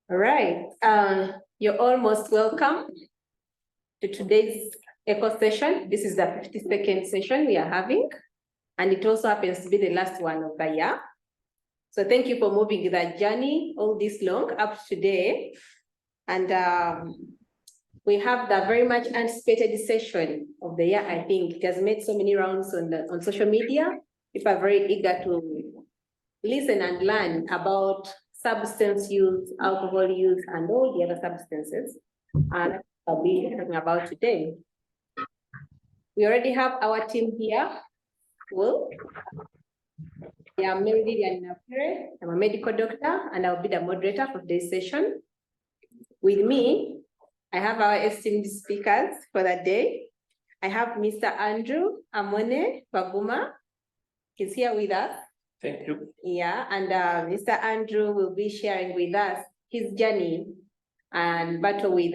All right. You're all most welcome to today's echo session. This is the 52nd session we are having, and it also happens to be the last one of the year. So thank you for moving that journey all this long up to today. And we have the very much anticipated session of the year. I think it has made so many rounds on social media. People are very eager to listen and learn about substance use, alcohol use, and all the other substances. And that's what I'll be talking about today. We already have our team here. Well, I am Lilian and Nabwire. I'm a medical doctor, and I'll be the moderator for today's session. With me, I have our esteemed speakers for the day. I have Mr. Andrew Amone Baguma. He's here with us. Thank you. Yeah, and Mr. Andrew will be sharing with us his journey and battle with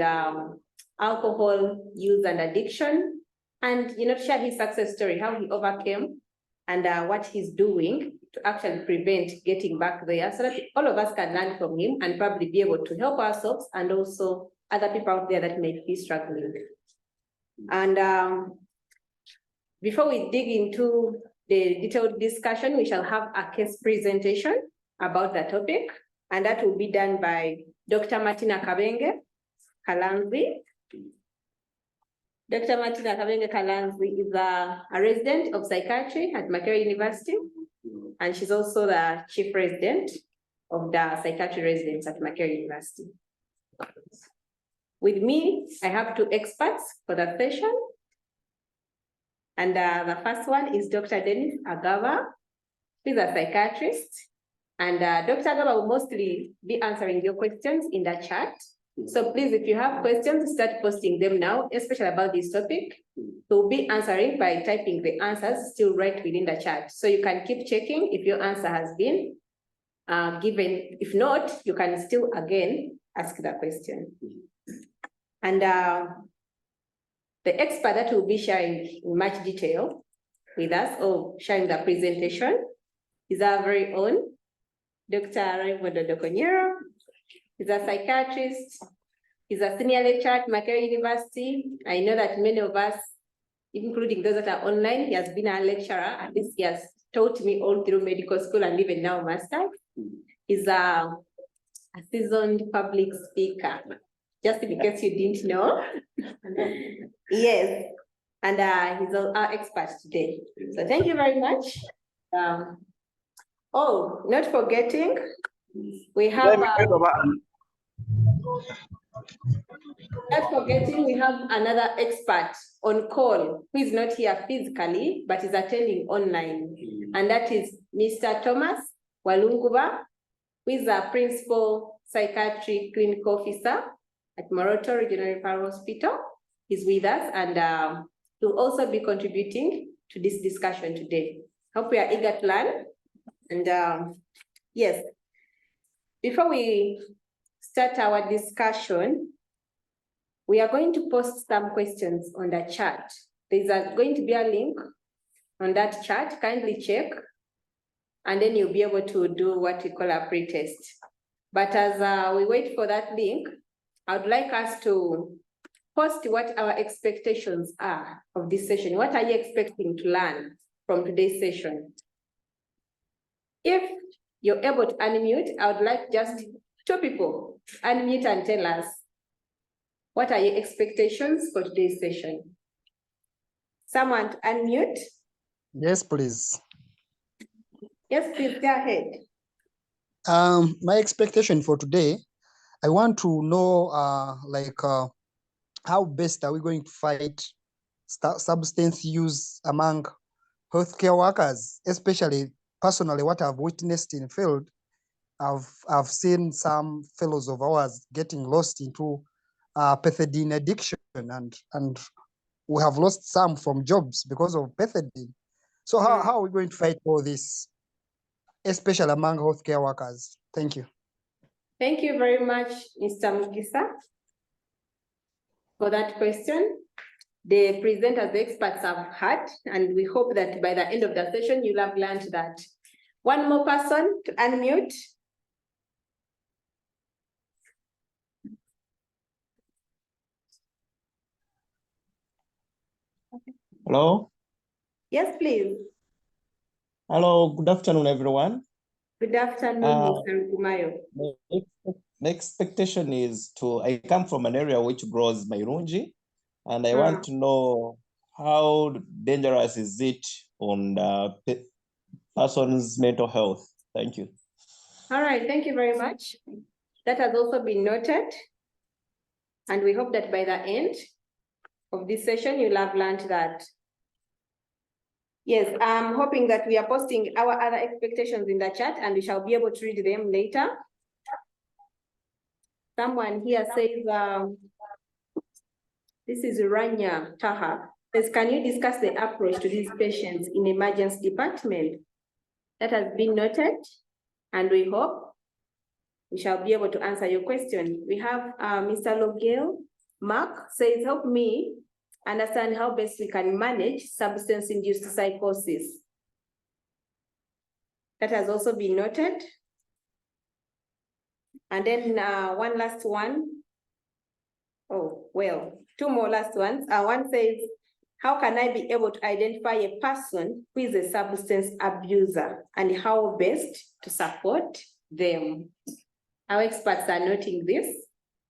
alcohol use and addiction, and share his success story, how he overcame, and what he's doing to actually prevent getting back there, so that all of us can learn from him and probably be able to help ourselves and also other people out there that may be struggling. And before we dig into the detailed discussion, we shall have a case presentation about the topic, and that will be done by Dr. Martina Kabenge, Kalanzi. Dr. Martina Kabenge Kalanzi is a resident of psychiatry at Makerere University, and she's also the chief resident of the psychiatry residents at Makerere University. With me, I have two experts for the session. And the first one is Dr. Denis Agaba, who is a psychiatrist. And Dr. Agaba will mostly be answering your questions in the chat. So please, if you have questions, start posting them now, especially about this topic. We'll be answering by typing the answers still right within the chat. So you can keep checking if your answer has been given. If not, you can still again ask the question. And the expert that will be sharing in much detail with us or sharing the presentation is our very own Dr. Raymond Odokonyero. He's a psychiatrist. He's a senior lecturer at Makerere University. I know that many of us, including those that are online, he has been a lecturer. At least he has taught me all through medical school and even now master's. He's a seasoned public speaker. Just in case you didn't know. Yes, and he's our expert today. So thank you very much. Oh, not forgetting, we have another expert on call who is not here physically, but is attending online. And that is Mr. Thomas Walunguba, who is a principal psychiatry clinical officer at Moroto Regional Referral Hospital. He's with us, and he'll also be contributing to this discussion today. Hope we are eager to learn. And yes, before we start our discussion, we are going to post some questions on the chat. There's going to be a link on that chat. Kindly check, and then you'll be able to do what we call a pre-test. But as we wait for that link, I would like us to post what our expectations are of this session. What are you expecting to learn from today's session? If you're able to unmute, I would like just two people unmute and tell us, what are your expectations for today's session? Someone to unmute? Yes, please. Yes, please, go ahead. My expectation for today, I want to know how best are we going to fight substance use among healthcare workers, especially personally what I've witnessed in the field. I've seen some fellows of ours getting lost into pethidine addiction, and we have lost some from jobs because of pethidine. So how are we going to fight all this, especially among healthcare workers? Thank you. Thank you very much, Mr. Mugisa, for that question. The presenters, the experts have had, and we hope that by the end of the session, you'll have learned that. One more person to unmute. Hello. Yes, please. Hello. Good afternoon, everyone. Good afternoon, Mr. Kumayo. The expectation is I come from an area which grows Mairunji, and I want to know how dangerous is it on the person's mental health. Thank you. All right, thank you very much. That has also been noted. And we hope that by the end of this session, you'll have learned that. Yes, I'm hoping that we are posting our other expectations in the chat and we shall be able to read them later. Someone here says, this is Rania Taha, says, can you discuss the approach to these patients in emergency department? That has been noted, and we hope we shall be able to answer your question. We have Mr. Logel. Mark says, help me understand how best we can manage substance-induced psychosis. That has also been noted. And then one last one. Oh, well, two more last ones. One says, how can I be able to identify a person who is a substance abuser and how best to support them? Our experts are noting this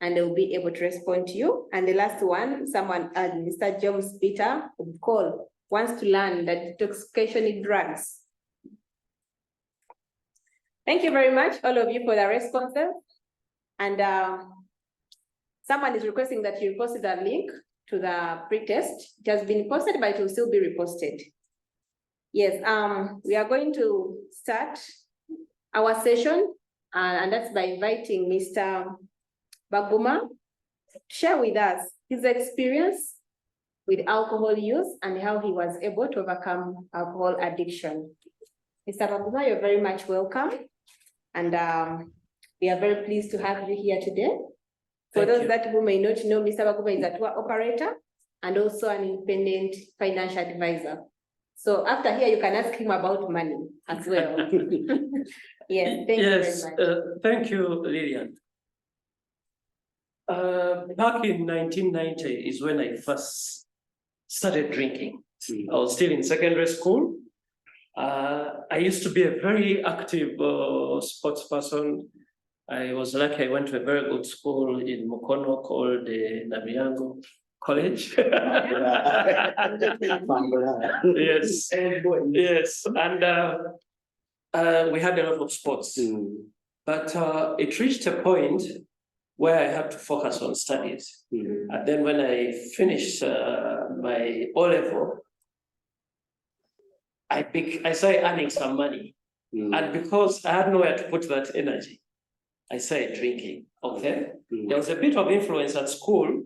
and they'll be able to respond to you. And the last one, someone, Mr. James Peter of Call, wants to learn that detoxification in drugs. Thank you very much, all of you, for the responses. And someone is requesting that you posted a link to the pre-test. It has been posted, but it will still be reposted. Yes, we are going to start our session, and that's by inviting Mr. Baguma to share with us his experience with alcohol use and how he was able to overcome alcohol addiction. Mr. Baguma, you're very much welcome. And we are very pleased to have you here today. For those that who may not know, Mr. Baguma is a tour operator and also an independent financial advisor. So after here, you can ask him about money as well. Yes, thank you very much. Thank you, Lilian. Back in 1990 is when I first started drinking. I was still in secondary school. I used to be a very active sports person. I was lucky I went to a very good school in Mukono called the Nabwire College. Yes, yes, and we had a lot of sports. But it reached a point where I had to focus on studies. And then when I finished my O-level, I started earning some money. And because I had nowhere to put that energy, I started drinking, okay? There was a bit of influence at school,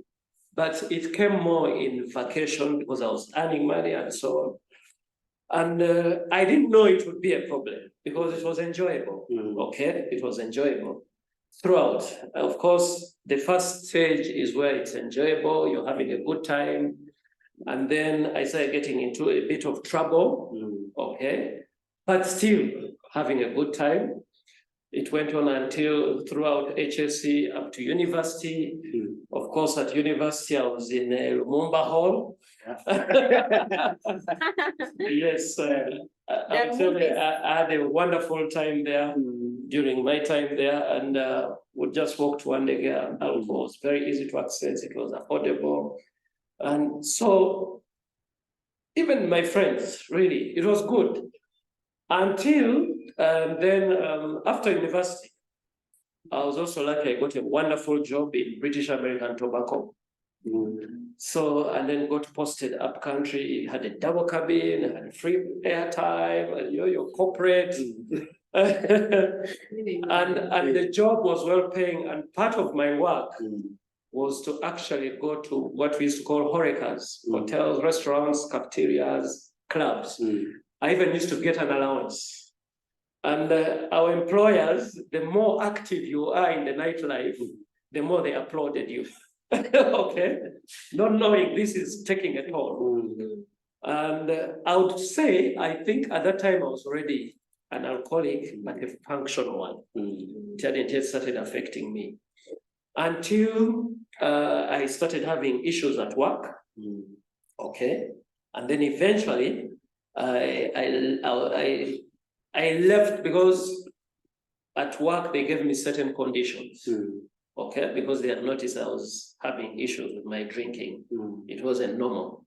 but it came more in vacation because I was earning money and so on. And I didn't know it would be a problem because it was enjoyable, okay? It was enjoyable throughout. Of course, the first stage is where it's enjoyable, you're having a good time. And then I started getting into a bit of trouble, okay? But still having a good time. It went on until throughout HSC up to university. Of course, at university, I was in Lumumba Hall. Yes, I had a wonderful time there during my time there, and would just walk to one day. Alcohol was very easy to access. It was affordable. And so even my friends, really, it was good. Until then, after university, I was also lucky. I got a wonderful job in British American Tobacco. So, and then got posted up country, had a double cabin, had free airtime, and your corporate. and the job was well paying. And part of my work was to actually go to what we used to call horecas, hotels, restaurants, cafeterias, clubs. I even used to get an allowance. And our employers, the more active you are in the nightlife, the more they applauded you. Okay? Not knowing this is taking a toll. And I would say, I think at that time I was already an alcoholic, but a functional one. It hadn't yet started affecting me. Until I started having issues at work. Okay? And then eventually, I left because at work they gave me certain conditions. Okay, because they had noticed I was having issues with my drinking. It wasn't normal.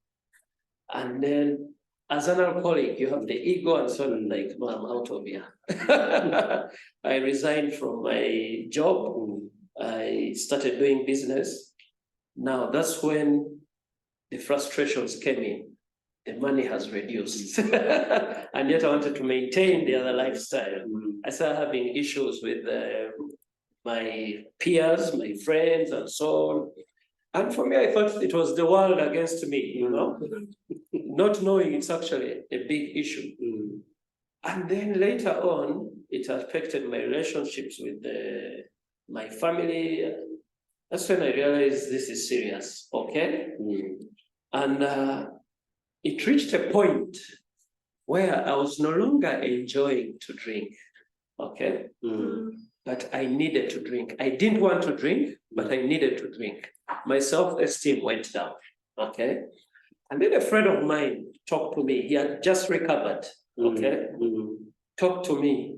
And then as an alcoholic, you have the ego and so on, like, no, I'm out of here. I resigned from my job. I started doing business. Now that's when the frustrations came in. The money has reduced. And yet I wanted to maintain the other lifestyle. I started having issues with my peers, my friends, and so on. And for me, I thought it was the world against me, you know, not knowing it's actually a big issue. And then later on, it affected my relationships with my family. That's when I realized this is serious, okay? And it reached a point where I was no longer enjoying to drink, okay? But I needed to drink. I didn't want to drink, but I needed to drink. My self-esteem went down, okay? And then a friend of mine talked to me. He had just recovered, okay? Talked to me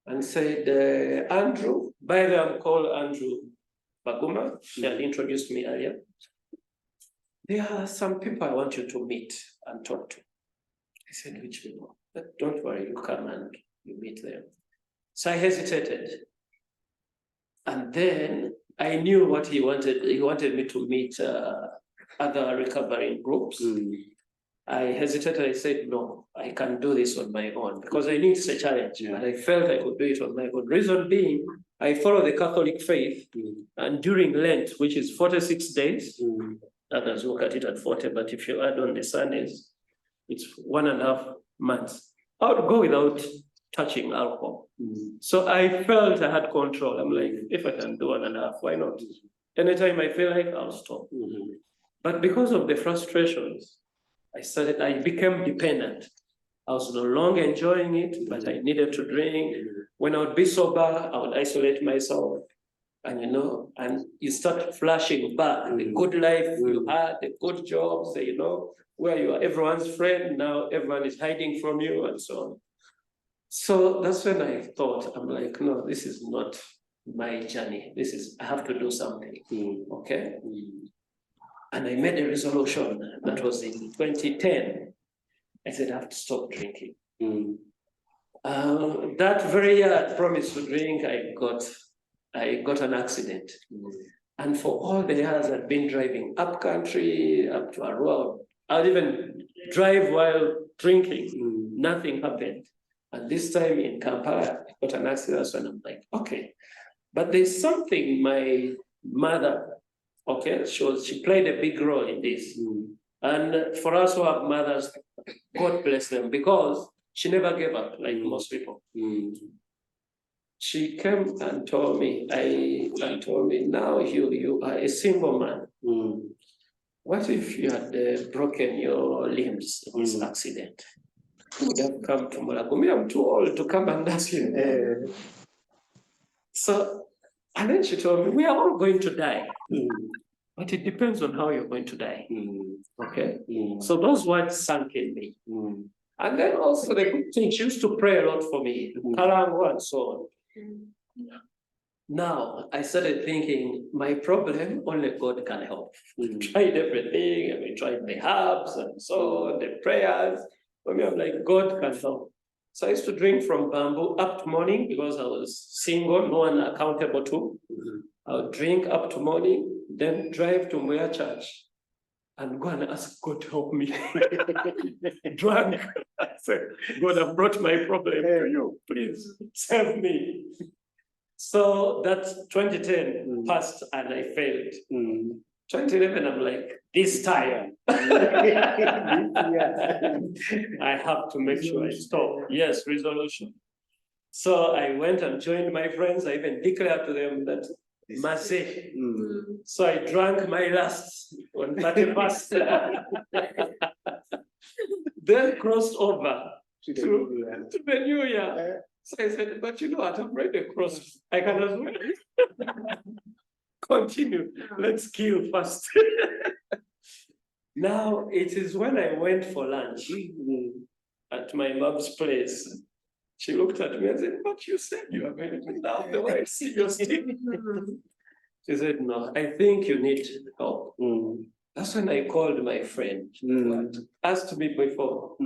and said, Andrew, by the way, I'm called Andrew Baguma. She had introduced me earlier. There are some people I want you to meet and talk to. I said, which people? But don't worry, you come and you meet them. So I hesitated. And then I knew what he wanted. He wanted me to meet other recovering groups. I hesitated. I said, no, I can do this on my own because I need a challenge. And I felt I could do it on my own. Reason being, I follow the Catholic faith. And during Lent, which is 46 days, others look at it at 40, but if you add on the Sundays, it's 1.5 months. I would go without touching alcohol. So I felt I had control. I'm like, if I can do 1.5, why not? Anytime I feel like, I'll stop. But because of the frustrations, I became dependent. I was no longer enjoying it, but I needed to drink. When I would be sober, I would isolate myself. And you know, and you start flashing back the good life you had, the good jobs, you know, where you are everyone's friend, now everyone is hiding from you and so on. So that's when I thought, I'm like, no, this is not my journey. I have to do something, okay? And I made a resolution that was in 2010. I said, I have to stop drinking. That very year I promised to drink, I got an accident. And for all the years I'd been driving up country, up to a road, I would even drive while drinking. Nothing happened. And this time in Kampala, I got an accident, and I'm like, okay. But there's something my mother, okay, she played a big role in this. And for us who have mothers, God bless them, because she never gave up like most people. She came and told me, now you are a single man. What if you had broken your limbs in this accident? Who would have come to Malagumi? I'm too old to come and ask you. So, and then she told me, we are all going to die. But it depends on how you're going to die. Okay? So those words sank in me. And then also the good thing, she used to pray a lot for me, Kalanzi and so on. Now, I started thinking, my problem, only God can help. We tried everything, and we tried the herbs and so on, the prayers. For me, I'm like, God can help. So I used to drink from bamboo up to morning because I was single, no one accountable to. I would drink up to morning, then drive to Mbuya Church and go and ask God to help me. Drunk. I said, God, I've brought my problem to you. Please save me. So that 2010 passed and I failed. 2011, I'm like, this time, I have to make sure I stop. Yes, resolution. So I went and joined my friends. I even declared to them that Mase. So I drank my last on 31st. Then crossed over to the new year. So I said, but you know what, I've already crossed. I can as well continue. Let's kill first. Now, it is when I went for lunch at my mom's place. She looked at me and said, but you said you are going to now the way I see your stick. She said, no, I think you need help. That's when I called my friend who asked me before.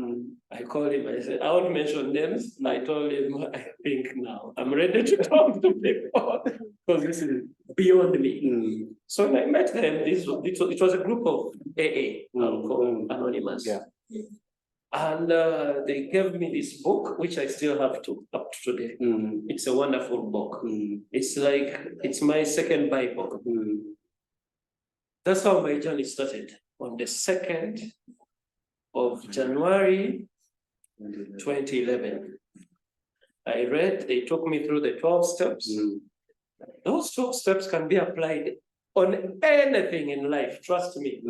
I called him, I said, I won't mention names. I told him, I think now I'm ready to talk to people because this is beyond me. So when I met them, it was a group of AA, called Anonymous. Yeah. And they gave me this book, which I still have up to today. It's a wonderful book. It's my second Bible. That's how my journey started on the 2nd of January, 2011. I read, they took me through the 12 steps. Those 12 steps can be applied on anything in life, trust me.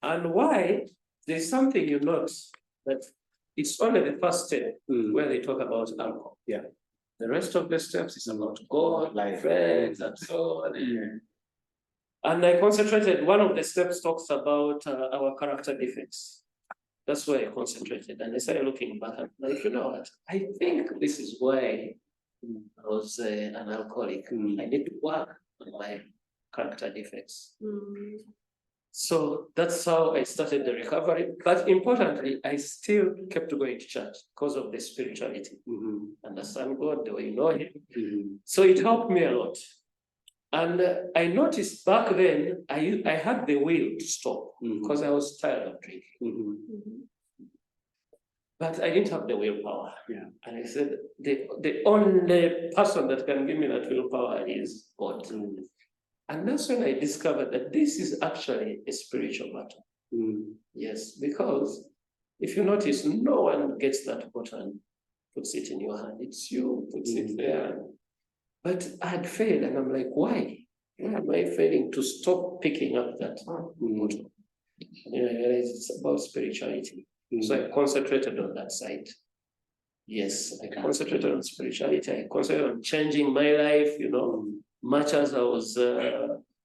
And why? There's something you note that it's only the first step where they talk about alcohol. Yeah. The rest of the steps is about God, life, friends, and so on. And I concentrated, one of the steps talks about our character defects. That's where I concentrated. And I started looking back and like, you know what? I think this is why I was an alcoholic. I need to work on my character defects. So that's how I started the recovery. But importantly, I still kept going to church because of the spirituality. Understand God the way you know Him. So it helped me a lot. And I noticed back then, I had the will to stop because I was tired of drinking. But I didn't have the willpower. And I said, the only person that can give me that willpower is God. And that's when I discovered that this is actually a spiritual battle. Yes, because if you notice, no one gets that button, puts it in your hand. It's you, puts it there. But I had failed, and I'm like, why? Why am I failing to stop picking up that bottle? And I realized it's about spirituality. So I concentrated on that side. Yes, I concentrated on spirituality. I concentrated on changing my life, much as I was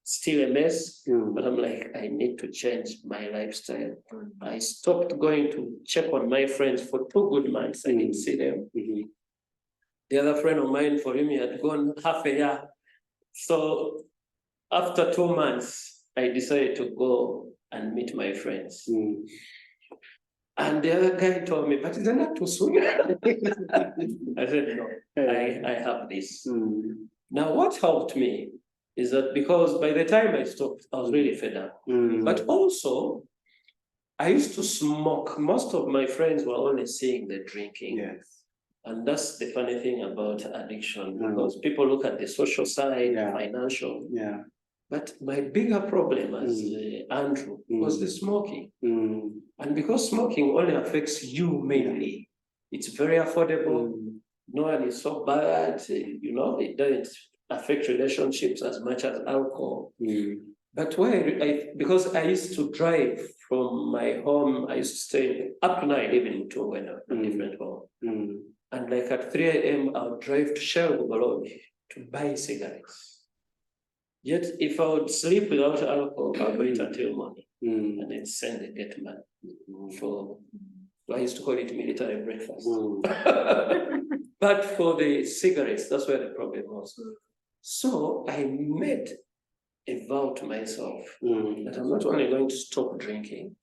still a mess, but I'm like, I need to change my lifestyle. I stopped going to check on my friends for 2 good months. I didn't see them. The other friend of mine, for him, he had gone half a year. So after 2 months, I decided to go and meet my friends. And the other guy told me, but isn't that too soon? I said, no, I have this. Now, what helped me is that because by the time I stopped, I was really fed up. But also, I used to smoke. Most of my friends were only seeing the drinking. Yes. And that's the funny thing about addiction, because people look at the social side, financial. But my bigger problem as Andrew was the smoking. And because smoking only affects you mainly, it's very affordable. No one is so bad, it doesn't affect relationships as much as alcohol. But because I used to drive from my home, I used to stay up to night, even in Tongwena, a different home. And like at 3 a.m., I would drive to Shell Bugolobi to buy cigarettes. Yet if I would sleep without alcohol, I would wait until morning and then send the get man for, I used to call it military breakfast. But for the cigarettes, that's where the problem was. So I made a vow to myself that I'm not only going to stop drinking,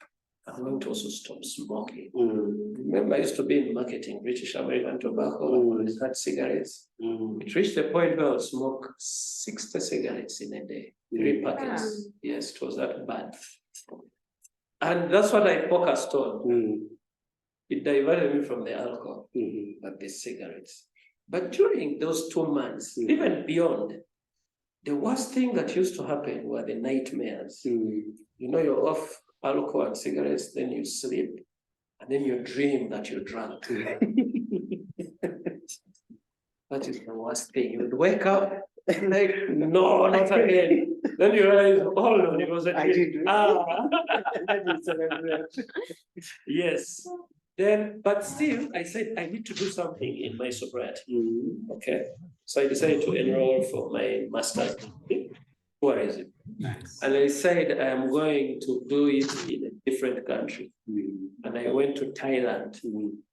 I'm going to also stop smoking. Remember, I used to be in marketing, British American tobacco, and had cigarettes. It reached a point where I would smoke 60 cigarettes in a day, 3 packets. Yes, it was that bad. And that's what I focused on. It diverted me from the alcohol, but the cigarettes. But during those 2 months, even beyond, the worst thing that used to happen were the nightmares. You're off alcohol and cigarettes, then you sleep, and then you dream that you're drunk. That is the worst thing. You would wake up like, no, not again. Then you realize, hold on, it was a dream. Yes. But still, I said, I need to do something in my sobriety. Okay. So I decided to enroll for my master's degree. Tourism. Nice. And I said, I am going to do it in a different country. And I went to Thailand.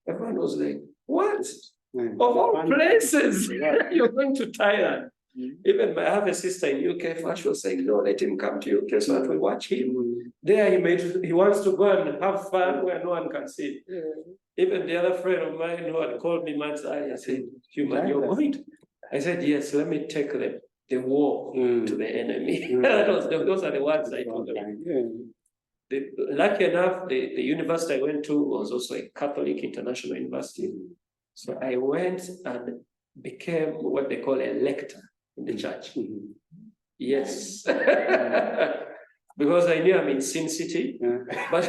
Everyone was like, what? Of all places, you're going to Thailand. Even I have a sister in UK, first was saying, no, let him come to UK so that we watch him. There he wants to go and have fun where no one can see. Even the other friend of mine who had called me months earlier said, Human, you're going to? I said, yes, let me take the war to the enemy. Those are the words I told them. Lucky enough, the university I went to was also a Catholic international university. So I went and became what they call a lector in the church. Yes. Because I knew I'm in Sin City, but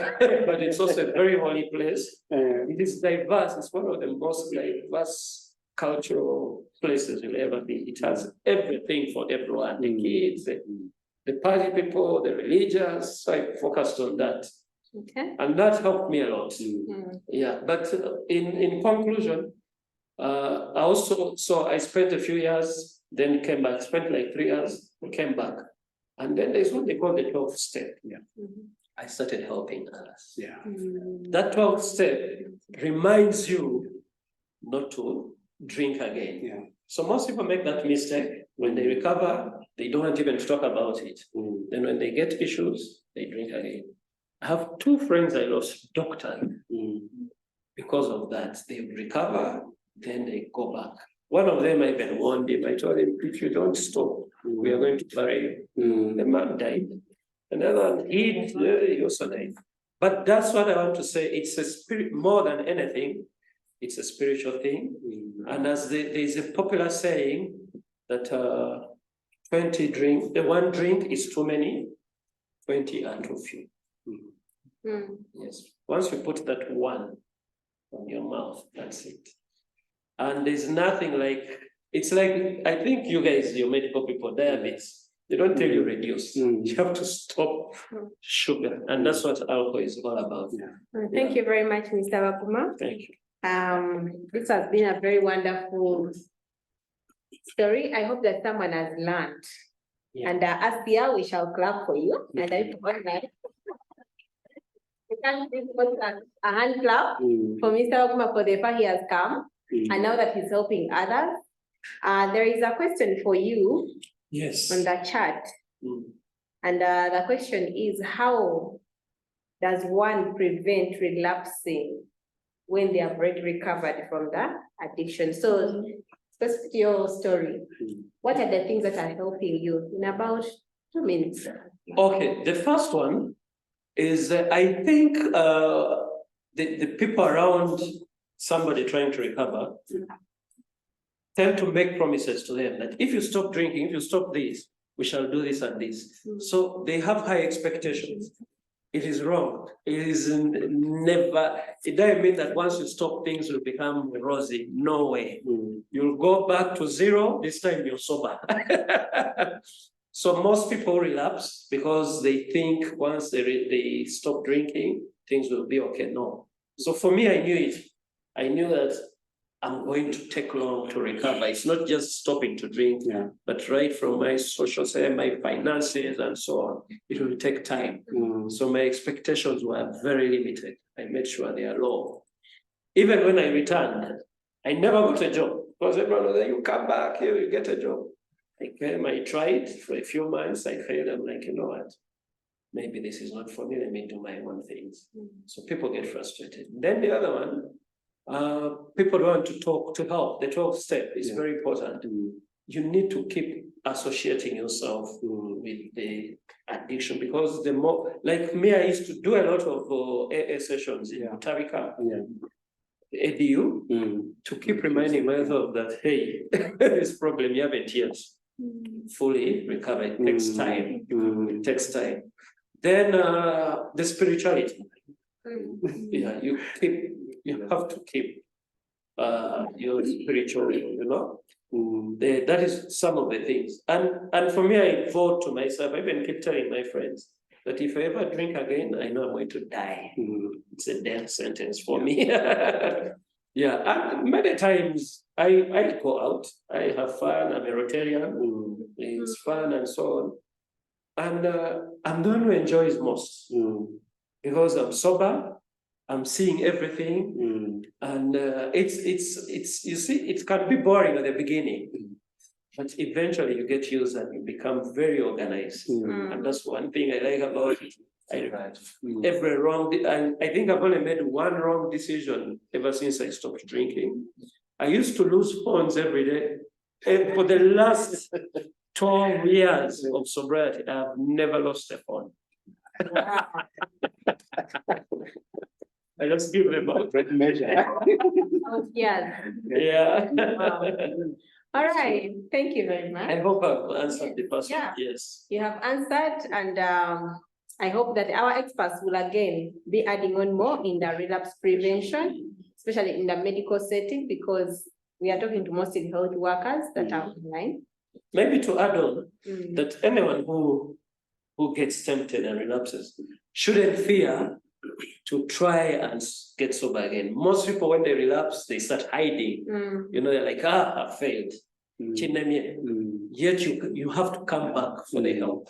it's also a very holy place. It is diverse. It's one of the most diverse cultural places you'll ever be. It has everything for everyone, the kids, the party people, the religious. So I focused on that. Okay. And that helped me a lot. Yeah, but in conclusion, I spent a few years, then came back, spent like 3 years, came back. And then there's what they call the 12th step. I started helping others. That 12th step reminds you not to drink again. So most people make that mistake. When they recover, they don't want even to talk about it. Then when they get issues, they drink again. I have 2 friends I lost, doctors, because of that. They recover, then they go back. One of them I even warned him. I told him, if you don't stop, we are going to bury you. The man died. Another one, he also died. But that's what I want to say. It's a spirit, more than anything, it's a spiritual thing. And as there's a popular saying that 1 drink is too many, 20 are too few. Yes. Once you put that 1 on your mouth, that's it. And there's nothing like, it's like, I think you guys, your medical people, diabetes, they don't tell you reduce. You have to stop sugar. And that's what alcohol is all about. Thank you very much, Mr. Waguma. Thank you. This has been a very wonderful story. I hope that someone has learned. And as Pia, we shall clap for you. And I want that. We can give a hand clap for Mr. Waguma for the far he has come. And now that he's helping others. There is a question for you on the chat. And the question is, how does one prevent relapsing when they have already recovered from the addiction? So, specific to your story, what are the things that are helping you in about 2 minutes? Okay, the first one is, I think the people around somebody trying to recover tend to make promises to them that if you stop drinking, if you stop this, we shall do this and this. So they have high expectations. It is wrong. It is never, it doesn't mean that once you stop, things will become rosy. No way. You'll go back to 0, this time you're sober. So most people relapse because they think once they stop drinking, things will be okay. No. So for me, I knew it. I knew that I'm going to take long to recover. It's not just stopping to drink, but right from my social side, my finances and so on, it will take time. So my expectations were very limited. I made sure they are low. Even when I returned, I never got a job because everyone was like, you come back here, you get a job. I came, I tried for a few months, I failed. I'm like, you know what? Maybe this is not for me, let me do my own things. So people get frustrated. Then the other one, people don't want to talk to help. The 12th step is very important. You need to keep associating yourself with the addiction because the more, like me, I used to do a lot of AA sessions in Tarika, ADU, to keep reminding myself that, hey, this problem you haven't yet fully recovered. It takes time. It takes time. Then the spirituality. You have to keep your spiritual, you know. That is some of the things. And for me, I vote to myself, I even keep telling my friends that if I ever drink again, I know I'm going to die. It's a death sentence for me. And many times I go out, I have fun, I'm a Rotarian, it's fun and so And I'm the one who enjoys most because I'm sober, I'm seeing everything, and it's you see, it can be boring at the beginning, but eventually you get used and you become very organized, and that's one thing I like about it. Every wrong, I think I've only made one wrong decision ever since I stopped drinking. I used to lose phones every day, and for the last 12 years of sobriety, I've never lost a phone. I just give them a great measure. Yeah. Yeah. Wow. All right. Thank you very much. I hope I've answered the question. Yeah. Yes. You have answered, and I hope that our experts will again be adding on more in the relapse prevention, especially in the medical setting, because we are talking to mostly health workers that are online. Maybe to add on that anyone who gets tempted and relapses shouldn't fear to try and get sober again. Most people, when they relapse, they start hiding. You know, they're like, I failed. Yet you have to come back for the help.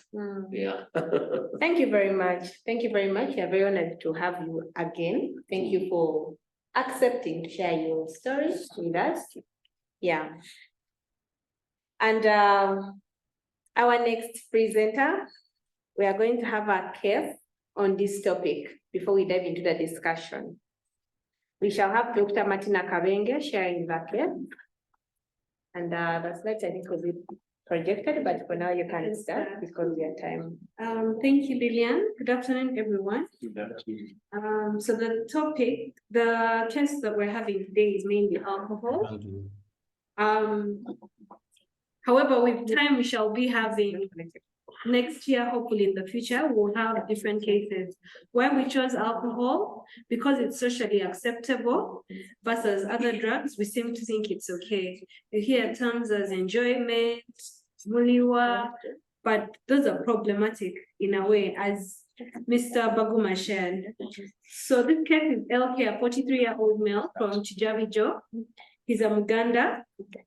Yeah. Thank you very much. Thank you very much. We are very honored to have you again. Thank you for accepting to share your stories with us. Yeah. And our next presenter, we are going to have a case on this topic before we dive into the discussion. We shall have Dr. Martina Kabenge sharing the case. And the slides, I think, will be projected, but for now you can start because we have time. Thank you, Lilian. Good afternoon, everyone. So the topic, the case that we're having today is mainly alcohol. However, with time, we shall be having next year, hopefully in the future, we'll have different cases where we chose alcohol because it's socially acceptable versus other drugs. We seem to think it's okay. You hear terms as enjoyment, muliwa, but those are problematic in a way, as Mr. Baguma shared. So this case is LK, a 43-year-old male from Chijavijo. He's a Muganda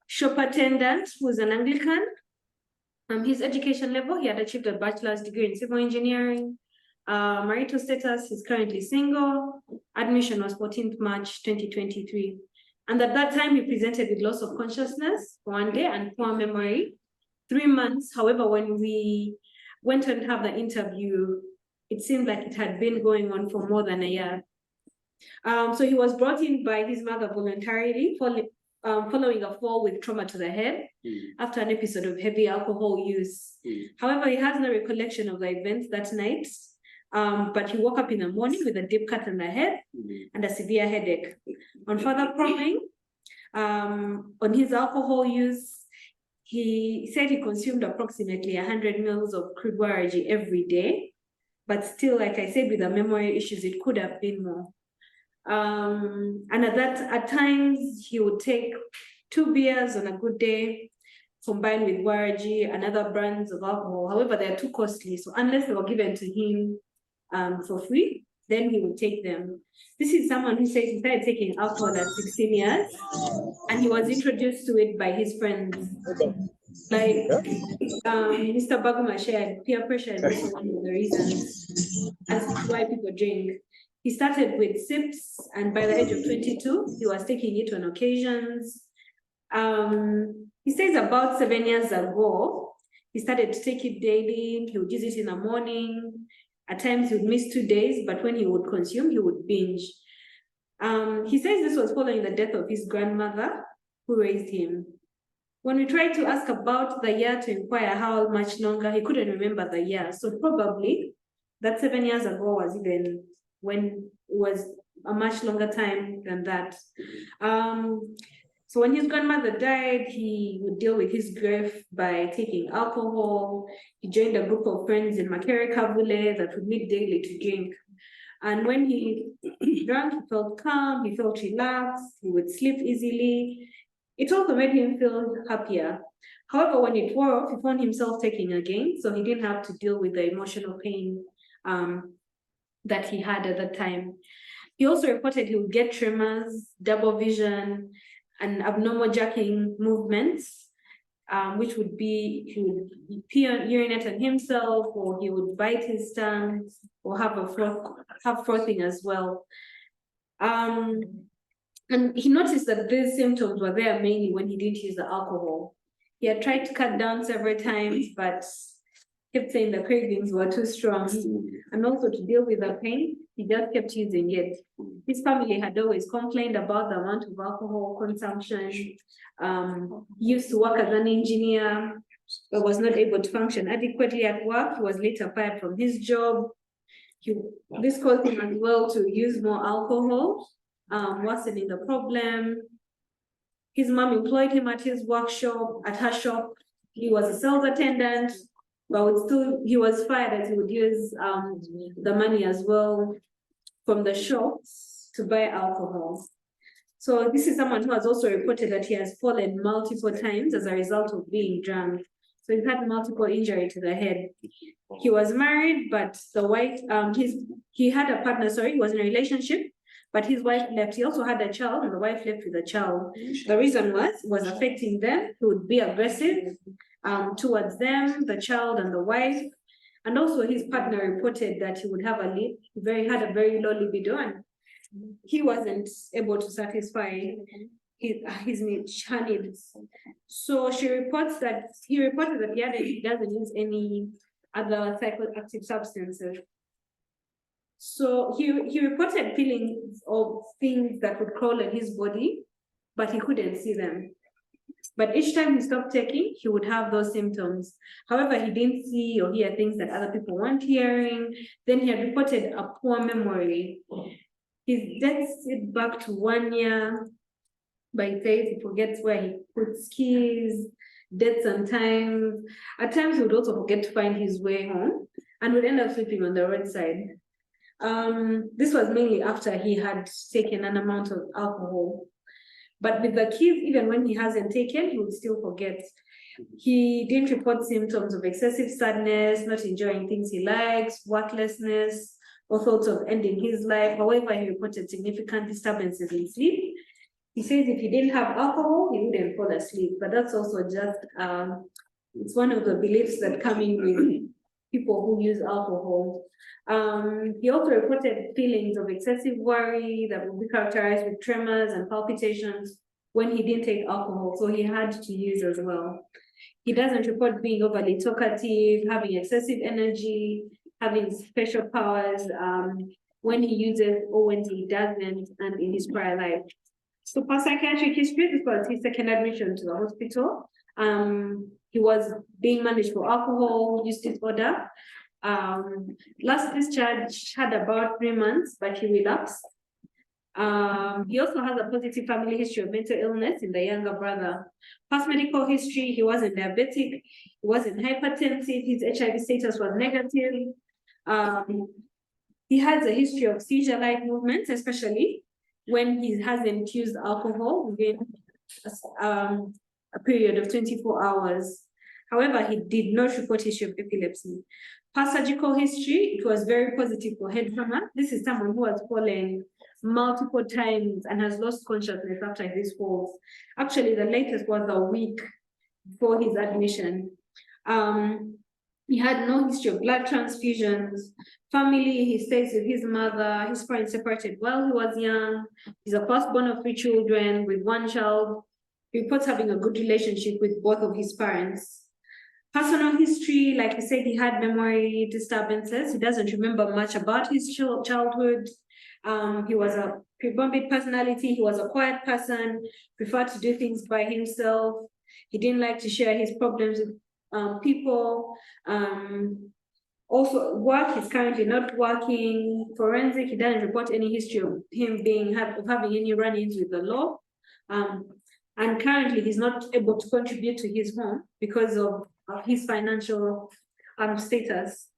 shop attendant who's an Anglican. His education level, he had achieved a bachelor's degree in civil engineering. Marital status, he's currently single. Admission was 14th March 2023. And at that time, he presented with loss of consciousness one day and poor memory. 3 months, however, when we went and have the interview, it seemed like it had been going on for more than a year. So he was brought in by his mother voluntarily following a fall with trauma to the head after an episode of heavy alcohol use. However, he has no recollection of the events that night, but he woke up in the morning with a deep cut on the head and a severe headache. On further probing, on his alcohol use, he said he consumed approximately 100 mils of crude waragi every day, but still, like I said, with the memory issues, it could have been more. And at times he would take 2 beers on a good day, combined with waragi and other brands of alcohol. However, they are too costly, so unless they were given to him for free, then he would take them. This is someone who says he started taking alcohol at 16 years, and he was introduced to it by his friends. Like Mr. Baguma shared, peer pressure is also one of the reasons as to why people drink. He started with sips, and by the age of 22, he was taking it on occasions. He says about 7 years ago, he started to take it daily. He would use it in the morning. At times he would miss 2 days, but when he would consume, he would binge. He says this was following the death of his grandmother, who raised him. When we tried to ask about the year to inquire how much longer, he couldn't remember the year. So probably that 7 years ago was even when it was a much longer time than that. So when his grandmother died, he would deal with his grief by taking alcohol. He joined a group of friends in Makerere that would meet daily to drink. And when he drank, he felt calm, he felt relaxed, he would sleep easily. It also made him feel happier. However, when it wore off, he found himself taking again, so he didn't have to deal with the emotional pain that he had at that time. He also reported he would get tremors, double vision, and abnormal jerking movements. which would be he would urinate on himself, or he would bite his tongue, or have frothing as well. And he noticed that these symptoms were there mainly when he didn't use the alcohol. He had tried to cut down several times, but kept saying the cravings were too strong. And also to deal with the pain, he just kept using it. His family had always complained about the amount of alcohol consumption. He used to work as an engineer, but was not able to function adequately at work. He was later fired from his job. This caused him as well to use more alcohol, worsening the problem. His mom employed him at her shop. He was a sales attendant, but he was fired as he would use the money as well from the shops to buy alcohol. So this is someone who has also reported that he has fallen multiple times as a result of being drunk. So he's had multiple injury to the head. He was married, but the wife, he had a partner, he was in a relationship, but his wife left. He also had a child, and the wife left with the child. The reason was affecting them. He would be aggressive towards them, the child and the wife. And also his partner reported that he would have he had a very low libido, and he wasn't able to satisfy his needs. So he reported that he doesn't use any other psychoactive substances. So he reported feelings of things that would crawl in his body, but he couldn't see them. But each time he stopped taking, he would have those symptoms. However, he didn't see or hear things that other people weren't hearing. Then he had reported a poor memory. His dates it back to 1 year. But he says he forgets where he puts keys, dates and times. At times he would also forget to find his way home and would end up sleeping on the roadside. This was mainly after he had taken an amount of alcohol. But with the keys, even when he hasn't taken, he would still forget. He didn't report symptoms of excessive sadness, not enjoying things he likes, worthlessness, or thoughts of ending his life. However, he reported significant disturbances in sleep. He says if he didn't have alcohol, he wouldn't fall asleep. But that's also just, it's one of the beliefs that come in with people who use alcohol. He also reported feelings of excessive worry that would be characterized with tremors and palpitations when he didn't take alcohol, so he had to use as well. He doesn't report being overly talkative, having excessive energy, having special powers when he uses or when he doesn't, and in his prior life. So for psychiatric history, this was his second admission to the hospital. He was being managed for alcohol use disorder. Last discharge had about 3 months, but he relapsed. He also has a positive family history of mental illness in the younger brother. Past medical history, he wasn't diabetic, he wasn't hypertensive, his HIV status was negative. He has a history of seizure-like movements, especially when he hasn't used alcohol within a period of 24 hours. However, he did not report history of epilepsy. Past surgical history, it was very positive for head trauma. This is someone who has fallen multiple times and has lost consciousness after his falls. Actually, the latest was a week before his admission. He had no history of blood transfusions. Family, he stays with his mother. His parents separated while he was young. He's a firstborn of 3 children with 1 child. He reports having a good relationship with both of his parents. Personal history, like we said, he had memory disturbances. He doesn't remember much about his childhood. He was a pre-bombed personality. He was a quiet person, preferred to do things by himself. He didn't like to share his problems with people. Also, work, he's currently not working. Forensic, he doesn't report any history of him having any run-ins with the law. And currently, he's not able to contribute to his home because of his financial status.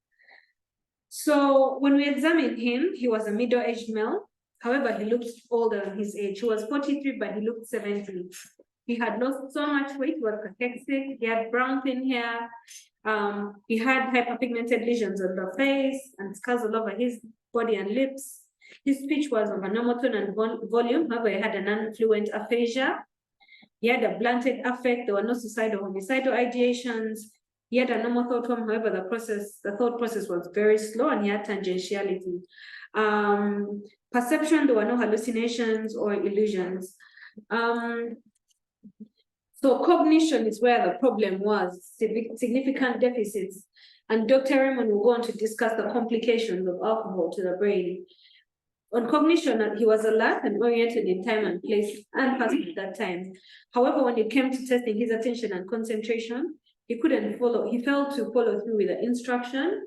So when we examined him, he was a middle-aged male. However, he looked older than his age. He was 43, but he looked 70. He had lost so much weight, he was cachexic, he had brown thin hair, he had hyperpigmented lesions on the face and scars all over his body and lips. His speech was of a normal tone and volume, however, he had an unfluent aphasia. He had a blunted affect. There were no suicidal or homicidal ideations. He had a normal thought form. However, the thought process was very slow, and he had tangentiality. Perception, there were no hallucinations or illusions. So cognition is where the problem was, significant deficits. And Dr. Raymond will go on to discuss the complications of alcohol to the brain. On cognition, he was alert and oriented in time and place and person at that time. However, when it came to testing his attention and concentration, he couldn't follow, he failed to follow through with the instruction.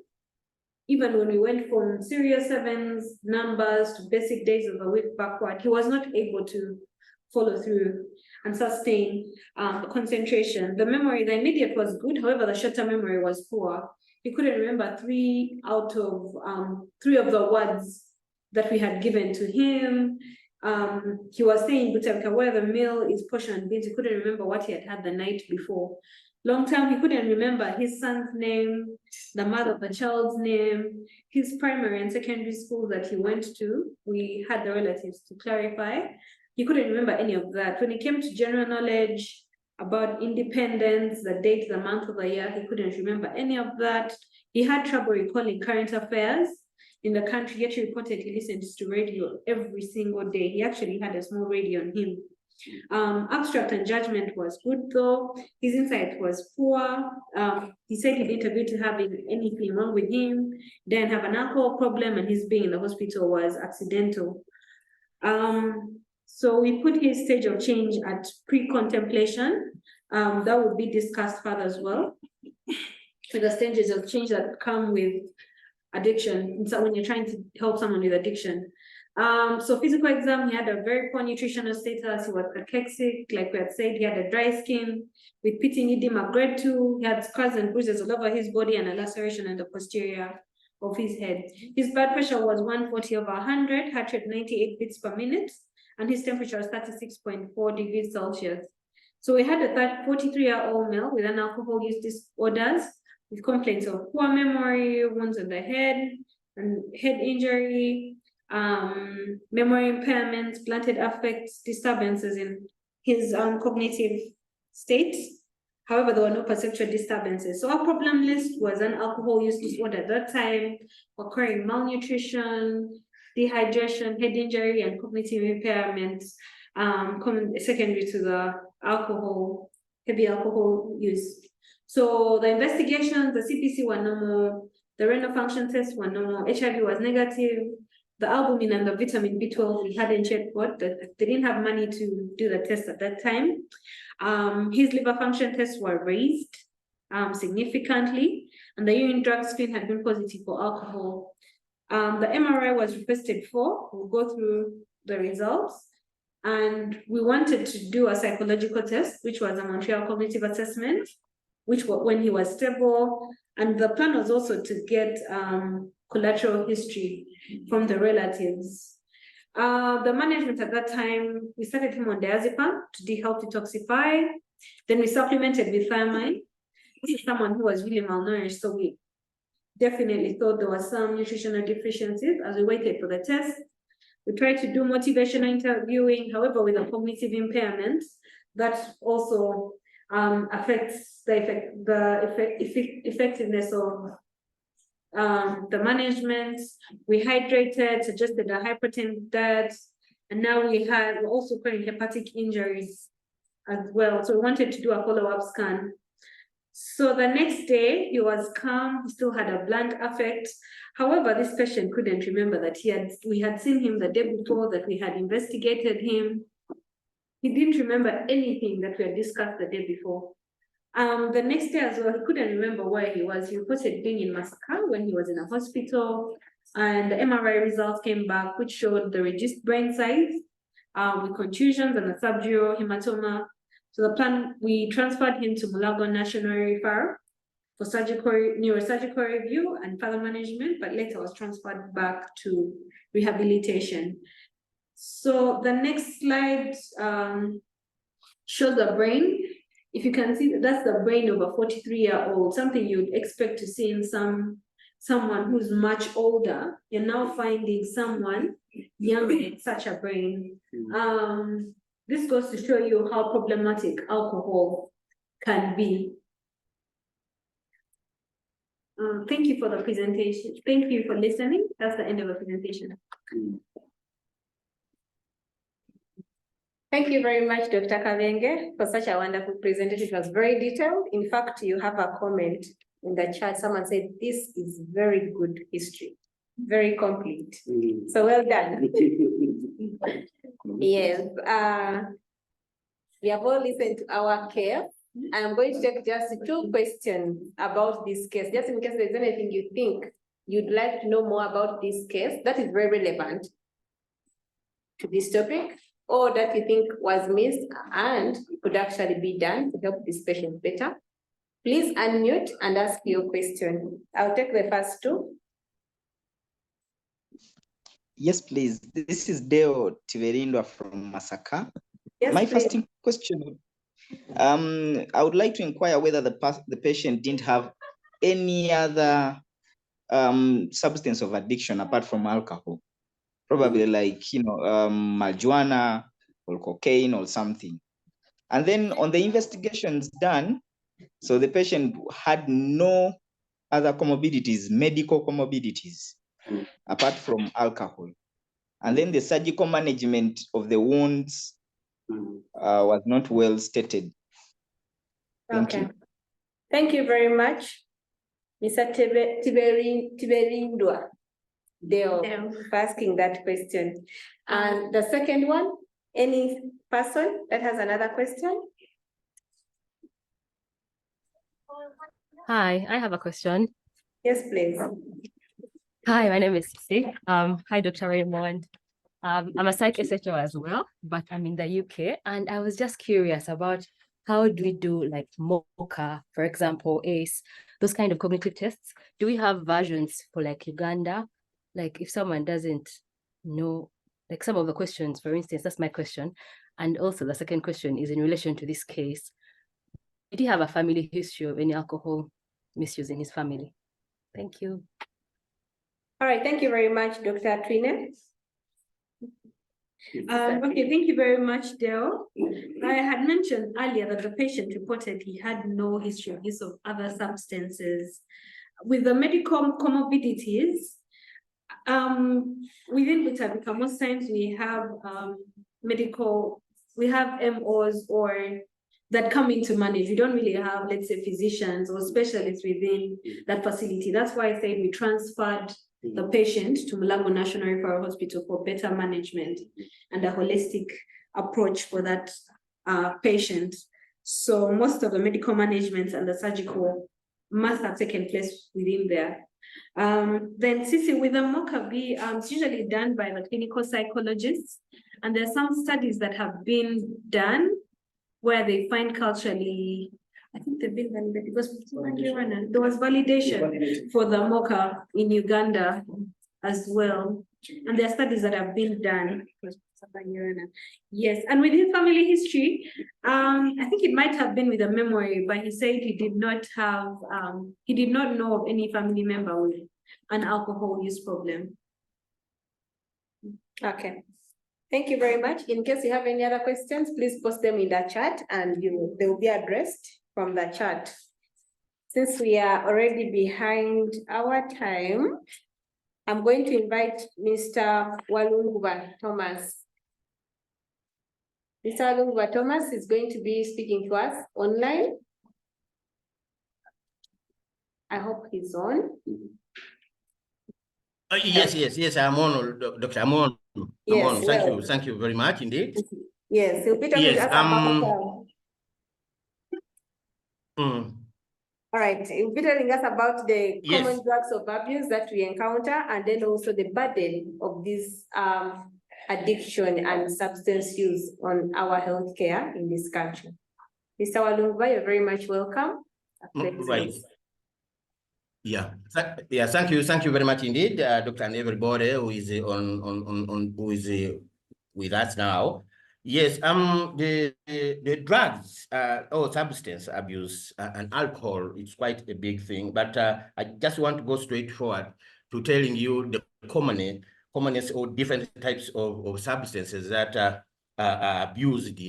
Even when we went from serious sevens, numbers to basic days of the week backward, he was not able to follow through and sustain concentration. The memory, the immediate was good, however, the short-term memory was poor. He couldn't remember three of the words that we had given to him. He was saying, where the meal is portion beans, he couldn't remember what he had the night before. Long term, he couldn't remember his son's name, the mother of the child's name, his primary and secondary school that he went to. We had the relatives to clarify. He couldn't remember any of that. When it came to general knowledge about independence, the date, the month of the year, he couldn't remember any of that. He had trouble recalling current affairs in the country, yet he reported he listened to radio every single day. He actually had a small radio on him. Abstract and judgment was good though. His insight was poor. He said he'd interviewed to having anything wrong with him, didn't have an alcohol problem, and his being in the hospital was accidental. So we put his stage of change at pre-contemplation. That would be discussed further as well. So the stages of change that come with addiction. So when you're trying to help someone with addiction. So physical exam, he had a very poor nutritional status. He was cachexic, like we had said. He had a dry skin with pitting edema grade 2. He had scars and bruises all over his body and a laceration in the posterior of his head. His blood pressure was 140/100, heart rate 98 beats per minute, and his temperature was 36.4 degrees Celsius. So we had a 43-year-old male with an alcohol use disorders, with complaints of poor memory, wounds on the head, and head injury, memory impairments, blunted affects, disturbances in his cognitive state. However, there were no perceptual disturbances. So our problem list was an alcohol use disorder at that time, occurring malnutrition, dehydration, head injury, and cognitive impairments, secondary to the heavy alcohol use. So the investigations, the CPC were normal, the renal function tests were normal, HIV was negative, the albumin and the vitamin B12 we hadn't checked what, they didn't have money to do the test at that time. His liver function tests were raised significantly, and the urine drug screen had been positive for alcohol. The MRI was requested for. We'll go through the results. And we wanted to do a psychological test, which was a Montreal cognitive assessment, which was when he was stable. And the plan was also to get collateral history from the relatives. The management at that time, we started him on diazepam to help detoxify. Then we supplemented with thiamine. This is someone who was really malnourished, so we definitely thought there was some nutritional deficiencies as we waited for the test. We tried to do motivational interviewing, however, with a cognitive impairment, that also affects the effectiveness of the management. We hydrated, suggested a high-protein diet, and now we're also current hepatic injuries as well. So we wanted to do a follow-up scan. So the next day, he was calm, he still had a blunt affect. However, this patient couldn't remember that we had seen him the day before, that we had investigated him. He didn't remember anything that we had discussed the day before. The next day as well, he couldn't remember where he was. He reported being in Masaka when he was in a hospital, and the MRI results came back, which showed the reduced brain size with contusions and a subdural hematoma. So the plan, we transferred him to Mulago National Referral for neurosurgical review and further management, but later was transferred back to rehabilitation. So the next slide shows the brain. If you can see, that's the brain of a 43-year-old, something you'd expect to see in someone who's much older. You're now finding someone younger with such a brain. this goes to show you how problematic alcohol can be. Thank you for the presentation. Thank you for listening. That's the end of the presentation. Thank you very much, Dr. Kabenge, for such a wonderful presentation. It was very detailed. In fact, you have a comment in the chat. Someone said, this is very good history, very complete. So well done. Yes, we have all listened to our case. I'm going to take just 2 questions about this case, just in case there's anything you think you'd like to know more about this case that is very relevant to this topic, or that you think was missed and could actually be done to help this patient better. Please unmute and ask your question. I'll take the first 2. Yes, please. This is Deo Tiverindwa from Masaka. Yes, My please. first question, I would like to inquire whether the patient didn't have any other substance of addiction apart from alcohol, probably like, marijuana or cocaine or something. And then on the investigations done, so the patient had no other comorbidities, medical comorbidities, apart from alcohol. And then the surgical management of the wounds was not well stated. Thank you. Thank you very much, Mr. Tiberindwa Deo, for asking that question. And the second one, any person that has another question? Hi, I have a question. Yes, please. Hi, my name is Sisi. Hi, Dr. Raymond. I'm a psych SHO as well, but I'm in the UK, and I was just curious about how do we do like MOCA, for example, ACE, those kind of cognitive tests? Do we have versions for like Uganda? Like if someone doesn't know, like some of the questions, for instance, that's my question. And also the second question is in relation to this case. Did he have a family history of any alcohol misuse in his family? Thank you. All right, thank you very much, Dr. Twine. Okay, thank you very much, Dale. I had mentioned earlier that the patient reported he had no history of use of other substances. With the medical comorbidities, within Butabika, most times we have we have MOs or that come in to manage. We don't really have, let's say, physicians or specialists within that facility. That's why I said we transferred the patient to Mulango National Referral Hospital for better management and a holistic approach for that patient. So most of the medical management and the surgical must have taken place within there. Then Sisi, with the MOCA, it's usually done by the clinical psychologists, and there are some studies that have been done where they find culturally, I think they've been validated because there was validation for the MOCA in Uganda as well. And there are studies that have been done. Yes, and within family history, I think it might have been with a memory, but he said he did not know of any family member with an alcohol use problem. Okay. Thank you very much. In case you have any other questions, please post them in the chat and they will be addressed from the chat. Since we are already behind our time, I'm going to invite Mr. Walunguba Thomas. Mr. Walunguba Thomas is going to be speaking to us online. I hope he's on. Yes, I'm on, Doctor. I'm on. Yes, Thank you very much indeed. Yes, he'll be talking to us about. All right, he'll be telling us about the common drugs of abuse that we encounter, and then also the burden of this addiction and substance use on our healthcare in this country. Mr. Walunguba, you're very much welcome. Right. Thank you very much indeed, Doctor, and everybody who is with us now. Yes, the drugs or substance abuse and alcohol, it's quite a big thing, but I just want to go straight forward to telling you the commonness or different types of substances that abused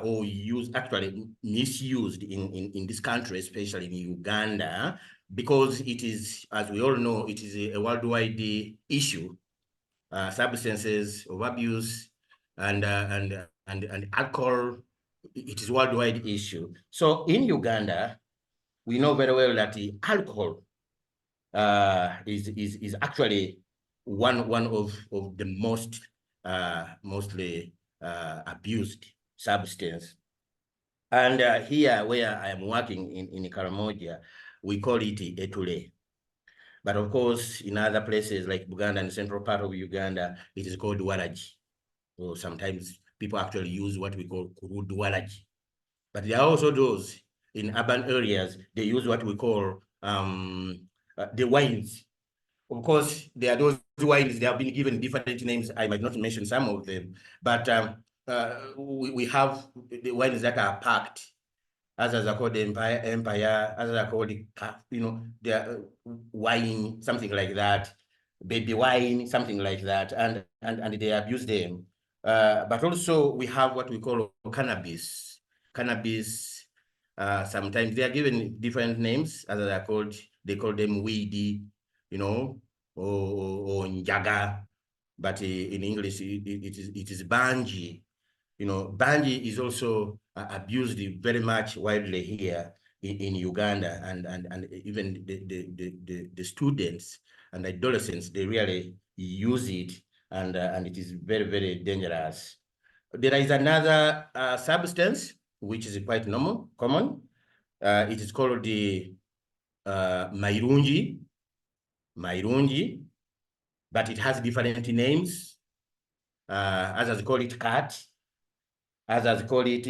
or used, actually misused in this country, especially in Uganda, because it is, as we all know, it is a worldwide issue. Substances of abuse and alcohol, it is a worldwide issue. So in Uganda, we know very well that the alcohol is actually one of the mostly abused substance. And here where I am working in Karamoja, we call it etule. But of course, in other places like Buganda and central part of Uganda, it is called waraji. So sometimes people actually use what we call kurud waraji. But there are also those in urban areas, they use what we call the wines. Of course, there are those wines, they have been given different names. I might not mention some of them, but we have the wines that are packed. Others are called the Empire, others are called, they are wine, something like that, baby wine, something like that, and they abuse them. But also we have what we call cannabis. Cannabis, sometimes they are given different names, others are called, they call them weedy, or njaga, but in English it is banji. Banji is also abused very much widely here in Uganda, and even the students and adolescents, they really use it, and it is very, very dangerous. There is another substance which is quite common. It is called the mairungi, but it has different names. Others call it cat. Others call it,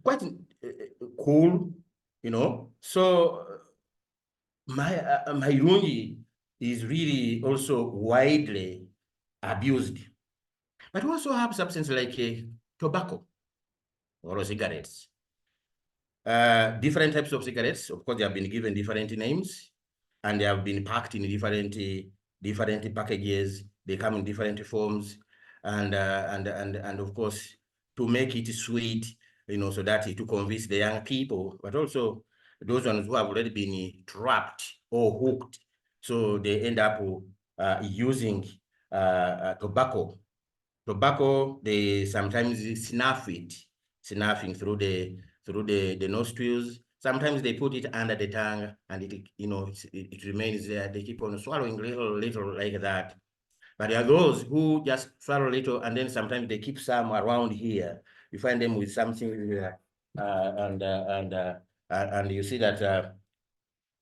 quite cool, So mairungi is really also widely abused. But we also have substances like tobacco or cigarettes. Different types of cigarettes, of course, they have been given different names, and they have been packed in different packages. They come in different forms, and of course, to make it sweet, so that to convince the young people, but also those ones who have already been trapped or hooked, so they end up using tobacco. Tobacco, they sometimes snuffing through the nostrils. Sometimes they put it under the tongue, and it remains there. They keep on swallowing little like that. But there are those who just swallow little, and then sometimes they keep some around here. You find them with something here, and you see that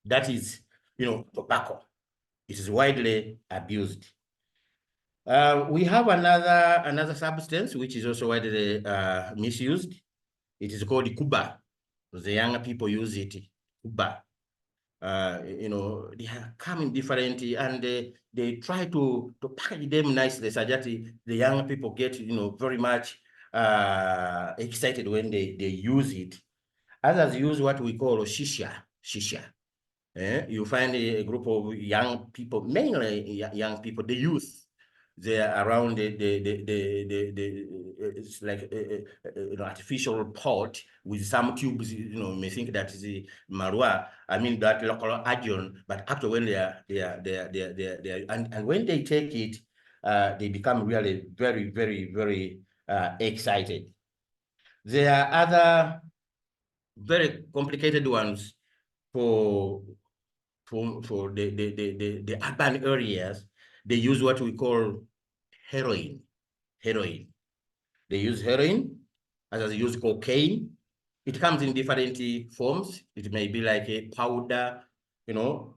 that is, tobacco. It is widely abused. We have another substance which is also widely misused. It is called kuba. The younger people use it, kuba. They come in different, and they try to package them nicely so that the young people get, very much excited when they use it. Others use what we call shisha. You find a group of young people, mainly young people, the youth. They are around it's like an artificial pot with some tubes. You may think that is the marua. I mean that local agent, but after when they are and when they take it, they become really very, very, very excited. There are other very complicated ones for the urban areas. They use what we call heroin. They use heroin, as they use cocaine. It comes in different forms. It may be like a powder,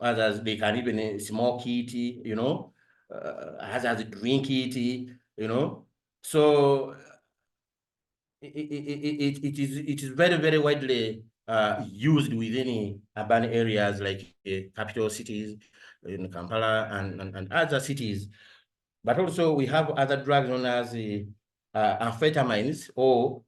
others they can even smoke it, others drink it, So it is very, very widely used within urban areas like capital cities in Kampala and other cities. But also we have other drugs known as amphetamines or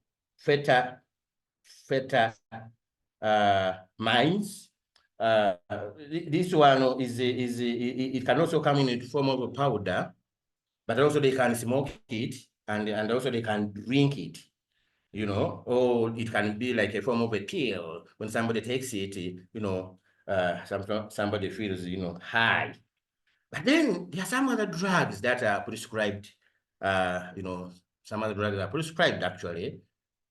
mines. This one it can also come in the form of a powder, but also they can smoke it, and also they can drink it, you know, or it can be like a form of a pill. When somebody takes it, you know, somebody feels, you know, high. But then there are some other drugs that are prescribed, you know, some other drugs are prescribed actually.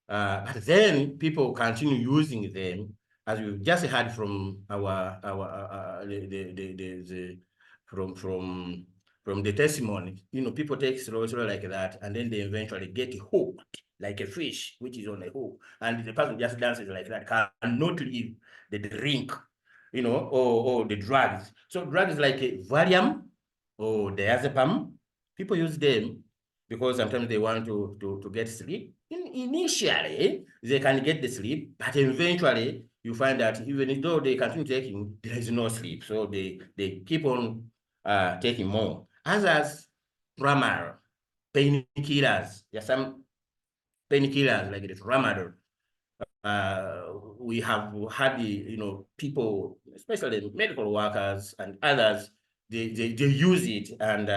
But then people continue using them, as we've just heard from from the testimony. You know, people take slow like that, and then they eventually get hooked like a fish, which is on a hook, and the person just dances like that, cannot leave the drink, you know, or the drugs. So drugs like Valium or diazepam, people use them because sometimes they want to get sleep. Initially, they can get the sleep, but eventually you find that even though they continue taking, there is no sleep. So they keep on taking more. Others, Tramadol, painkillers. There are some painkillers like the Tramadol. We have had the, you know, people, especially medical workers and others, they use it and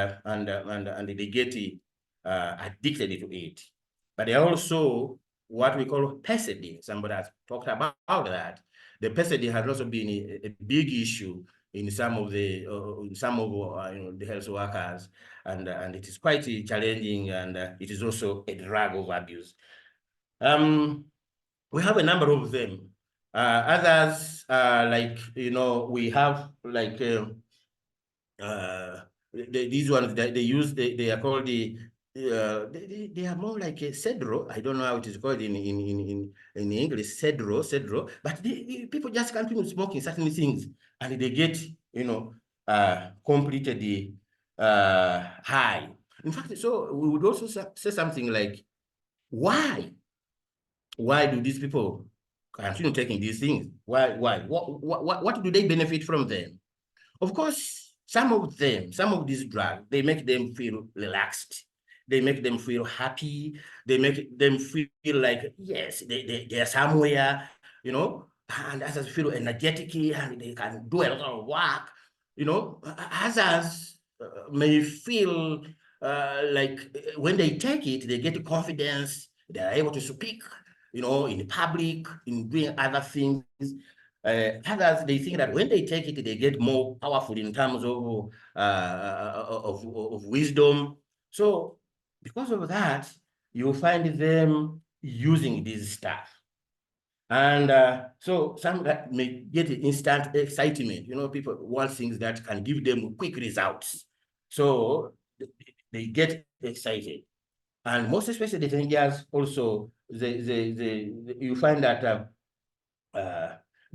they get addicted to it. But there are also what we call pessity. Somebody has talked about that. The pessity has also been a big issue in some of the you know, the health workers, and it is quite challenging, and it is also a drug of abuse. We have a number of them. Others, like, you know, we have like these ones that they use, they are called they are more like a cedro. I don't know how it is called in English, cedro, but people just continue smoking certain things, and they get, you know, completely high. In fact, so we would also say something like, why do these people continue taking these things? Why? What do they benefit from them? Of course, some of these drugs, they make them feel relaxed. They make them feel happy. They make them feel like, yes, they are somewhere, you know, and others feel energetic and they can do a lot of work, you know. Others may feel like when they take it, they get confidence, they are able to speak, you know, in public, in doing other things. Others, they think that when they take it, they get more powerful in terms of wisdom. So because of that, you find them using this stuff. And so some that may get instant excitement. You know, people want things that can give them quick results. So they get excited. And most especially the teenagers also, you find that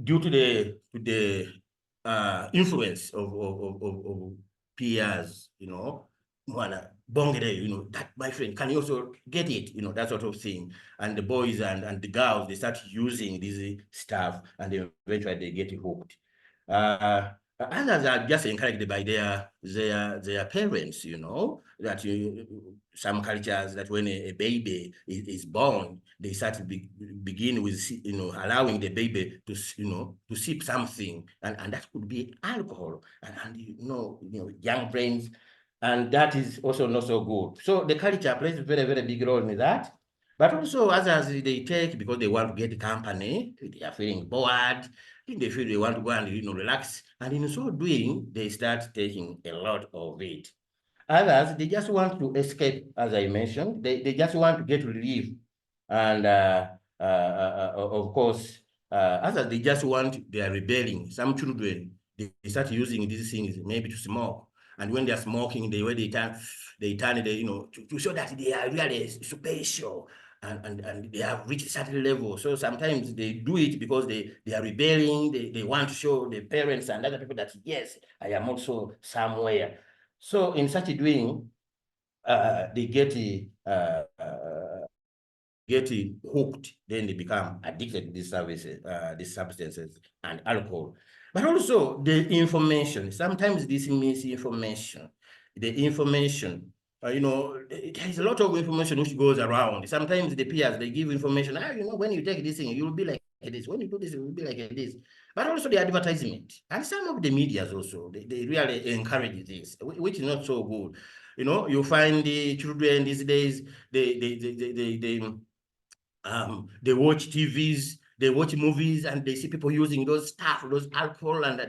due to the influence of peers, you know, Bongere, you know, that my friend, can you also get it, you know, that sort of thing. And the boys and the girls, they start using this stuff, and eventually they get hooked. Others are just encouraged by their parents, you know, that some cultures that when a baby is born, they start to begin with, you know, allowing the baby to, you know, to sip something, and that could be alcohol, and you know, young brains, and that is also not so good. So the culture plays a very, very big role in that. But also others, they take because they want to get company, they are feeling bored, they feel they want to go and, you know, relax, and in so doing, they start taking a lot of it. Others, they just want to escape, as I mentioned, they just want to get relief, and of course, others, they just want, they are rebelling. Some children, they start using these things maybe to smoke, and when they are smoking, the way they turn it, you know, to show that they are really special. And they have reached a certain level. So sometimes they do it because they are rebelling. They want to show the parents and other people that, yes, I am also somewhere. So in such a doing, they get hooked, then they become addicted to these services, these substances and alcohol. But also the information, sometimes this misinformation, the information, you know, there is a lot of information which goes around. Sometimes the peers, they give information, you know, when you take this thing, you'll be like this. When you do this, it will be like this. But also the advertisement and some of the medias also, they really encourage this, which is not so good. You know, you find the children these days, they they watch TVs, they watch movies, and they see people using those stuff, those alcohol, and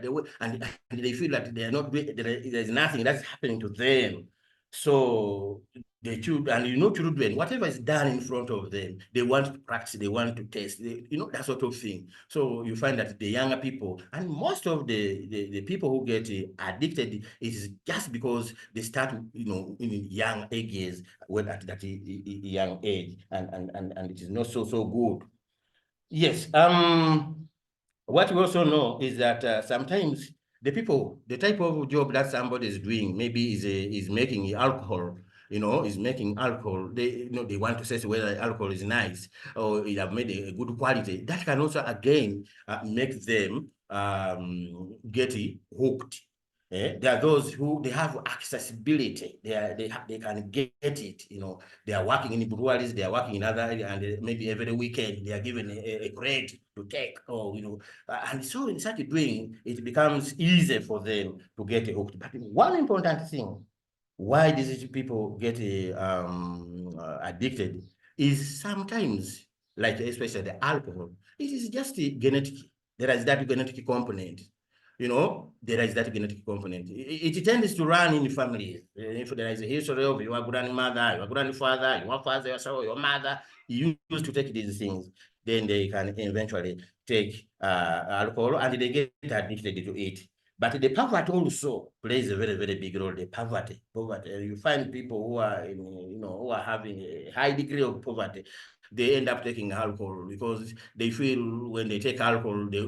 they feel that they are not, there's nothing that's happening to them. So the children, and you know, children, whatever is done in front of them, they want to practice, they want to test, you know, that sort of thing. So you find that the younger people, and most of the people who get addicted is just because they start, you know, in young ages, well, at that young age, and it is not so good. Yes. What we also know is that sometimes the type of job that somebody is doing, maybe is making alcohol, you know, is making alcohol. They want to say whether alcohol is nice or it have made a good quality. That can also again make them get hooked. There are those who they have accessibility. They can get it. You know, they are working in breweries, they are working in other, and maybe every weekend they are given a crate to take, or you know, and so in such a doing, it becomes easy for them to get hooked. But one important thing why these people get addicted is sometimes, like especially the alcohol, it is just genetic. There is that genetic component. You know, there is that genetic component. It tends to run in families. If there is a history of your grandmother, your grandfather, your father, your mother, you used to take these things, then they can eventually take alcohol and they get addicted to it. But the poverty also plays a very, very big role. The poverty. You find people who are who are having a high degree of poverty, they end up taking alcohol because they feel when they take alcohol, they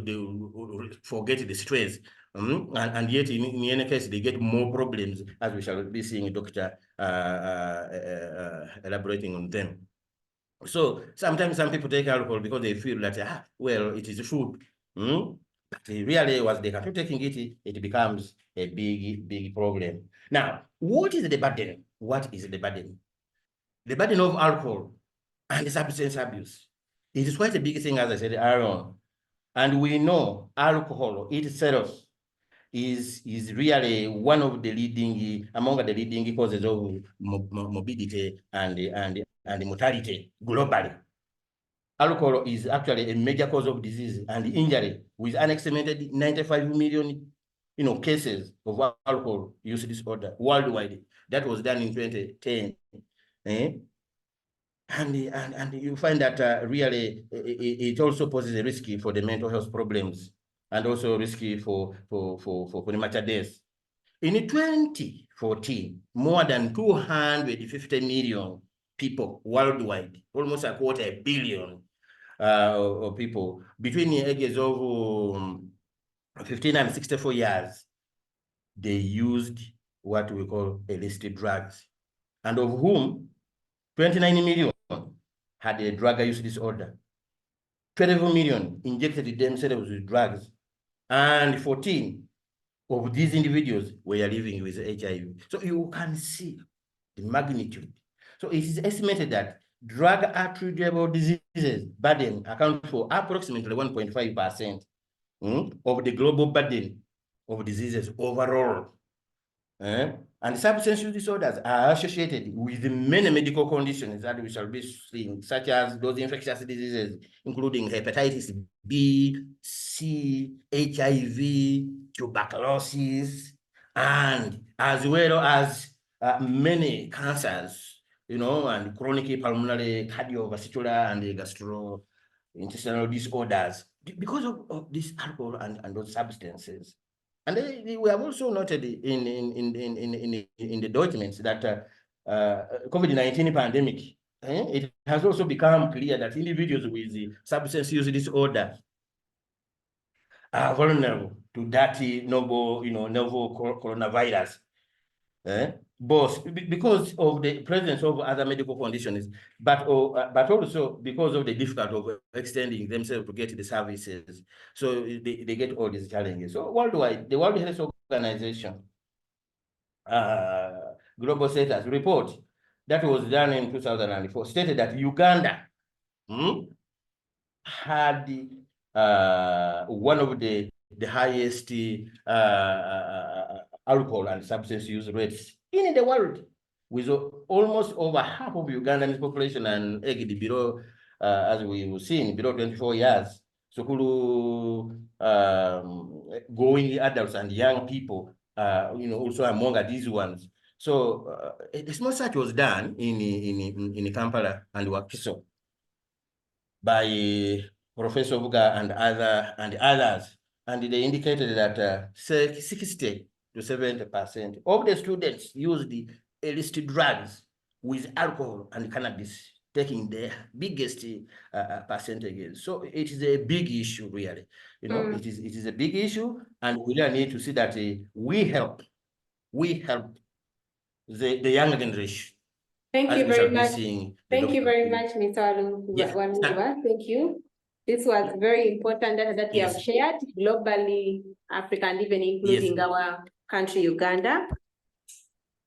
forget the stress. And yet, in any case, they get more problems, as we shall be seeing Dr. Elaborating on them. So sometimes some people take alcohol because they feel that, well, it is food. But really, once they start taking it, it becomes a big problem. Now, what is the burden? What is the burden? The burden of alcohol and substance abuse. It is quite a big thing, as I said earlier. And we know alcohol itself is really one of the among the leading causes of morbidity and mortality globally. Alcohol is actually a major cause of disease and injury, with an estimated 95 million cases of alcohol use disorder worldwide. That was done in 2010. And you find that really it also poses a risk for the mental health problems and also risky for premature death. In 2014, more than 250 million people worldwide, almost a quarter billion of people between the ages of 15 and 64 years, they used what we call illicit drugs, and of whom 29 million had a drug use disorder. 12 million injected themselves with drugs, and 14 of these individuals were living with HIV. So you can see the magnitude. So it is estimated that drug-attributable diseases burden account for approximately 1.5% of the global burden of diseases overall. And substance use disorders are associated with many medical conditions that we shall be seeing, such as those infectious diseases, including hepatitis B, C, HIV, tuberculosis, and as well as many cancers, and chronic pulmonary, cardiovascular, and gastrointestinal disorders because of this alcohol and those substances. And we have also noted in the documents that COVID-19 pandemic, it has also become clear that individuals with substance use disorder are vulnerable to that novel coronavirus. Both because of the presence of other medical conditions, but also because of the difficulty of extending themselves to get the services. So they get all these challenges. So worldwide, the World Health Organization global status report that was done in 2004 stated that Uganda had one of the highest alcohol and substance use rates in the world, with almost over half of Ugandan population and aged below, as we were seeing, below 24 years. So going adults and young people, also among these ones. So a small search was done in Kampala and Wakiso by Professor Buga and others, and they indicated that 60 to 70% of the students use the illicit drugs with alcohol and cannabis taking the biggest percentages. So it is a big issue, really. It is a big issue, and we really need to see that we help the younger generation. Thank you very much. Thank you very much, Mr. Walunguba. Thank you. This was very important that you have shared globally, Africa, and even including our country, Uganda.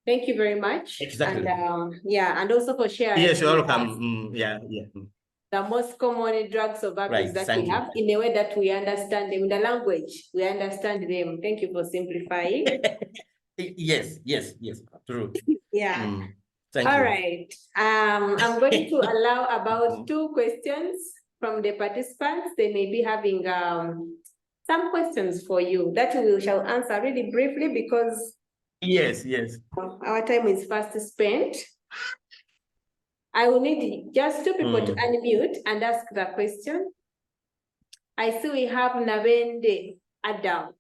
Thank you very much. Exactly. And and also for sharing. Yes, you're welcome. The most common drugs of abuse that we have in a way that we understand them, in the language, we understand them. Thank you for simplifying. Yes, true. Thank you. All right. I'm going to allow about 2 questions from the participants. They may be having some questions for you that we shall answer really briefly because yes, our time is fast spent. I will need just 2 people to unmute and ask the question. I see we have Nabende Adam.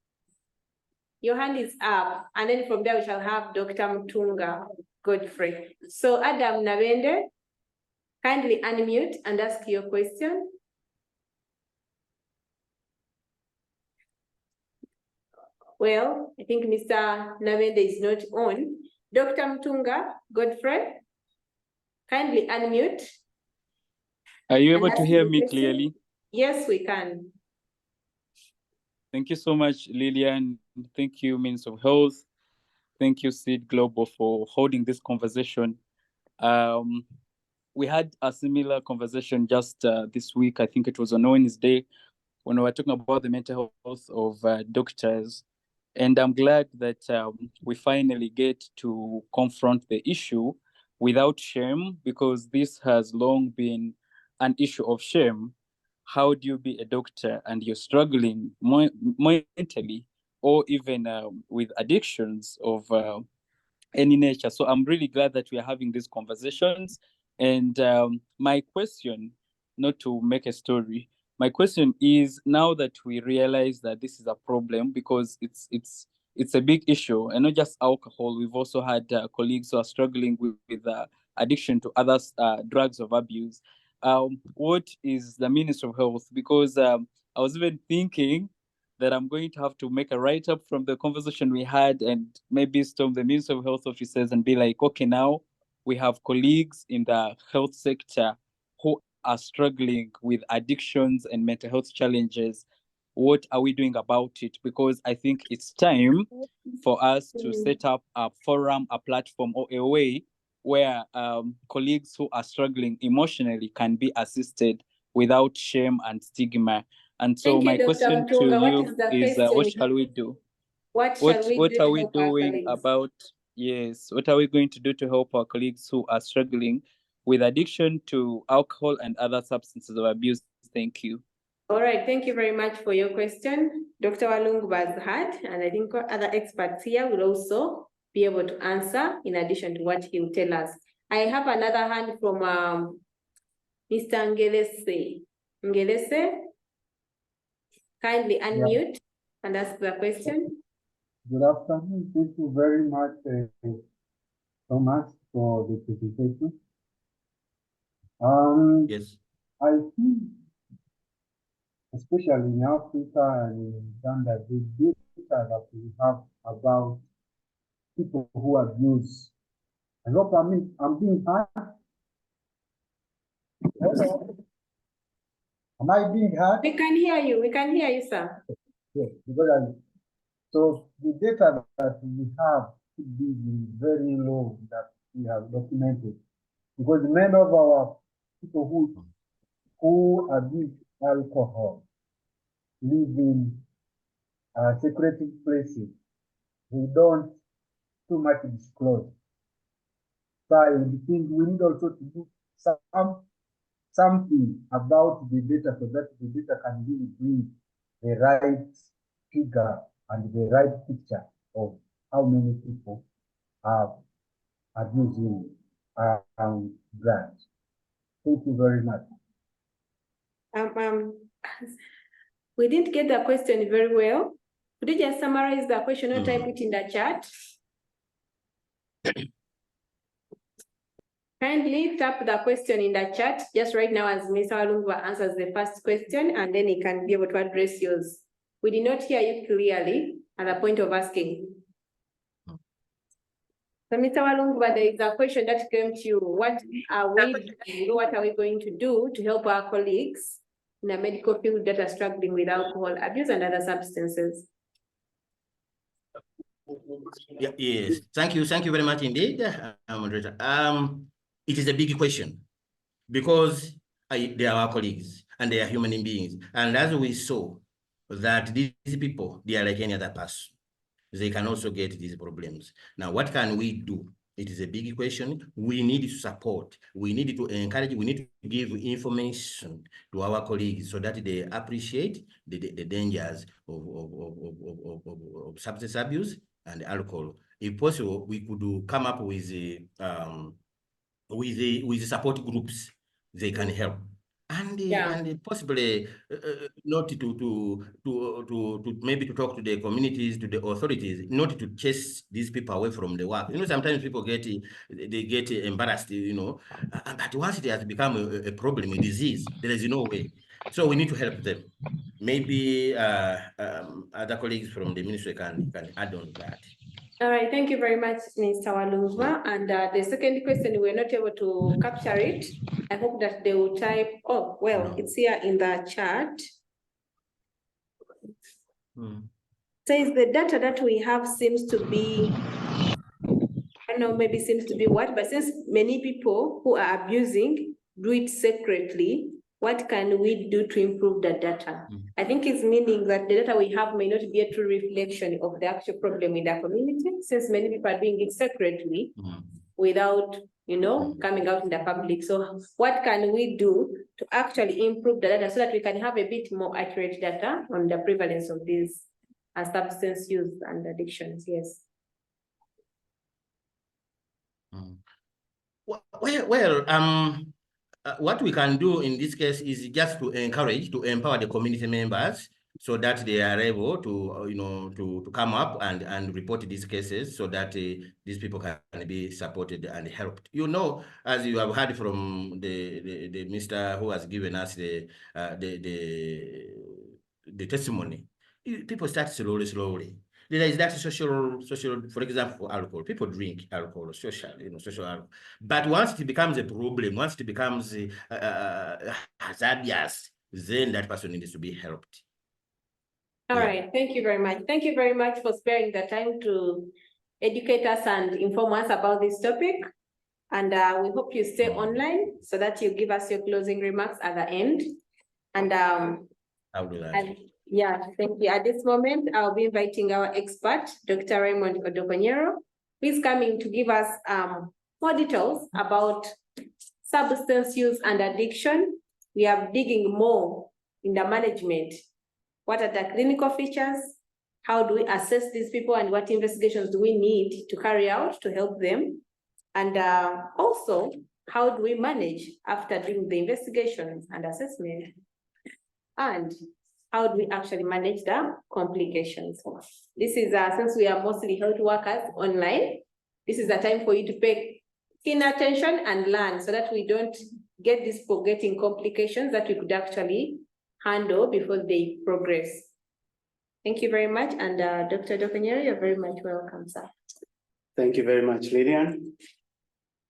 Your hand is up, and then from there we shall have Dr. Mtunga Godfrey. So Adam Nabende, kindly unmute and ask your question. Well, I think Mr. Nabende is not on. Dr. Mtunga Godfrey, kindly unmute. Are you able to hear me clearly? Yes, we can. Thank you so much, Lilian. Thank you, Minister of Health. Thank you, Seed Global, for holding this conversation. We had a similar conversation just this week. I think it was on Wednesday when we were talking about the mental health of doctors. And I'm glad that we finally get to confront the issue without shame, because this has long been an issue of shame. How do you be a doctor and you're struggling mentally or even with addictions of any nature? So I'm really glad that we are having these conversations. And my question, not to make a story, my question is, now that we realize that this is a problem, because it's a big issue, and not just alcohol, we've also had colleagues who are struggling with addiction to other drugs of abuse. What is the Minister of Health? Because I was even thinking that I'm going to have to make a write-up from the conversation we had and maybe storm the Minister of Health officers and be like, okay, now we have colleagues in the health sector who are struggling with addictions and mental health challenges. What are we doing about it? Because I think it's time for us to set up a forum, a platform, or a way where colleagues who are struggling emotionally can be assisted without shame and stigma. And so my question to you is, what shall we do? What are we doing about, what are we going to do to help our colleagues who are struggling with addiction to alcohol and other substances of abuse? Thank you. All right, thank you very much for your question. Dr. Walunguba has had, and I think other experts here will also be able to answer in addition to what he will tell us. I have another hand from Mr. Ngelese. Ngelese, kindly unmute and ask the question. Good afternoon. Thank you very much, Thomas, for the presentation. Yes. I think, especially in Africa and in Uganda, the data that we have about people who abuse. I hope I'm being heard. Am I being heard? We can hear you. We can hear you, sir. Yes, because so the data that we have should be very low that we have documented, because many of our people who abuse alcohol live in secretive places. We don't too much disclose. So I think we need also to do something about the data so that the data can really bring the right figure and the right picture of how many people are using drugs. Thank you very much. We didn't get the question very well. Could you just summarize the question or type it in the chat? Kindly tap the question in the chat just right now as Mr. Walunguba answers the first question, and then he can be able to address yours. We did not hear you clearly at the point of asking. So Mr. Walunguba, there is a question that came to you. What are we going to do to help our colleagues in the medical field that are struggling with alcohol abuse and other substances? Yeah, yes, thank you very much indeed, moderator. It is a big question because they are our colleagues and they are human beings, and as we saw that these people, they are like any other person. They can also get these problems. Now, what can we do? It is a big question. We need to support. We need to encourage. We need to give information to our colleagues so that they appreciate the dangers of substance abuse and alcohol. If possible, we could come up with support groups. They can help. And possibly not to maybe to talk to the communities, to the authorities, not to chase these people away from the work. You know, sometimes people get embarrassed, you know, but once it has become a problem, a disease, there is no way. So we need to help them. Maybe other colleagues from the ministry can add on that. All right, thank you very much, Mr. Walunguba. And the second question, we're not able to capture it. I hope that they will type, it's here in the chat. Says the data that we have seems to be, I don't know, maybe seems to be what, but since many people who are abusing do it secretly, what can we do to improve the data? I think it's meaning that the data we have may not be a true reflection of the actual problem in the community, since many people are doing it secretly without, you know, coming out in the public. So what can we do to actually improve the data so that we can have a bit more accurate data on the prevalence of these substance use and addictions? Yes. What we can do in this case is just to encourage, to empower the community members so that they are able to, you know, to come up and report these cases so that these people can be supported and helped. You know, as you have heard from the Mr. who has given us the testimony, people start slowly. There is that social, for example, alcohol. People drink alcohol, social alcohol. But once it becomes a problem, once it becomes hazardous, then that person needs to be helped. All right, thank you very much. Thank you very much for sparing the time to educate us and inform us about this topic. And we hope you stay online so that you give us your closing remarks at the end. And I'll do that. Yeah, thank you. At this moment, I'll be inviting our expert, Dr. Raymond Odokonyero, who is coming to give us more details about substance use and addiction. We are digging more in the management. What are the clinical features? How do we assess these people, and what investigations do we need to carry out to help them? And also, how do we manage after doing the investigations and assessment? And how do we actually manage the complications? This is, since we are mostly health workers online, this is a time for you to pay keen attention and learn so that we don't get these forgetting complications that we could actually handle before they progress. Thank you very much. And Dr. Odokonyero, you're very much welcome, sir. Thank you very much, Lilian.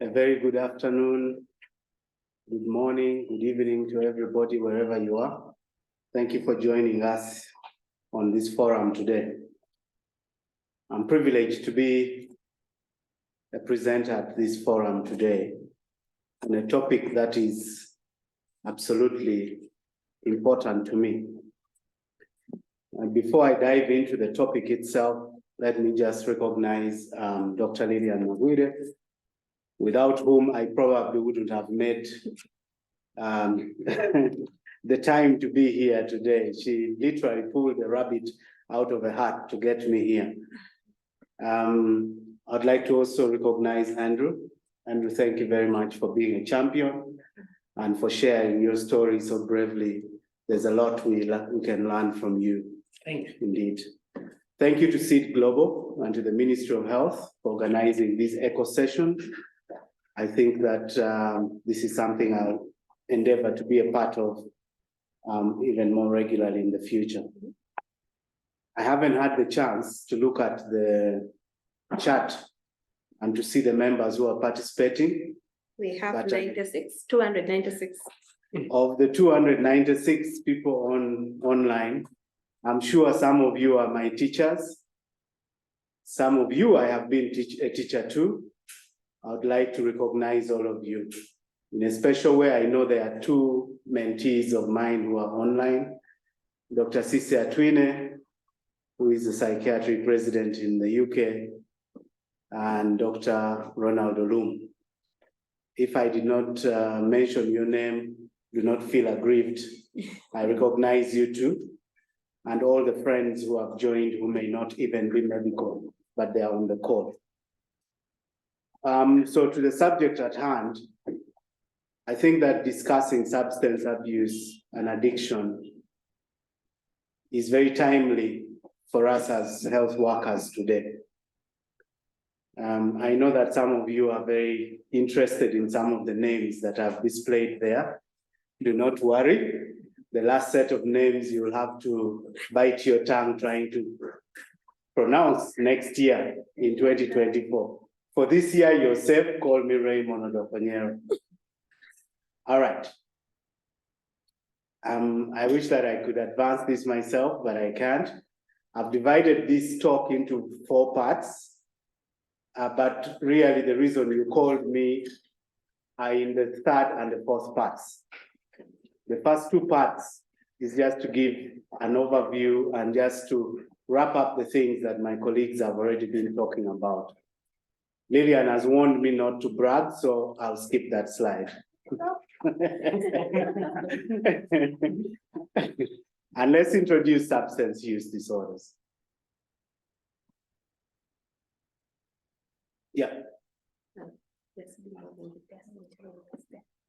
A very good afternoon, good morning, good evening to everybody, wherever you are. Thank you for joining us on this forum today. I'm privileged to be a presenter at this forum today on a topic that is absolutely important to me. And before I dive into the topic itself, let me just recognize Dr. Lilian Nabwire, without whom I probably wouldn't have made the time to be here today. She literally pulled a rabbit out of a hat to get me here. I'd like to also recognize Andrew. Andrew, thank you very much for being a champion and for sharing your story so bravely. There's a lot we can learn from you. Thank you. Indeed. Thank you to Seed Global and to the Ministry of Health for organizing this echo session. I think that this is something I'll endeavor to be a part of even more regularly in the future. I haven't had the chance to look at the chat and to see the members who are participating. We have 296. Of the 296 people online, I'm sure some of you are my teachers. Some of you I have been a teacher too. I would like to recognize all of you. In a special way, I know there are two mentees of mine who are online. Dr. Sisi Atwine, who is the psychiatry president in the UK, and Dr. Ronald Olum. If I did not mention your name, do not feel aggrieved. I recognize you too, and all the friends who have joined who may not even be medical, but they are on the call. So to the subject at hand, I think that discussing substance abuse and addiction is very timely for us as health workers today. I know that some of you are very interested in some of the names that I've displayed there. Do not worry. The last set of names you'll have to bite your tongue trying to pronounce next year in 2024. For this year, you're safe. Call me Raymond Odokonyero. All right. I wish that I could advance this myself, but I can't. I've divided this talk into 4 parts, but really the reason you called me are in the 3rd and the 4th parts. The first 2 parts is just to give an overview and just to wrap up the things that my colleagues have already been talking about. Lilian has warned me not to brag, so I'll skip that slide. And let's introduce substance use disorders. Yeah.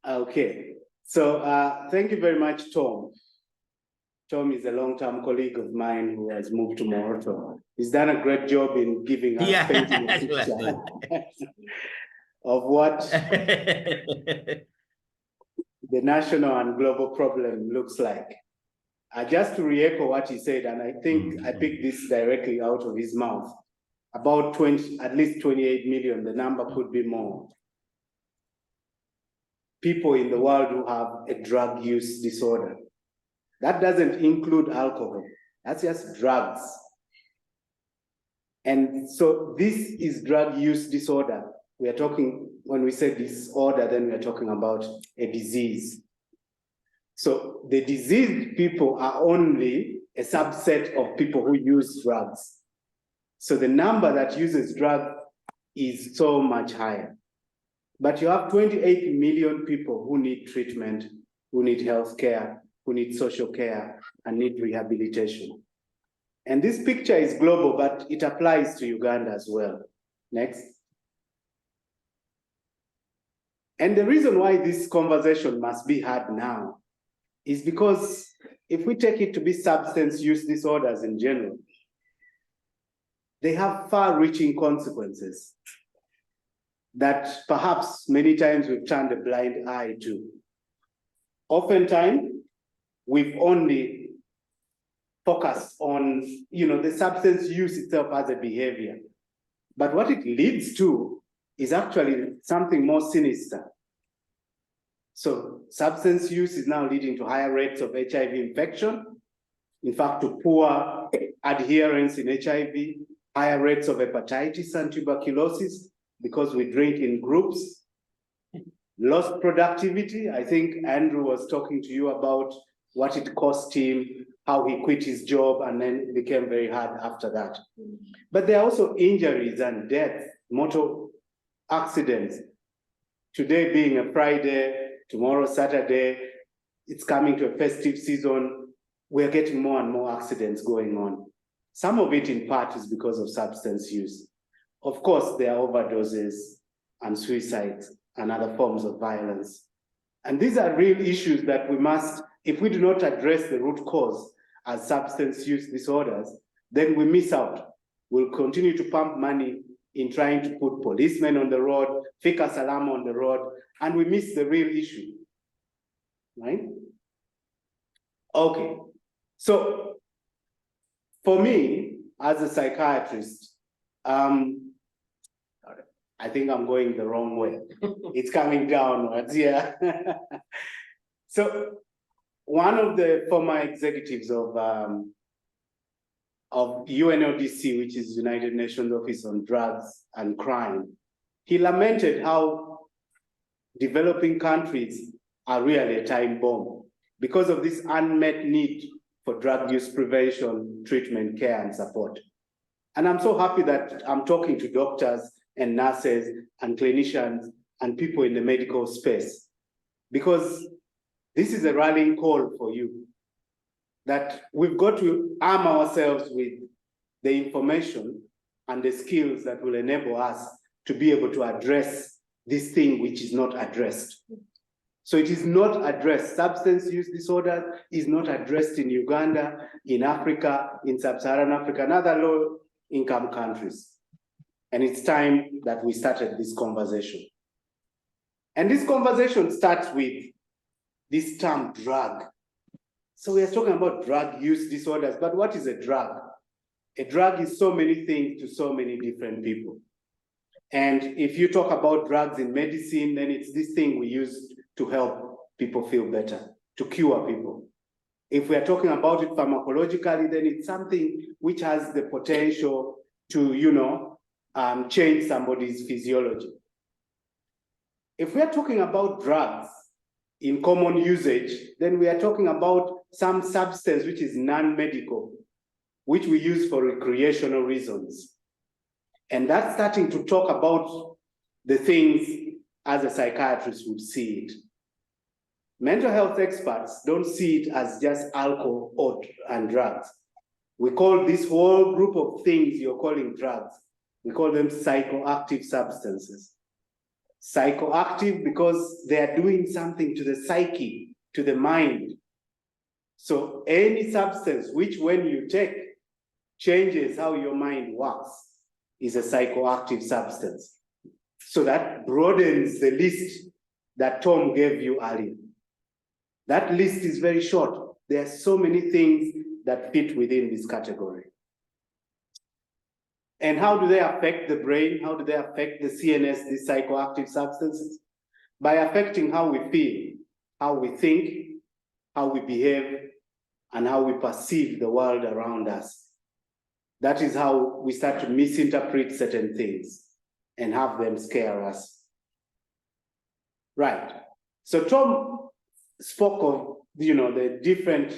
Okay. So thank you very much, Tom. Tom is a long-term colleague of mine who has moved to Moroto. He's done a great job in giving us painting a picture of what the national and global problem looks like. Just to re-echo what he said, and I think I picked this directly out of his mouth, about at least 28 million, the number could be more, people in the world who have a drug use disorder. That doesn't include alcohol, that's just drugs. And so this is drug use disorder. We are talking, when we say disorder, then we are talking about a disease. So the diseased people are only a subset of people who use drugs. So the number that uses drugs is so much higher. But you have 28 million people who need treatment, who need health care, who need social care, and need rehabilitation. And this picture is global, but it applies to Uganda as well. Next. And the reason why this conversation must be had now is because if we take it to be substance use disorders in general, they have far-reaching consequences that perhaps many times we've turned a blind eye to. Oftentimes, we've only focused on, the substance use itself as a behavior. But what it leads to is actually something more sinister. So substance use is now leading to higher rates of HIV infection, in fact, to poor adherence in HIV, higher rates of hepatitis and tuberculosis because we drink in groups, lost productivity. I think Andrew was talking to you about what it cost him, how he quit his job, and then it became very hard after that. But there are also injuries and deaths, motor accidents. Today being a Friday, tomorrow Saturday, it's coming to a festive season, we're getting more and more accidents going on. Some of it in part is because of substance use. Of course, there are overdoses and suicides and other forms of violence. And these are real issues that we must, if we do not address the root cause as substance use disorders, then we miss out. We'll continue to pump money in trying to put policemen on the road, fika salama on the road, and we miss the real issue, right? Okay, so for me, as a psychiatrist, I think I'm going the wrong way. It's coming downwards, yeah. So one of the former executives of UNODC, which is United Nations Office on Drugs and Crime, he lamented how developing countries are really a time bomb because of this unmet need for drug use prevention, treatment, care, and support. And I'm so happy that I'm talking to doctors and nurses and clinicians and people in the medical space, because this is a rallying call for you, that we've got to arm ourselves with the information and the skills that will enable us to be able to address this thing which is not addressed. So it is not addressed. Substance use disorder is not addressed in Uganda, in Africa, in sub-Saharan Africa, and other low-income countries. And it's time that we started this conversation. And this conversation starts with this term drug. So we are talking about drug use disorders, but what is a drug? A drug is so many things to so many different people. And if you talk about drugs in medicine, then it's this thing we use to help people feel better, to cure people. If we are talking about it pharmacologically, then it's something which has the potential to, change somebody's physiology. If we are talking about drugs in common usage, then we are talking about some substance which is non-medical, which we use for recreational reasons. And that's starting to talk about the things as a psychiatrist would see it. Mental health experts don't see it as just alcohol and drugs. We call this whole group of things you're calling drugs, we call them psychoactive substances. Psychoactive because they are doing something to the psyche, to the mind. So any substance which when you take changes how your mind works is a psychoactive substance. So that broadens the list that Tom gave you earlier. That list is very short. There are so many things that fit within this category. And how do they affect the brain? How do they affect the CNS, these psychoactive substances? By affecting how we feel, how we think, how we behave, and how we perceive the world around us. That is how we start to misinterpret certain things and have them scare us. Right. So Tom spoke of, the different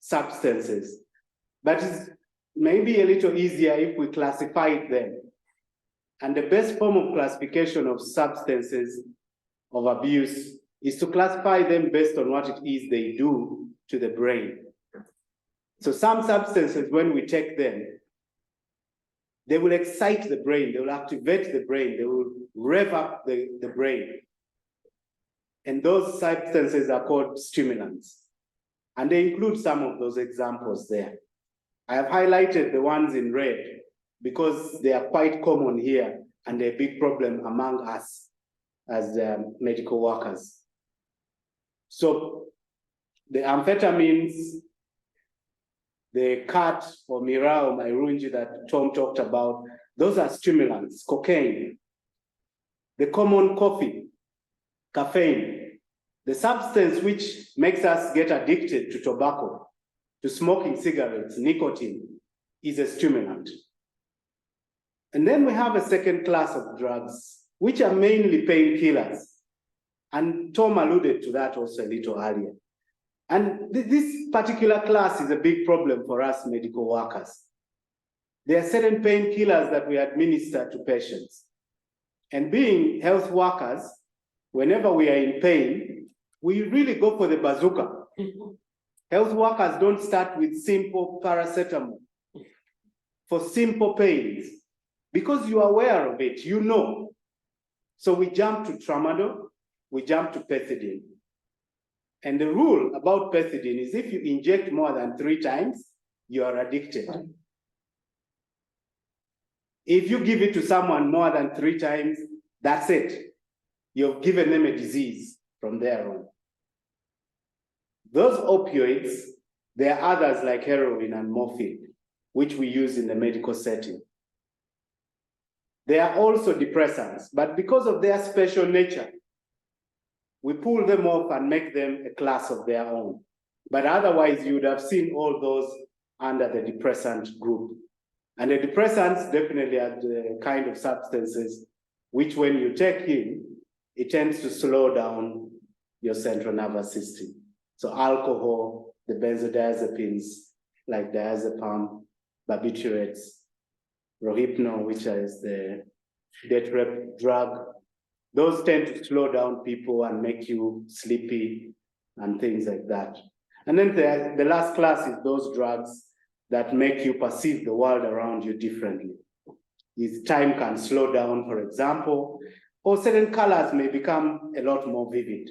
substances, but it's maybe a little easier if we classified them. And the best form of classification of substances of abuse is to classify them based on what it is they do to the brain. So some substances, when we take them, they will excite the brain, they will activate the brain, they will rev up the brain. And those substances are called stimulants. And they include some of those examples there. I have highlighted the ones in red because they are quite common here and they're a big problem among us as medical workers. So the amphetamines, the cat or miraa or mairunji that Tom talked about, those are stimulants, cocaine. The common coffee, caffeine, the substance which makes us get addicted to tobacco, to smoking cigarettes, nicotine, is a stimulant. And then we have a second class of drugs, which are mainly painkillers. And Tom alluded to that also a little earlier. And this particular class is a big problem for us medical workers. There are certain painkillers that we administer to patients. And being health workers, whenever we are in pain, we really go for the bazooka. Health workers don't start with simple paracetamol for simple pains because you are aware of it, you know. So we jump to tramadol, we jump to pethidine. And the rule about pethidine is if you inject more than 3 times, you are addicted. If you give it to someone more than 3 times, that's it. You've given them a disease from there on. Those opioids, there are others like heroin and morphine, which we use in the medical setting. They are also depressants, but because of their special nature, we pull them off and make them a class of their own. But otherwise, you would have seen all those under the depressant group. And the depressants definitely are the kind of substances which when you take in, it tends to slow down your central nervous system. So alcohol, the benzodiazepines, like diazepam, barbiturates, rohypnol, which is the death rep drug, those tend to slow down people and make you sleepy and things like that. And then the last class is those drugs that make you perceive the world around you differently. If time can slow down, for example, or certain colors may become a lot more vivid.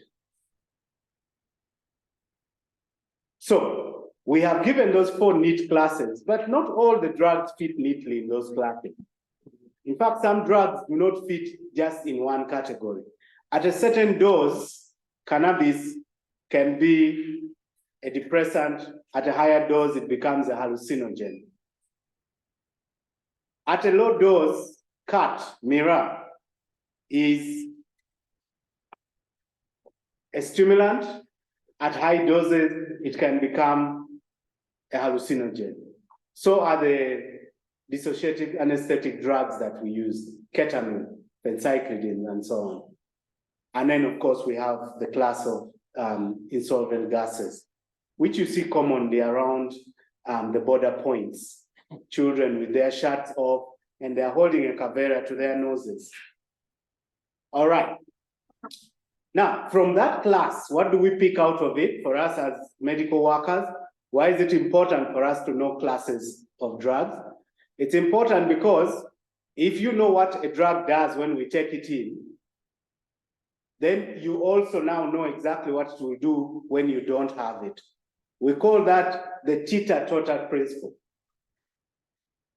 So we have given those 4 neat classes, but not all the drugs fit neatly in those classes. In fact, some drugs do not fit just in one category. At a certain dose, cannabis can be a depressant. At a higher dose, it becomes a hallucinogen. At a low dose, mira, is a stimulant. At high doses, it can become a hallucinogen. So are the dissociative anesthetic drugs that we use, ketamine, phencyclidine, and so on. And then, of course, we have the class of insolvent gases, which you see commonly around the border points. Children with their shirts off, and they're holding a Kabenge to their noses. All right. Now, from that class, what do we pick out of it for us as medical workers? Why is it important for us to know classes of drugs? It's important because if you know what a drug does when we take it in, then you also now know exactly what it will do when you don't have it. We call that the teeter-totter principle.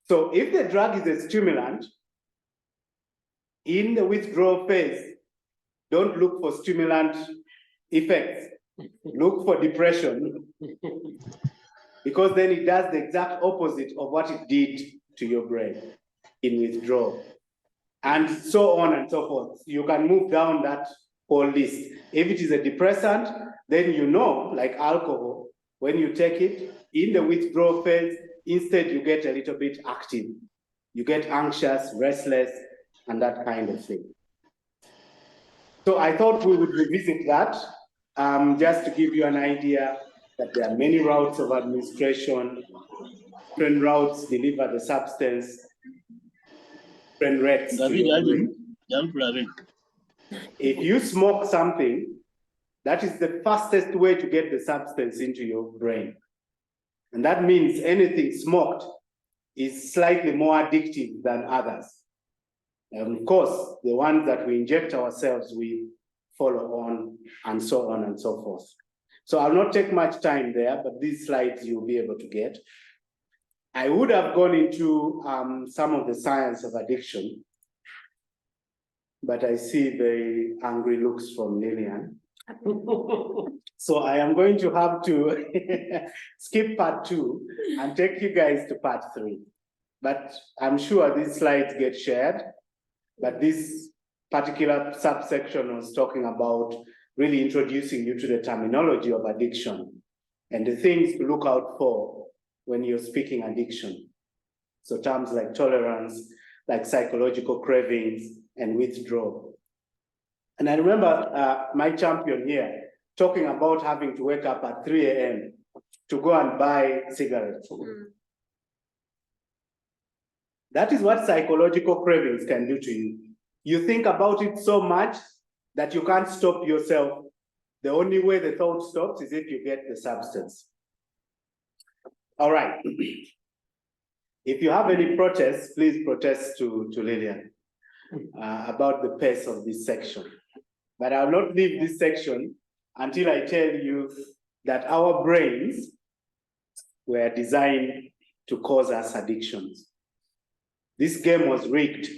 So if the drug is a stimulant, in the withdrawal phase, don't look for stimulant effects. Look for depression, because then it does the exact opposite of what it did to your brain in withdrawal, and so on and so forth. You can move down that whole list. If it is a depressant, then you know, like alcohol, when you take it in the withdrawal phase, instead you get a little bit active. You get anxious, restless, and that kind of thing. So I thought we would revisit that just to give you an idea that there are many routes of administration, different routes deliver the substance, different rates. If you smoke something, that is the fastest way to get the substance into your brain. And that means anything smoked is slightly more addictive than others. And of course, the ones that we inject ourselves, we follow on and so on and so forth. So I'll not take much time there, but these slides you'll be able to get. I would have gone into some of the science of addiction, but I see very angry looks from Lilian. So I am going to have to skip part 2 and take you guys to part 3. But I'm sure these slides get shared. But this particular subsection was talking about really introducing you to the terminology of addiction and the things to look out for when you're speaking addiction. So terms like tolerance, like psychological cravings, and withdrawal. And I remember my champion here talking about having to wake up at 3 a.m. to go and buy cigarettes. That is what psychological cravings can do to you. You think about it so much that you can't stop yourself. The only way the thought stops is if you get the substance. All right. If you have any protests, please protest to Lilian about the pace of this section. But I'll not leave this section until I tell you that our brains were designed to cause us addictions. This game was rigged.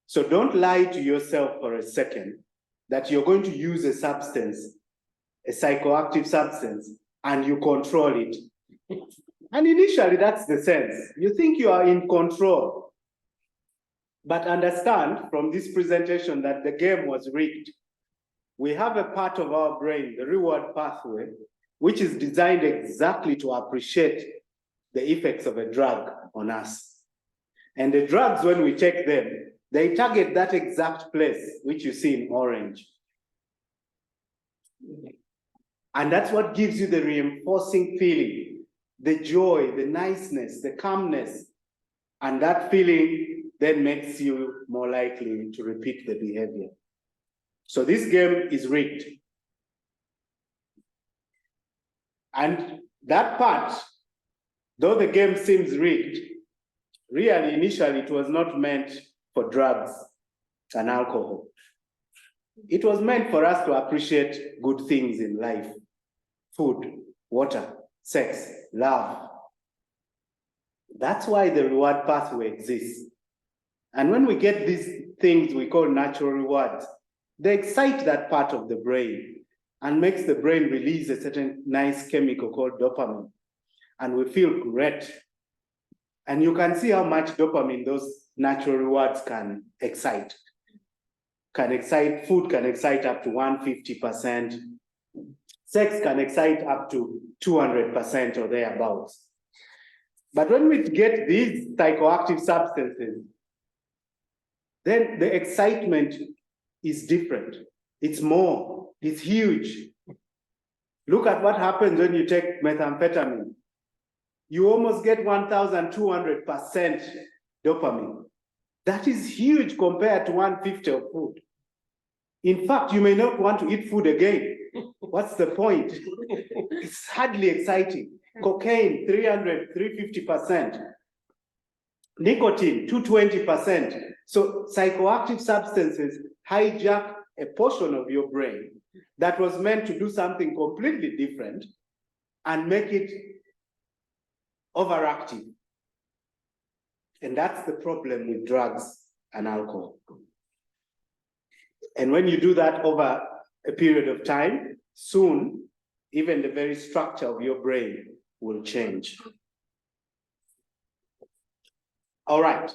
So don't lie to yourself for a second that you're going to use a substance, a psychoactive substance, and you control it. And initially, that's the sense. You think you are in control. But understand from this presentation that the game was rigged. We have a part of our brain, the reward pathway, which is designed exactly to appreciate the effects of a drug on us. And the drugs, when we take them, they target that exact place, which you see in orange. And that's what gives you the reinforcing feeling, the joy, the niceness, the calmness. And that feeling then makes you more likely to repeat the behavior. So this game is rigged. And that part, though the game seems rigged, really initially it was not meant for drugs and alcohol. It was meant for us to appreciate good things in life: food, water, sex, love. That's why the reward pathway exists. And when we get these things we call natural rewards, they excite that part of the brain and makes the brain release a certain nice chemical called dopamine. And we feel great. And you can see how much dopamine those natural rewards can excite. Food can excite up to 150%. Sex can excite up to 200% or thereabouts. But when we get these psychoactive substances, then the excitement is different. It's more, it's huge. Look at what happens when you take methamphetamine. You almost get 1,200% dopamine. That is huge compared to 150 of food. In fact, you may not want to eat food again. What's the point? It's hardly exciting. Cocaine, 300, 350%. Nicotine, 220%. So psychoactive substances hijack a portion of your brain that was meant to do something completely different and make it overactive. And that's the problem with drugs and alcohol. And when you do that over a period of time, soon, even the very structure of your brain will change. All right.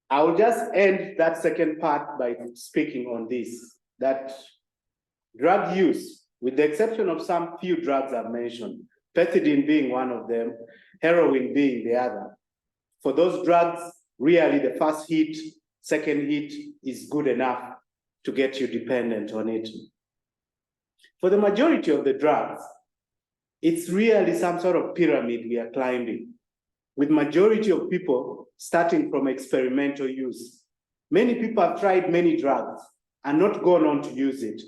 I will just end that second part by speaking on this, that drug use, with the exception of some few drugs I've mentioned, pethidine being one of them, heroin being the other. For those drugs, really the first hit, second hit is good enough to get you dependent on it. For the majority of the drugs, it's really some sort of pyramid we are climbing, with majority of people starting from experimental use. Many people have tried many drugs and not gone on to use it.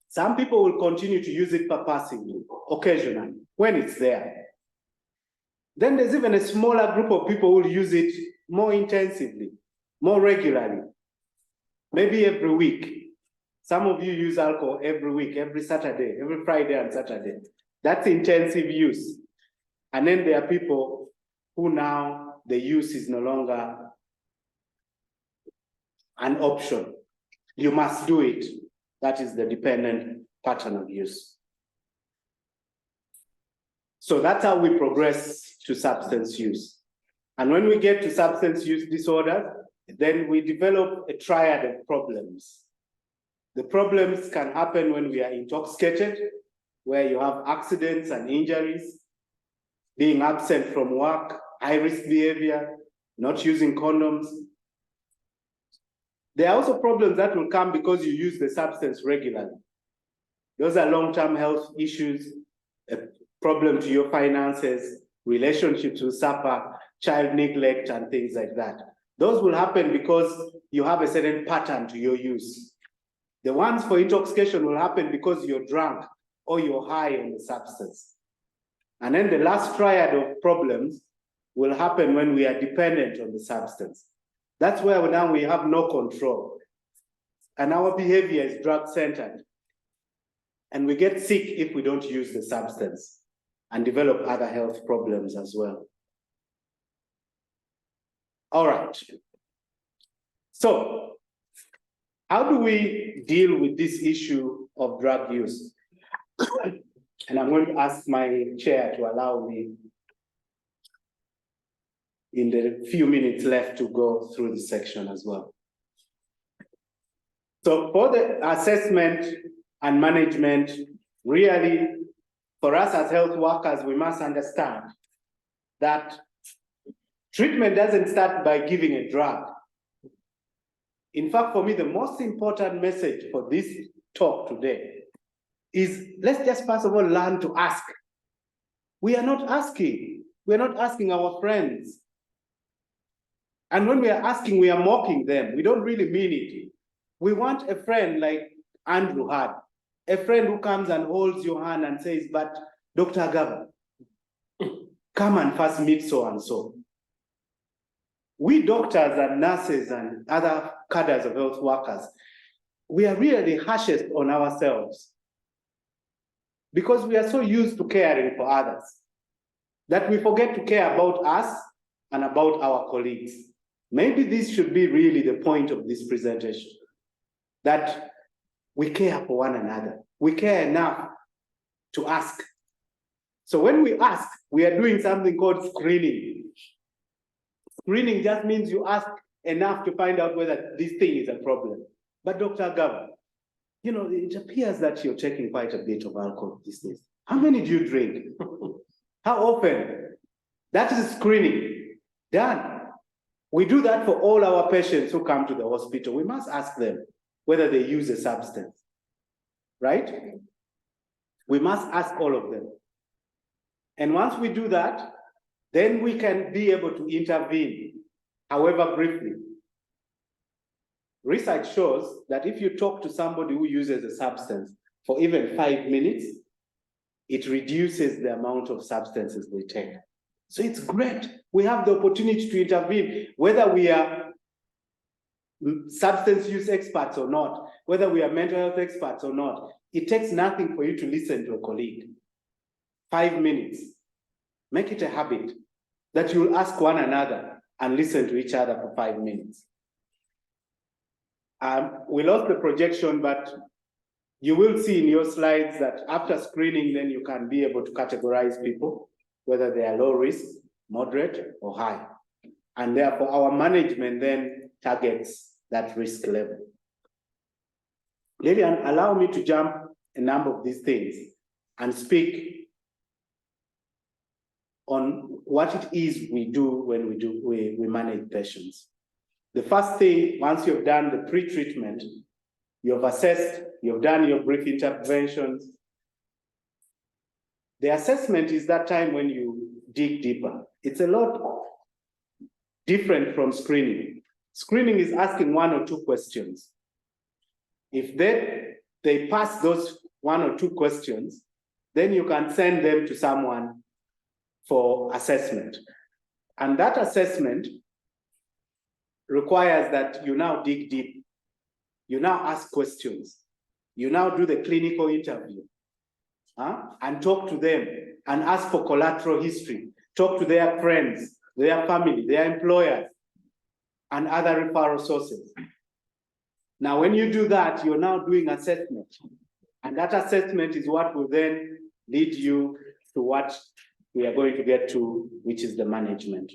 Some people will continue to use it passively, occasionally, when it's there. Then there's even a smaller group of people who will use it more intensively, more regularly, maybe every week. Some of you use alcohol every week, every Saturday, every Friday and Saturday. That's intensive use. And then there are people who now the use is no longer an option. You must do it. That is the dependent pattern of use. So that's how we progress to substance use. And when we get to substance use disorder, then we develop a triad of problems. The problems can happen when we are intoxicated, where you have accidents and injuries, being absent from work, high-risk behavior, not using condoms. There are also problems that will come because you use the substance regularly. Those are long-term health issues, a problem to your finances, relationships will suffer, child neglect, and things like that. Those will happen because you have a certain pattern to your use. The ones for intoxication will happen because you're drunk or you're high on the substance. And then the last triad of problems will happen when we are dependent on the substance. That's where now we have no control. And our behavior is drug-centered. And we get sick if we don't use the substance and develop other health problems as well. All right. So, how do we deal with this issue of drug use? And I'm going to ask my chair to allow me in the few minutes left to go through this section as well. So for the assessment and management, really, for us as health workers, we must understand that treatment doesn't start by giving a drug. In fact, for me, the most important message for this talk today is let's just first of all learn to ask. We are not asking. We're not asking our friends. And when we are asking, we are mocking them. We don't really mean it. We want a friend like Andrew had, a friend who comes and holds your hand and says, but Dr. Agaba, come and first meet so and so. We doctors and nurses and other cadres of health workers, we are really harshest on ourselves because we are so used to caring for others that we forget to care about us and about our colleagues. Maybe this should be really the point of this presentation, that we care for one another. We care enough to ask. So when we ask, we are doing something called screening. Screening just means you ask enough to find out whether this thing is a problem. But Dr. Agaba, you know, it appears that you're taking quite a bit of alcohol these days. How many do you drink? How often? That is screening. Done. We do that for all our patients who come to the hospital. We must ask them whether they use a substance, right? We must ask all of them. And once we do that, then we can be able to intervene, however briefly. Research shows that if you talk to somebody who uses a substance for even 5 minutes, it reduces the amount of substances they take. So it's great. We have the opportunity to intervene, whether we are substance use experts or not, whether we are mental health experts or not. It takes nothing for you to listen to a colleague. 5 minutes. Make it a habit that you'll ask one another and listen to each other for 5 minutes. We lost the projection, but you will see in your slides that after screening, then you can be able to categorize people, whether they are low risk, moderate, or high. And therefore, our management then targets that risk level. Lilian, allow me to jump a number of these things and speak on what it is we do when we manage patients. The first thing, once you've done the pre-treatment, you've assessed, you've done your brief interventions. The assessment is that time when you dig deeper. It's a lot different from screening. Screening is asking 1 or 2 questions. If they pass those 1 or 2 questions, then you can send them to someone for assessment. And that assessment requires that you now dig deep. You now ask questions. You now do the clinical interview and talk to them and ask for collateral history. Talk to their friends, their family, their employers, and other referral sources. Now, when you do that, you're now doing assessment. And that assessment is what will then lead you to what we are going to get to, which is the management.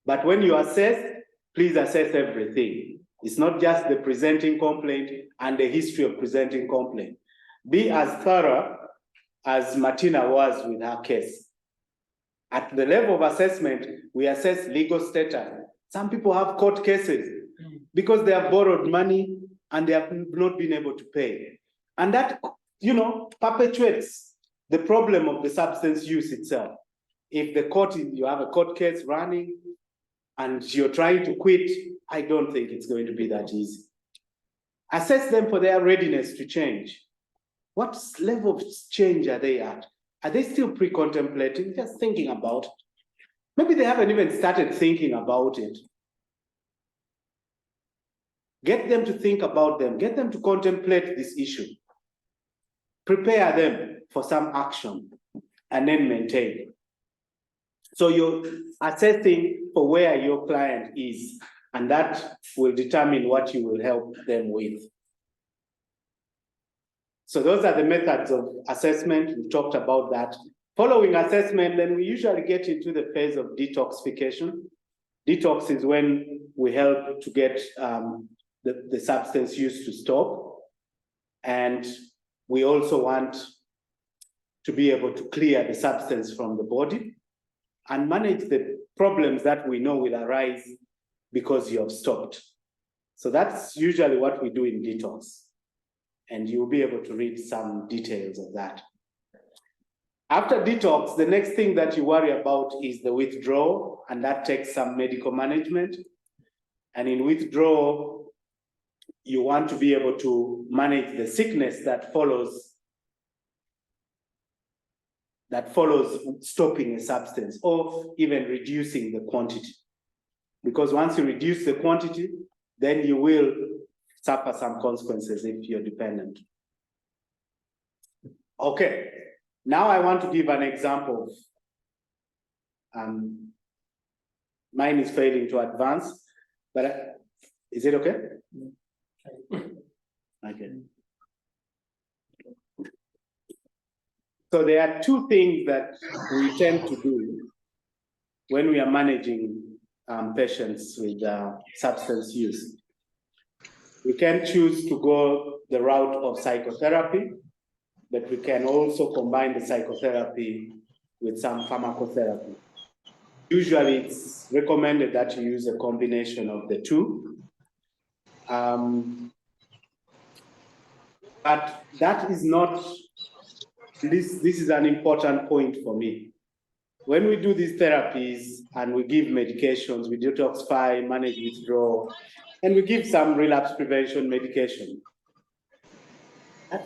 But when you assess, please assess everything. It's not just the presenting complaint and the history of presenting complaint. Be as thorough as Martina was with her case. At the level of assessment, we assess legal status. Some people have court cases. because they have borrowed money and they have not been able to pay. And that, perpetuates the problem of the substance use itself. If you have a court case running and you're trying to quit, I don't think it's going to be that easy. Assess them for their readiness to change. What level of change are they at? Are they still pre-contemplating, just thinking about it? Maybe they haven't even started thinking about it. Get them to think about them. Get them to contemplate this issue. Prepare them for some action and then maintain. So you're assessing for where your client is, and that will determine what you will help them with. So those are the methods of assessment. We talked about that. Following assessment, then we usually get into the phase of detoxification. Detox is when we help to get the substance use to stop. And we also want to be able to clear the substance from the body and manage the problems that we know will arise because you have stopped. So that's usually what we do in detox. And you'll be able to read some details of that. After detox, the next thing that you worry about is the withdrawal, and that takes some medical management. And in withdrawal, you want to be able to manage the sickness that follows stopping a substance or even reducing the quantity. Because once you reduce the quantity, then you will suffer some consequences if you're dependent. Okay, now I want to give an example of, mine is failing to advance, but is it okay? Okay. So there are two things that we tend to do when we are managing patients with substance use. We can choose to go the route of psychotherapy, but we can also combine the psychotherapy with some pharmacotherapy. Usually it's recommended that you use a combination of the two. But that is not, this is an important point for me. When we do these therapies and we give medications, we detoxify, manage withdrawal, and we give some relapse prevention medication,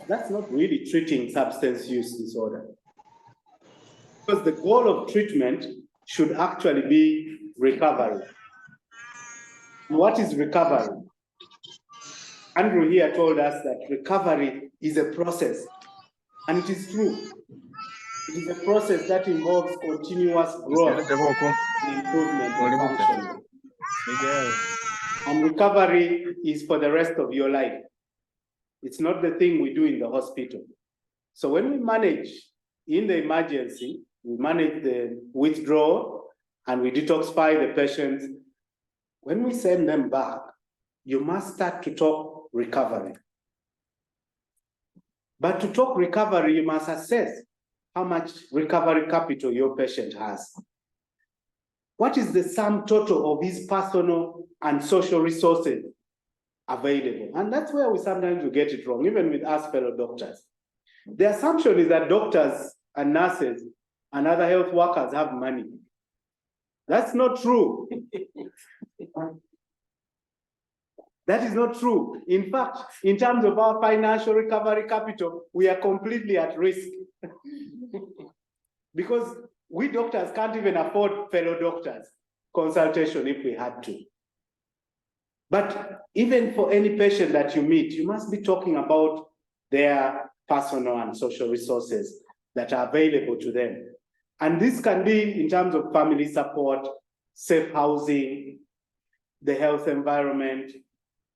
that's not really treating substance use disorder. Because the goal of treatment should actually be recovery. What is recovery? Andrew here told us that recovery is a process, and it is true. It is a process that involves continuous growth and improvement of function. And recovery is for the rest of your life. It's not the thing we do in the hospital. So when we manage in the emergency, we manage the withdrawal and we detoxify the patients. When we send them back, you must start to talk recovery. But to talk recovery, you must assess how much recovery capital your patient has. What is the sum total of his personal and social resources available? And that's where we sometimes get it wrong, even with us fellow doctors. The assumption is that doctors and nurses and other health workers have money. That's not true. That is not true. In fact, in terms of our financial recovery capital, we are completely at risk. Because we doctors can't even afford fellow doctors consultation if we had to. But even for any patient that you meet, you must be talking about their personal and social resources that are available to them. And this can be in terms of family support, safe housing, the health environment,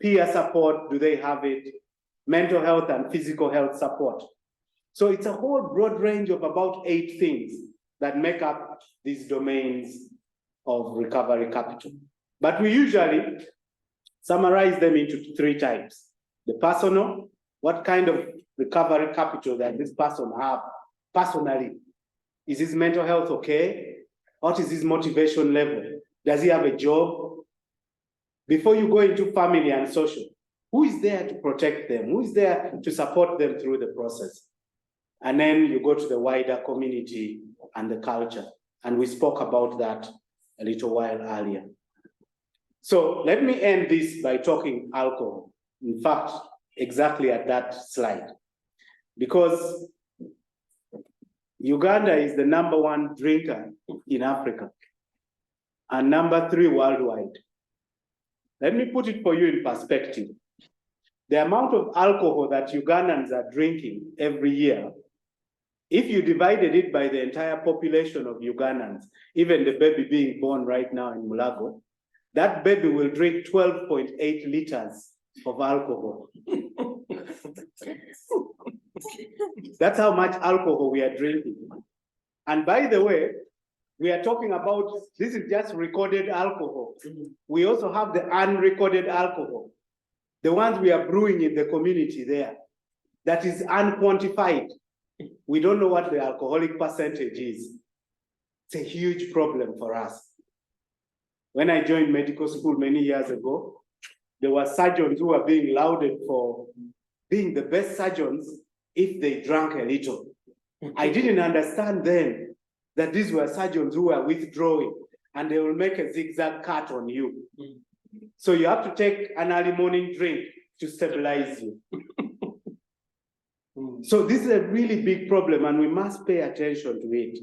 peer support, do they have it, mental health and physical health support. So it's a whole broad range of about 8 things that make up these domains of recovery capital. But we usually summarize them into 3 types. The personal, what kind of recovery capital that this person have personally? Is his mental health okay? What is his motivation level? Does he have a job? before you go into family and social, who is there to protect them? Who is there to support them through the process? And then you go to the wider community and the culture. And we spoke about that a little while earlier. So let me end this by talking alcohol. In fact, exactly at that slide. Because Uganda is the #1 drinker in Africa and #3 worldwide. Let me put it for you in perspective. The amount of alcohol that Ugandans are drinking every year, if you divided it by the entire population of Ugandans, even the baby being born right now in Mulago, that baby will drink 12.8 liters of alcohol. That's how much alcohol we are drinking. And by the way, we are talking about, this is just recorded alcohol. We also have the unrecorded alcohol, the ones we are brewing in the community there, that is unquantified. We don't know what the alcoholic percentage is. It's a huge problem for us. When I joined medical school many years ago, there were surgeons who were being lauded for being the best surgeons if they drank a little. I didn't understand then that these were surgeons who were withdrawing and they will make a zigzag cut on you. So you have to take an early morning drink to stabilize you. So this is a really big problem and we must pay attention to it.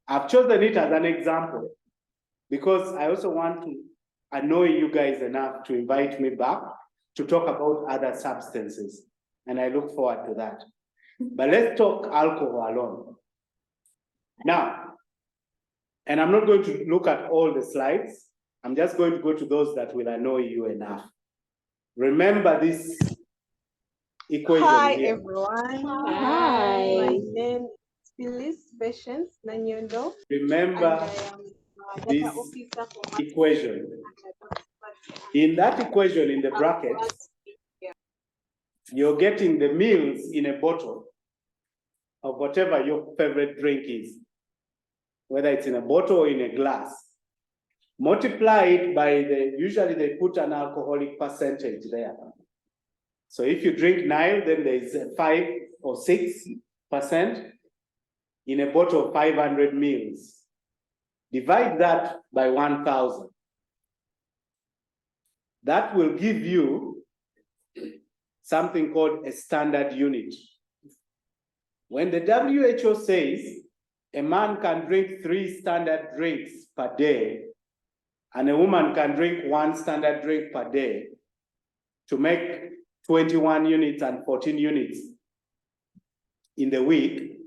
I've chosen it as an example because I also want to annoy you guys enough to invite me back to talk about other substances. And I look forward to that. But let's talk alcohol alone. Now, and I'm not going to look at all the slides. I'm just going to go to those that will annoy you enough. Remember this equation Hi, here. everyone. Hi. My name is Phyllis Patience Nanyondo. Remember this Data officer for equation. In that equation, in the brackets, you're getting the meals in a bottle of whatever your favorite drink is, whether it's in a bottle or in a glass. Multiply it by usually they put an alcoholic percentage there. So if you drink Nile, then there's 5 or 6% in a bottle of 500 mils. Divide that by 1,000. That will give you something called a standard unit. When the WHO says a man can drink 3 standard drinks per day, and a woman can drink 1 standard drink per day to make 21 units and 14 units in the week,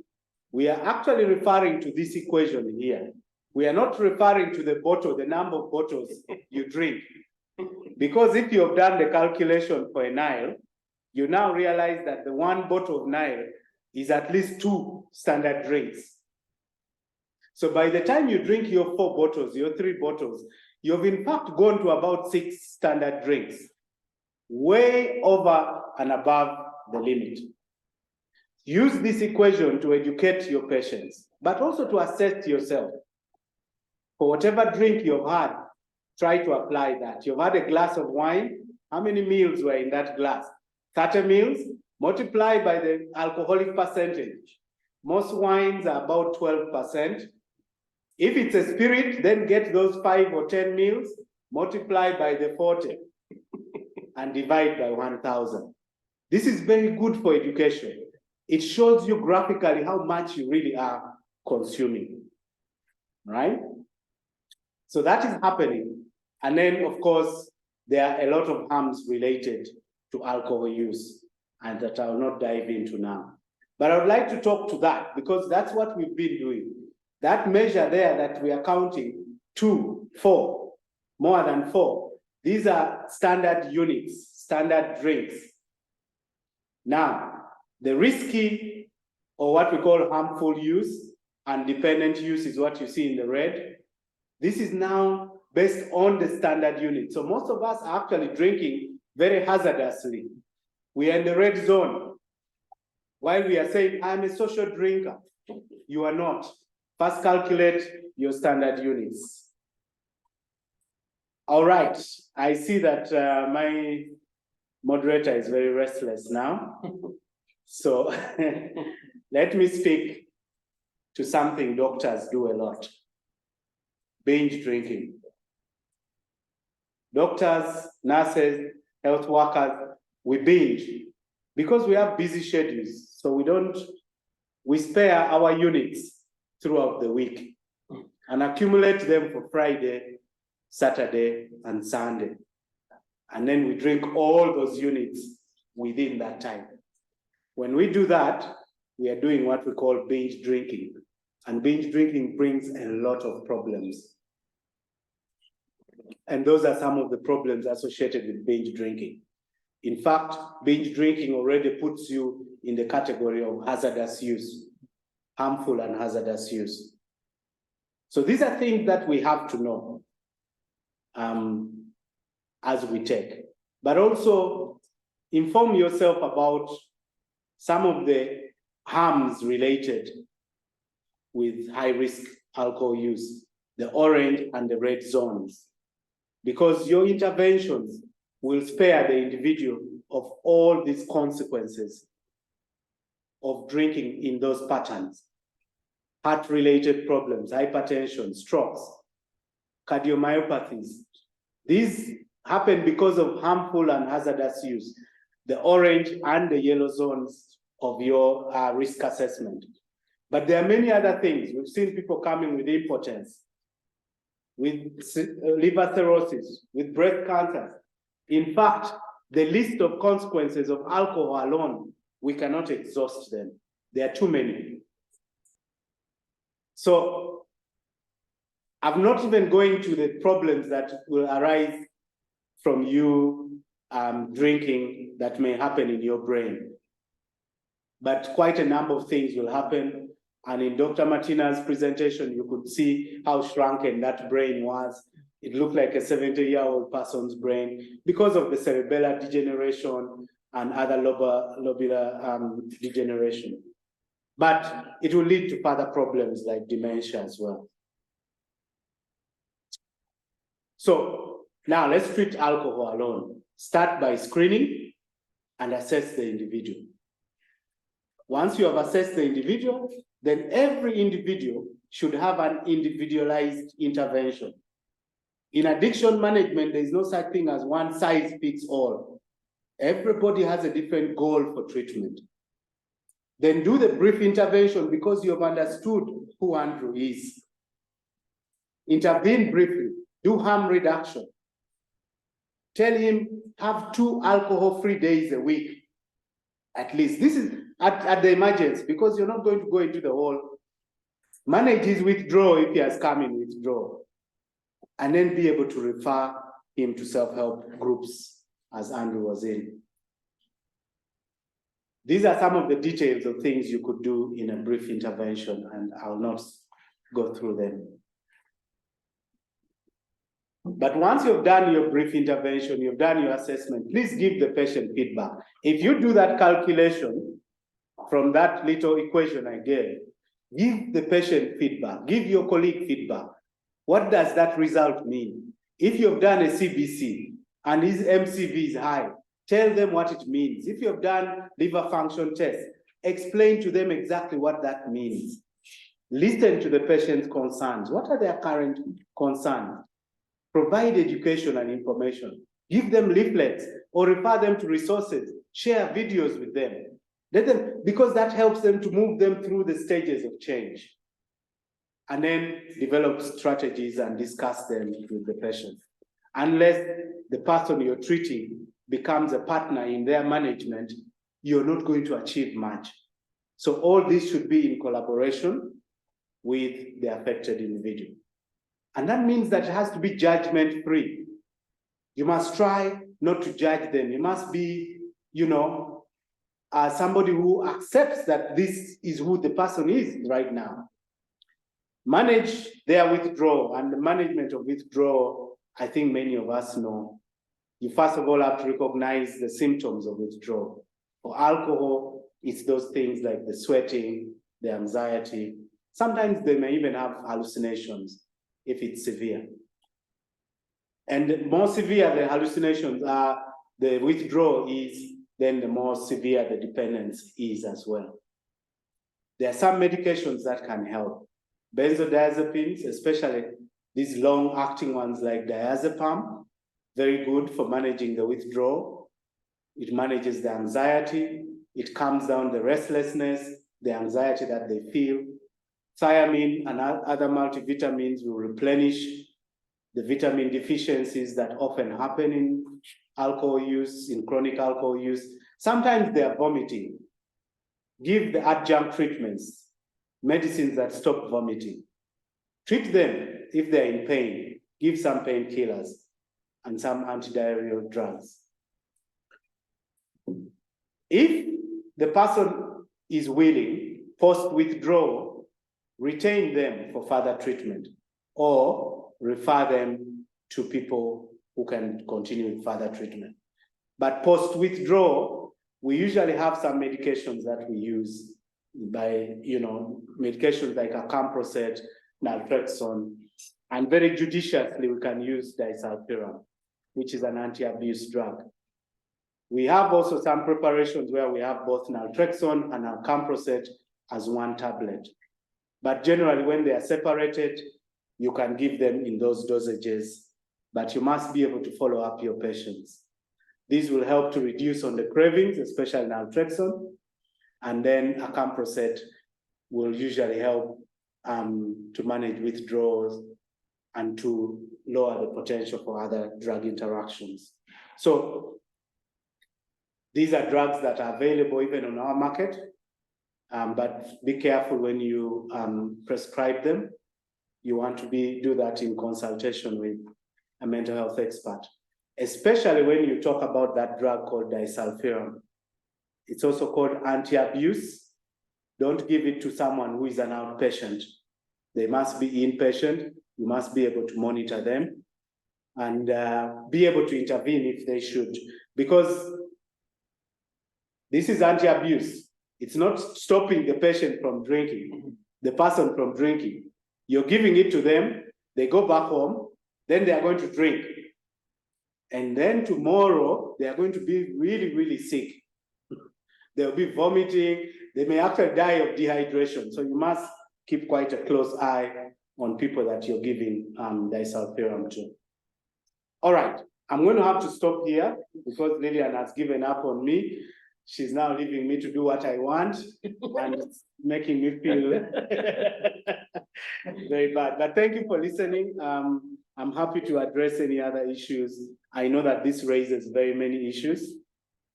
we are actually referring to this equation here. We are not referring to the bottle, the number of bottles you drink. Because if you have done the calculation for a Nile, you now realize that the 1 bottle of Nile is at least 2 standard drinks. So by the time you drink your 4 bottles, your 3 bottles, you've in fact gone to about 6 standard drinks, way over and above the limit. Use this equation to educate your patients, but also to assess yourself. For whatever drink you've had, try to apply that. You've had a glass of wine, how many meals were in that glass? 30 meals, multiply by the alcoholic percentage. Most wines are about 12%. If it's a spirit, then get those 5 or 10 meals, multiply by the 40 and divide by 1,000. This is very good for education. It shows you graphically how much you really are consuming, right? So that is happening. And then, of course, there are a lot of harms related to alcohol use and that I will not dive into now. But I would like to talk to that because that's what we've been doing. That measure there that we are counting, 2, 4, more than 4. These are standard units, standard drinks. Now, the risky or what we call harmful use and dependent use is what you see in the red. This is now based on the standard unit. So most of us are actually drinking very hazardously. We are in the red zone. While we are saying, I'm a social drinker, you are not. First calculate your standard units. All right, I see that my moderator is very restless now. So let me speak to something doctors do a lot: binge drinking. Doctors, nurses, health workers, we binge because we have busy schedules. So we spare our units throughout the week and accumulate them for Friday, Saturday, and Sunday. And then we drink all those units within that time. When we do that, we are doing what we call binge drinking. And binge drinking brings a lot of problems. And those are some of the problems associated with binge drinking. In fact, binge drinking already puts you in the category of hazardous use, harmful and hazardous use. So these are things that we have to know as we take. But also inform yourself about some of the harms related with high-risk alcohol use, the orange and the red zones, because your interventions will spare the individual of all these consequences of drinking in those patterns: heart-related problems, hypertension, strokes, cardiomyopathies. These happen because of harmful and hazardous use, the orange and the yellow zones of your risk assessment. But there are many other things. We've seen people coming with impotence, with liver cirrhosis, with breast cancer. In fact, the list of consequences of alcohol alone, we cannot exhaust them. There are too many. So I'm not even going to the problems that will arise from you drinking that may happen in your brain. But quite a number of things will happen. And in Dr. Martina's presentation, you could see how shrunken that brain was. It looked like a 70-year-old person's brain because of the cerebellar degeneration and other lobular degeneration. But it will lead to further problems like dementia as well. So now let's treat alcohol alone. Start by screening and assess the individual. Once you have assessed the individual, then every individual should have an individualized intervention. In addiction management, there is no such thing as one size fits all. Everybody has a different goal for treatment. Then do the brief intervention because you have understood who Andrew is. Intervene briefly, do harm reduction. Tell him, have 2 alcohol-free days a week, at least. This is at the emergency, because you're not going to go into the whole. Manage his withdrawal if he has come in withdrawal, and then be able to refer him to self-help groups, as Andrew was in. These are some of the details of things you could do in a brief intervention, and I'll not go through them. But once you've done your brief intervention, you've done your assessment, please give the patient feedback. If you do that calculation from that little equation I gave, give the patient feedback, give your colleague feedback. What does that result mean? If you've done a CBC and his MCV is high, tell them what it means. If you've done liver function tests, explain to them exactly what that means. Listen to the patient's concerns. What are their current concerns? Provide education and information. Give them leaflets or refer them to resources. Share videos with them. Let them, because that helps them to move them through the stages of change. And then develop strategies and discuss them with the patient. Unless the person you're treating becomes a partner in their management, you're not going to achieve much. So all this should be in collaboration with the affected individual. And that means that it has to be judgment-free. You must try not to judge them. You must be, somebody who accepts that this is who the person is right now. Manage their withdrawal, and the management of withdrawal, I think many of us know. You first of all have to recognize the symptoms of withdrawal. For alcohol, it's those things like the sweating, the anxiety. Sometimes they may even have hallucinations if it's severe. And more severe the hallucinations are, the withdrawal is, then the more severe the dependence is as well. There are some medications that can help. Benzodiazepines, especially these long-acting ones like diazepam, very good for managing the withdrawal. It manages the anxiety. It calms down the restlessness, the anxiety that they feel. Thiamine and other multivitamins will replenish the vitamin deficiencies that often happen in alcohol use, in chronic alcohol use. Sometimes they are vomiting. Give the adjunct treatments, medicines that stop vomiting. Treat them if they're in pain. Give some painkillers and some antidiarrheal drugs. If the person is willing, post-withdrawal, retain them for further treatment or refer them to people who can continue with further treatment. But post-withdrawal, we usually have some medications that we use by, medications like acamprosate, naltrexone, and very judiciously we can use disulfiram, which is an anti-abuse drug. We have also some preparations where we have both naltrexone and acamprosate as one tablet. But generally, when they are separated, you can give them in those dosages, but you must be able to follow up your patients. These will help to reduce on the cravings, especially naltrexone, and then acamprosate will usually help to manage withdrawals and to lower the potential for other drug interactions. So these are drugs that are available even on our market, but be careful when you prescribe them. You want to do that in consultation with a mental health expert, especially when you talk about that drug called disulfiram. It's also called anti-abuse. Don't give it to someone who is an outpatient. They must be inpatient. You must be able to monitor them and be able to intervene if they should, because this is anti-abuse. It's not stopping the patient from drinking, the person from drinking. You're giving it to them, they go back home, then they are going to drink. And then tomorrow, they are going to be really, really sick. They'll be vomiting, they may actually die of dehydration. So you must keep quite a close eye on people that you're giving disulfiram to. All right, I'm going to have to stop here because Lilian has given up on me. She's now leaving me to do what I want and it's making me feel very bad. But thank you for listening. I'm happy to address any other issues. I know that this raises very many issues,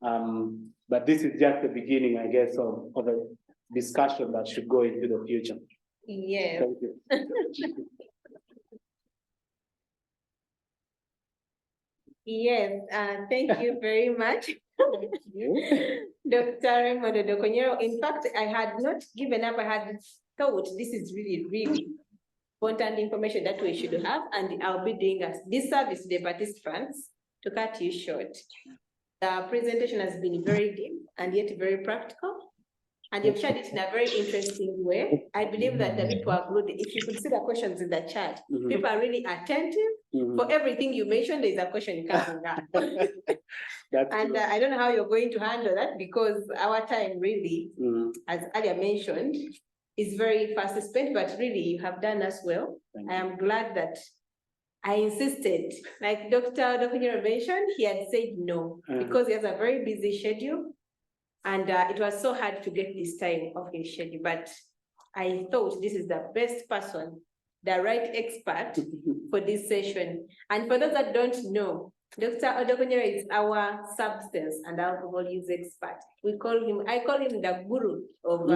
but this is just the beginning, I guess, of a discussion that should go into the future. Yes. Thank you. Yes, thank you very much. Dr. Raymond Odokonyero. In fact, I had not given up. I had thought this is really, really important information that we should have, and I'll be doing a disservice to the participants to cut you short. The presentation has been very deep and yet very practical, and you've shared it in a very interesting way. I believe that the people are good. If you could see the questions in the chat, people are really attentive. For everything you mentioned, there's a question coming up. And I don't know how you're going to handle that because our time really, as earlier mentioned, is very fast spent, but really you have done us well. I am glad that I insisted, like Dr. Odokonyero mentioned, he had said no, because he has a very busy schedule and it was so hard to get this time of his schedule, but I thought this is the best person, the right expert for this session. And for those that don't know, Dr. Odokonyero is our substance and alcohol use expert. I call him the guru of,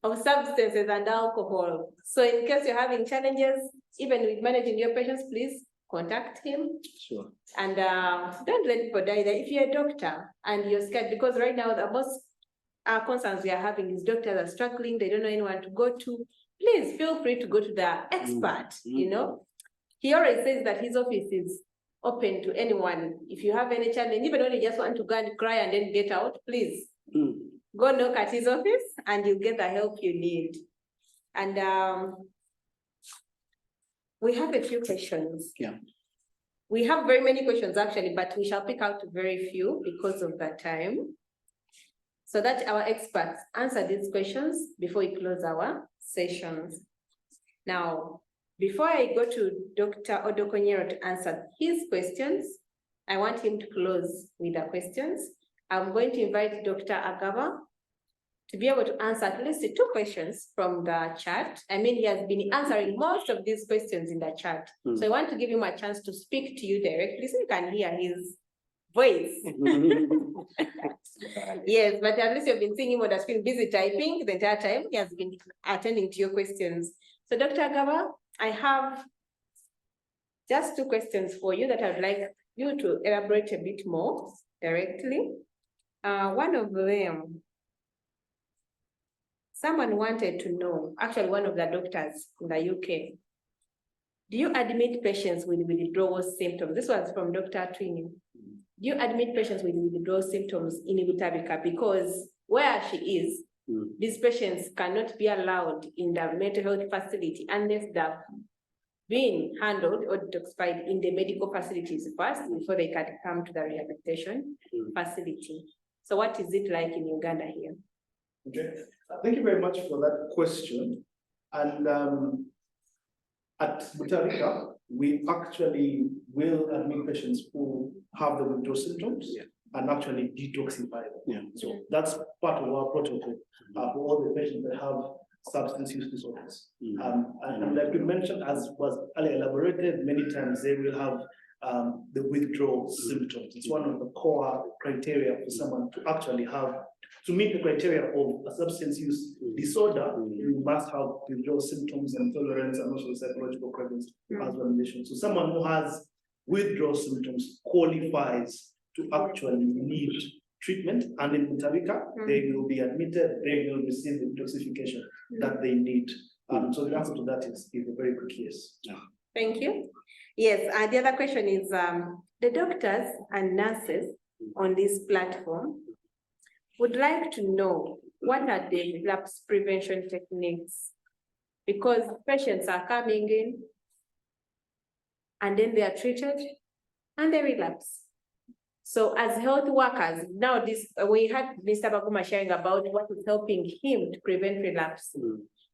of substances and alcohol. So in case you're having challenges, even with managing your patients, please contact him. Sure. And don't let people die there. If you're a doctor and you're scared, because right now the most concerns we are having is doctors are struggling, they don't know anyone to go to. Please feel free to go to the expert, you know. He always says that his office is open to anyone. If you have any challenge, even when you just want to go and cry and then get out, please go knock at his office and you'll get the help you need. And We have a few questions. Yeah. We have very many questions actually, but we shall pick out very few because of the time, so that our experts answer these questions before we close our sessions. Now, before I go to Dr. Odokonyero to answer his questions, I want him to close with the questions. I'm going to invite Dr. Agaba to be able to answer at least 2 questions from the chat. I mean, he has been answering most of these questions in the chat. So I want to give him a chance to speak to you directly so you can hear his voice. Yes, but at least you've been seeing him on the screen, busy typing the entire time. He has been attending to your questions. So Dr. Agaba, I have just 2 questions for you that I'd like you to elaborate a bit more directly. One of them, someone wanted to know, actually one of the doctors in the UK, do you admit patients with withdrawal symptoms? This was from Dr. Twini. Do you admit patients with withdrawal symptoms in Butabika? Because where she is, these patients cannot be allowed in the mental health facility unless they've been handled or detoxified in the medical facilities first before they can come to the rehabilitation facility. So what is it like in Uganda here? Okay, thank you very much for that question. And at Butarika, we actually will admit patients who have the withdrawal symptoms and actually detoxify them. So that's part of our protocol for all the patients that have substance use disorders. And like we mentioned, as was earlier elaborated, many times they will have the withdrawal symptoms. It's one of the core criteria for someone to actually have, to meet the criteria of a substance use disorder, you must have withdrawal symptoms and tolerance and also psychological cravings as well mentioned. So someone who has withdrawal symptoms qualifies to actually need treatment, and in Butabika, they will be admitted, they will receive the detoxification that they need. So the answer to that is a very quick yes. Thank you. Yes, the other question is the doctors and nurses on this platform would like to know what are the relapse prevention techniques, because patients are coming in and then they are treated and they relapse. So as health workers, now we had Mr. Baguma sharing about what is helping him to prevent relapse.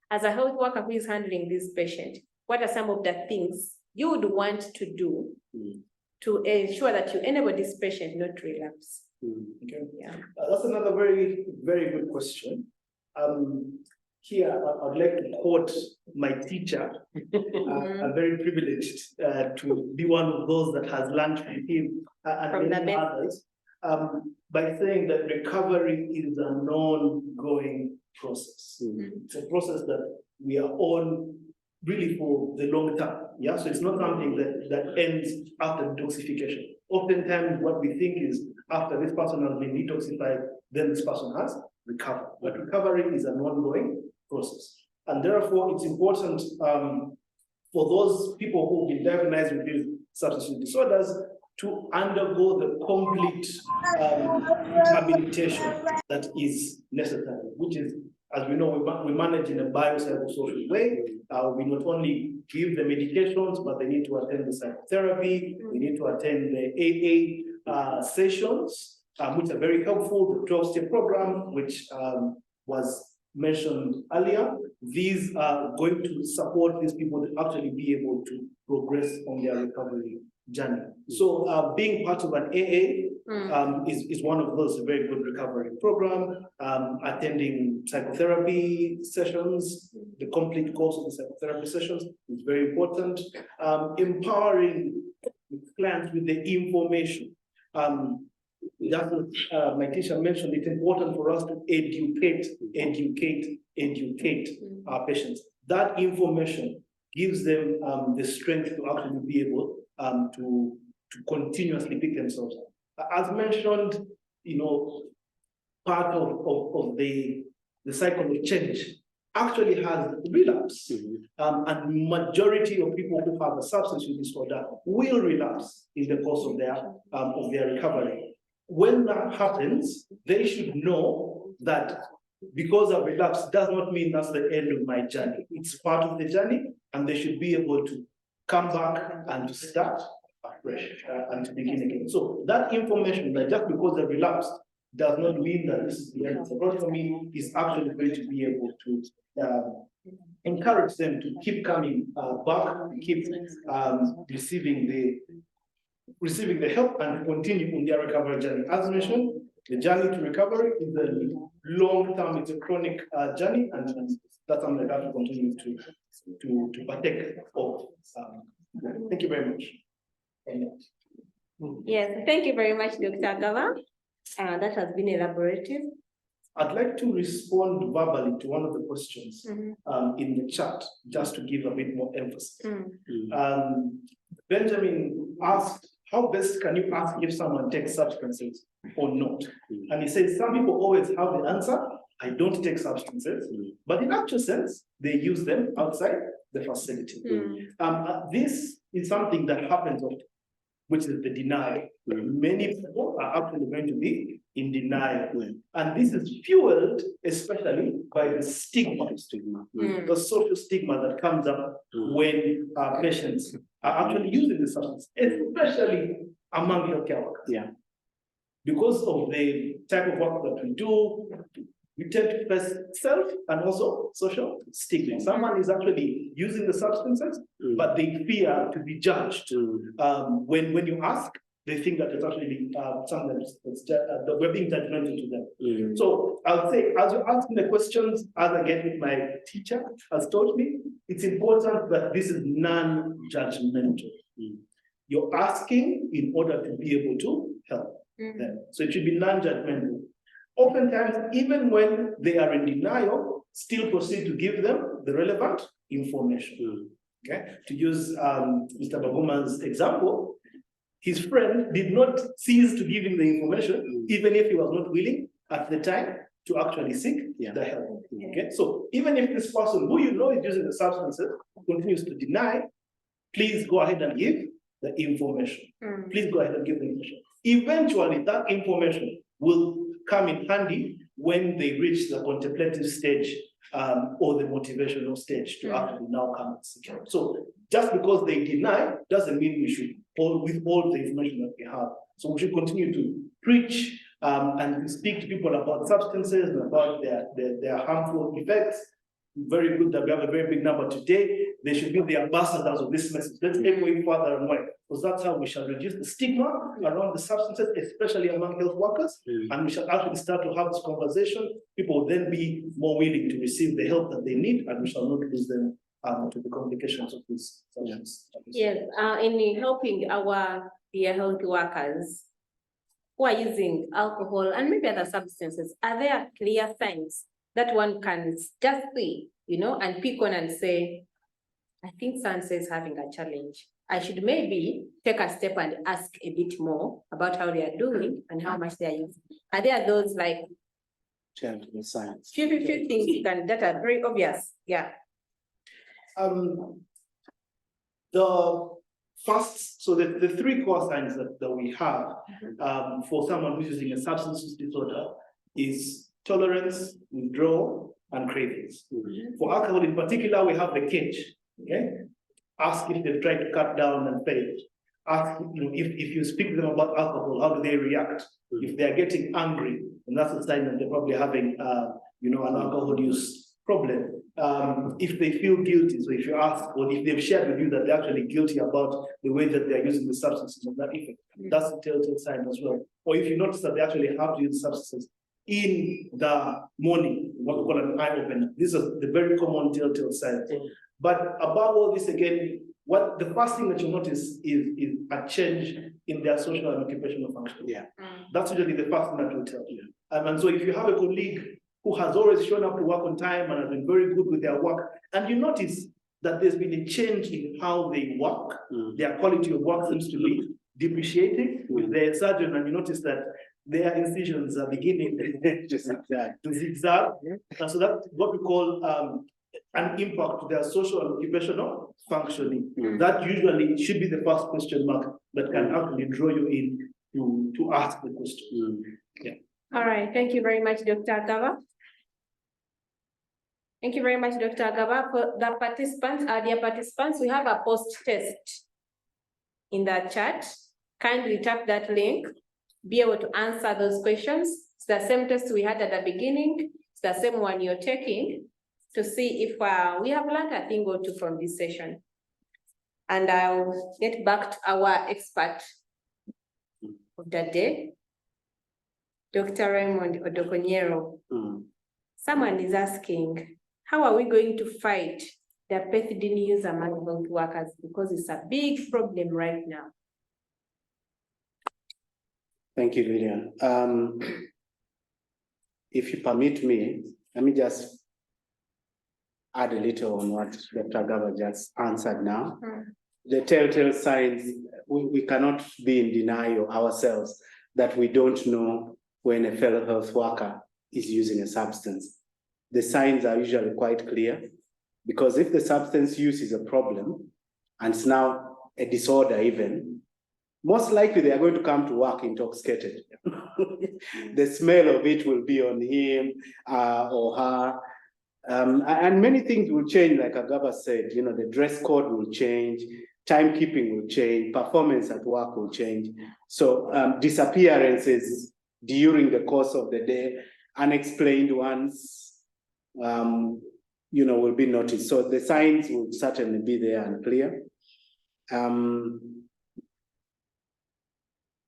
As a health worker who is handling this patient, what are some of the things you would want to do to ensure that you enable this patient not to relapse? Okay. That's another very, very good question. Here, I'd like to quote my teacher. I'm very privileged to be one of those that has learned from him and many others by saying that recovery is an ongoing process. It's a process that we are on really for the long term. Yeah, so it's not something that ends after detoxification. Oftentimes, what we think is after this person has been detoxified, then this person has recovered. But recovery is an ongoing process. And therefore, it's important for those people who've been diagnosed with these substance use disorders to undergo the complete rehabilitation that is necessary, which is, as we know, we manage in a biopsychosocial way. We not only give the medications, but they need to attend the psychotherapy, they need to attend the AA sessions, which are very helpful, the 12-step program, which was mentioned earlier. These are going to support these people to actually be able to progress on their recovery journey. So being part of an AA is one of those very good recovery program. Attending psychotherapy sessions, the complete course of the psychotherapy sessions is very important. Empowering clients with the information. That's what my teacher mentioned. It's important for us to educate our patients. That information gives them the strength to actually be able to continuously pick themselves up. As mentioned, part of the cycle of change actually has relapse. And majority of people who have a substance use disorder will relapse in the course of their recovery. When that happens, they should know that because of relapse does not mean that's the end of my journey. It's part of the journey, and they should be able to come back and to start afresh and to begin again. So that information, that just because they relapsed, does not mean that this is the end. The approach for me is actually going to be able to encourage them to keep coming back, keep receiving the help and continue on their recovery journey. As mentioned, the journey to recovery is a long-term, it's a chronic journey, and that's something that I have to continue to partake of. Thank you very much. Yes, thank you very much, Dr. Agaba. That has been elaborative. I'd like to respond verbally to one of the questions in the chat, just to give a bit more emphasis. Benjamin asked, how best can you ask if someone takes substances or not? And he says, some people always have the answer, I don't take substances, but in actual sense, they use them outside the facility. This is something that happens often, which is the denial. Many people are actually going to be in denial. And this is fueled especially by the stigma, the social stigma that comes up when patients are actually using the substance, especially among healthcare workers. Because of the type of work that we do, we tend to face self and also social stigma. Someone is actually using the substances, but they fear to be judged. When you ask, they think that it's actually something that we're being judgmental to them. So I'll say, as you're asking the questions, as again my teacher has taught me, it's important that this is non-judgmental. You're asking in order to be able to help them. So it should be non-judgmental. Oftentimes, even when they are in denial, still proceed to give them the relevant information. Okay, to use Mr. Baguma's example, his friend did not cease to give him the information, even if he was not willing at the time to actually seek the help. Okay, so even if this person who you know is using the substances continues to deny, please go ahead and give the information. Please go ahead and give the information. Eventually, that information will come in handy when they reach the contemplative stage or the motivational stage to actually now come and seek help. So just because they deny doesn't mean we should withhold the information that we have. So we should continue to preach and speak to people about substances and about their harmful effects. Very good that we have a very big number today. They should be the ambassadors of this message. Let's echo it further and wide, because that's how we shall reduce the stigma around the substances, especially among health workers. And we shall actually start to have this conversation. People will then be more willing to receive the help that they need, and we shall not lose them to the complications of this substance. Yes, in helping our dear health workers who are using alcohol and maybe other substances, are there clear signs that one can just see, and pick on and say, I think Sansa is having a challenge. I should maybe take a step and ask a bit more about how they are doing and how much they are using. Are there those like few things that are very obvious? Yeah. The first, so the three core signs that we have for someone who's using a substance use disorder is tolerance, withdrawal, and cravings. For alcohol in particular, we have the cage. Okay, ask if they've tried to cut down and failed. Ask if you speak to them about alcohol, how do they react? If they are getting angry, and that's a sign that they're probably having an alcohol use problem. If they feel guilty, so if you ask, or if they've shared with you that they're actually guilty about the way that they're using the substances and that effect, that's a telltale sign as well. Or if you notice that they actually have to use substances in the morning, what we call an eye opener. These are the very common telltale signs. But above all this, again, what the first thing that you notice is a change in their social and occupational function. That's usually the first thing that will tell you. And so if you have a colleague who has always shown up to work on time and has been very good with their work, and you notice that there's been a change in how they work, their quality of work seems to be depreciating with their surgeon, and you notice that their incisions are beginning to zigzag. And so that's what we call an impact to their social and occupational functioning. That usually should be the first question mark that can actually draw you in to ask the question. All right, thank you very much, Dr. Agaba. Thank you very much, Dr. Agaba. For the participants, our dear participants, we have a post-test in the chat. Kindly tap that link, be able to answer those questions. It's the same test we had at the beginning. It's the same one you're taking to see if we have learned a thing or two from this session. And I'll get back to our expert of the day, Dr. Raymond Odokonyero. Someone is asking, how are we going to fight the pethidine use among health workers? Because it's a big problem right now. Thank you, Lilian. If you permit me, let me just add a little on what Dr. Agaba just answered now. The telltale signs, we cannot be in denial ourselves that we don't know when a fellow health worker is using a substance. The signs are usually quite clear, because if the substance use is a problem and it's now a disorder even, most likely they are going to come to work intoxicated. The smell of it will be on him or her. And many things will change, like Agaba said, you know, the dress code will change, timekeeping will change, performance at work will change. So disappearances during the course of the day, unexplained ones, you know, will be noticed. So the signs will certainly be there and clear.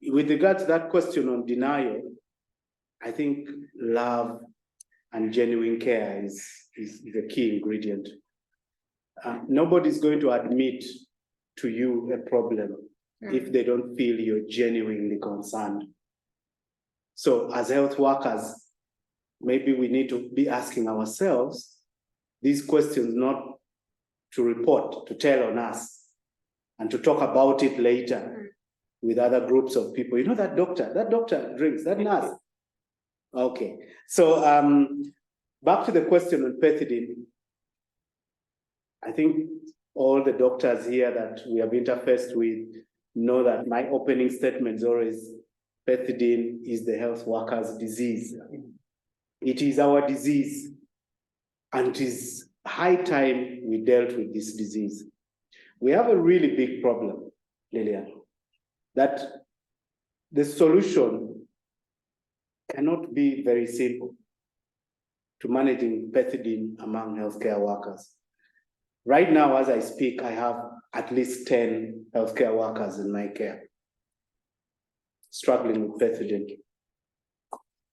With regard to that question on denial, I think love and genuine care is the key ingredient. Nobody's going to admit to you a problem if they don't feel you're genuinely concerned. So as health workers, maybe we need to be asking ourselves these questions, not to report, to tell on us, and to talk about it later with other groups of people. You know, that doctor drinks, that nurse. Okay, so back to the question on pethidine. I think all the doctors here that we have interfaced with know that my opening statement is always, pethidine is the health worker's disease. It is our disease, and it is high time we dealt with this disease. We have a really big problem, Lilian, that the solution cannot be very simple to managing pethidine among healthcare workers. Right now, as I speak, I have at least 10 healthcare workers in my care struggling with pethidine.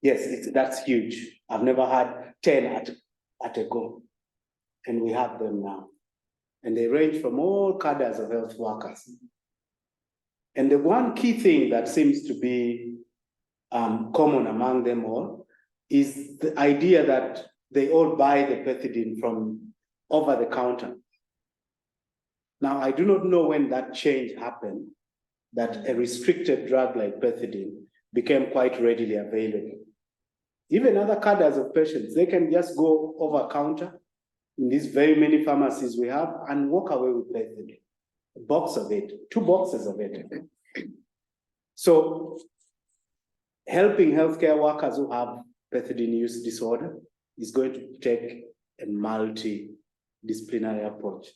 Yes, that's huge. I've never had 10 at a go, and we have them now. And they range from all cadres of health workers. And the one key thing that seems to be common among them all is the idea that they all buy the pethidine from over the counter. Now, I do not know when that change happened, that a restricted drug like pethidine became quite readily available. Even other cadres of patients, they can just go over counter in these very many pharmacies we have and walk away with pethidine, a box of it, 2 boxes of it. So helping healthcare workers who have pethidine use disorder is going to take a multidisciplinary approach.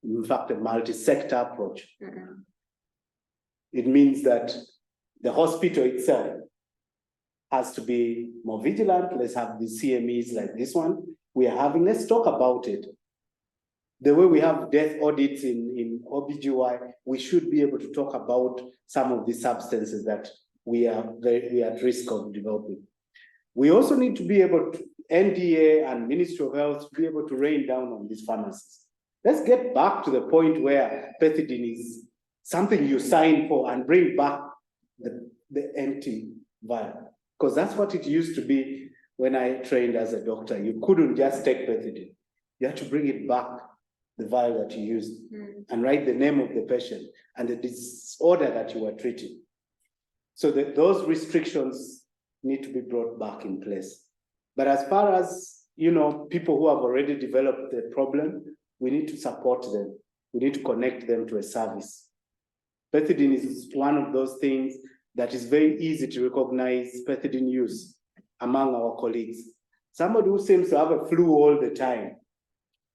In fact, a multi-sector approach. It means that the hospital itself has to be more vigilant. Let's have the CMEs like this one we are having. Let's talk about it. The way we have death audits in OBGY, we should be able to talk about some of the substances that we are at risk of developing. We also need to be able to, NDA and Ministry of Health, to be able to rain down on these pharmacies. Let's get back to the point where pethidine is something you sign for and bring back the empty vial. Because that's what it used to be when I trained as a doctor. You couldn't just take pethidine. You had to bring it back, the vial that you used, and write the name of the patient and the disorder that you were treating. So those restrictions need to be brought back in place. But as far as, you know, people who have already developed the problem, we need to support them. We need to connect them to a service. Pethidine is one of those things that is very easy to recognize pethidine use among our colleagues. Somebody who seems to have a flu all the time,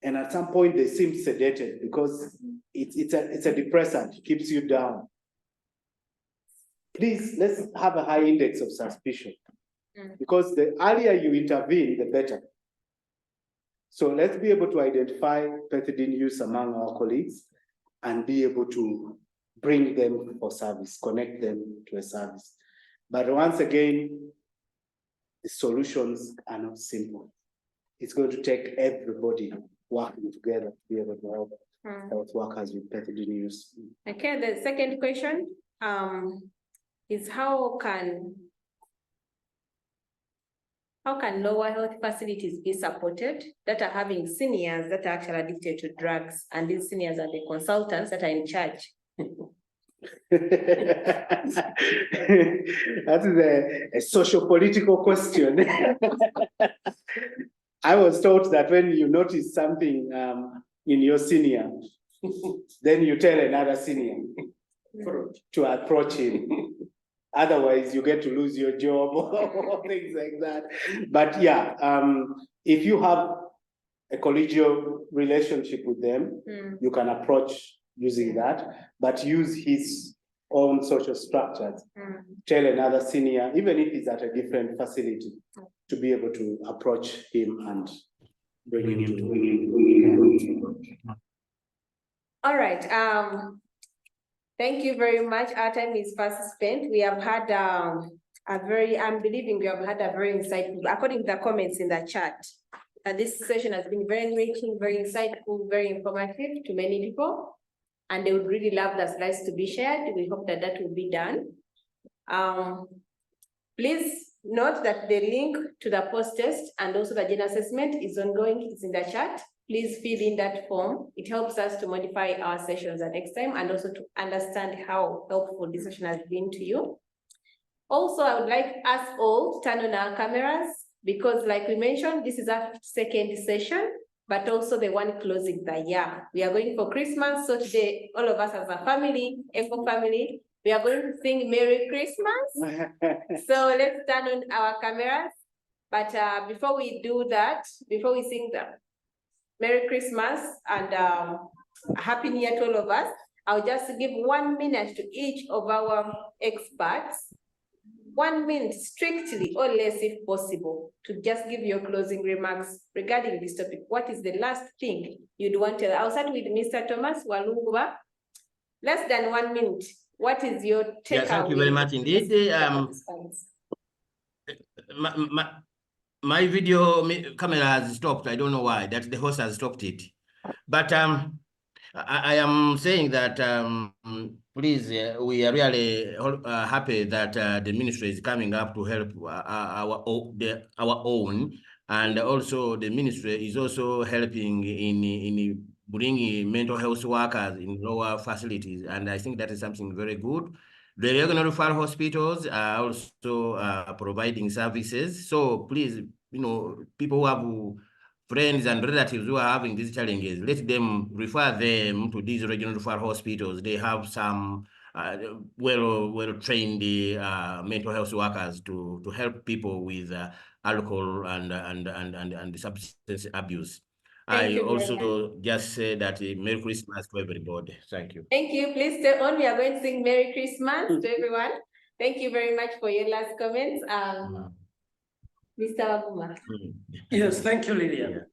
And at some point they seem sedated because it's a depressant, it keeps you down. Please, let's have a high index of suspicion, because the earlier you intervene, the better. So let's be able to identify pethidine use among our colleagues and be able to bring them for service, connect them to a service. But once again, the solutions are not simple. It's going to take everybody working together to be able to help health workers with pethidine use. Okay, the second question is how can lower health facilities be supported that are having seniors that are actually addicted to drugs, and these seniors are the consultants that are in charge? That is a socio-political question. I was taught that when you notice something in your senior, then you tell another senior to approach him. Otherwise, you get to lose your job or things like that. But yeah, if you have a collegial relationship with them, you can approach using that, but use his own social structures. Tell another senior, even if he's at a different facility, to be able to approach him and bring him to. All right. Thank you very much. Our time is fast spent. We have had I'm believing we have had a very insightful, according to the comments in the chat, this session has been very enriching, very insightful, very informative to many people, and they would really love the slides to be shared. We hope that that will be done. Please note that the link to the post-test and also the general assessment is ongoing. It's in the chat. Please fill in that form. It helps us to modify our sessions the next time and also to understand how helpful this session has been to you. Also, I would like us all to turn on our cameras because, like we mentioned, this is our second session, but also the one closing the year. We are going for Christmas, so today, all of us as a family, Echo family, we are going to sing Merry Christmas. So let's turn on our cameras. But before we do that, before we sing that, Merry Christmas and Happy New Year to all of us, I'll just give 1 minute to each of our experts. 1 minute strictly or less if possible to just give your closing remarks regarding this topic. What is the last thing you'd want to? I'll start with Mr. Thomas Walunguba. Less than 1 minute. What is your takeaway? Yeah, thank you very much indeed. My video camera has stopped. I don't know why. That the host has stopped it. But I am saying that please, we are really happy that the ministry is coming up to help our own, and also the ministry is also helping in bringing mental health workers in lower facilities, and I think that is something very good. The regional referral hospitals are also providing services. So please, people who have friends and relatives who are having these challenges, let them refer them to these regional referral hospitals. They have some well-trained mental health workers to help people with alcohol and substance abuse. I also just say that Merry Christmas to everybody. Thank you. Thank you. Please stay on. We are going to sing Merry Christmas to everyone. Thank you very much for your last comments. Mr. Waguma. Yes, thank you, Lilian.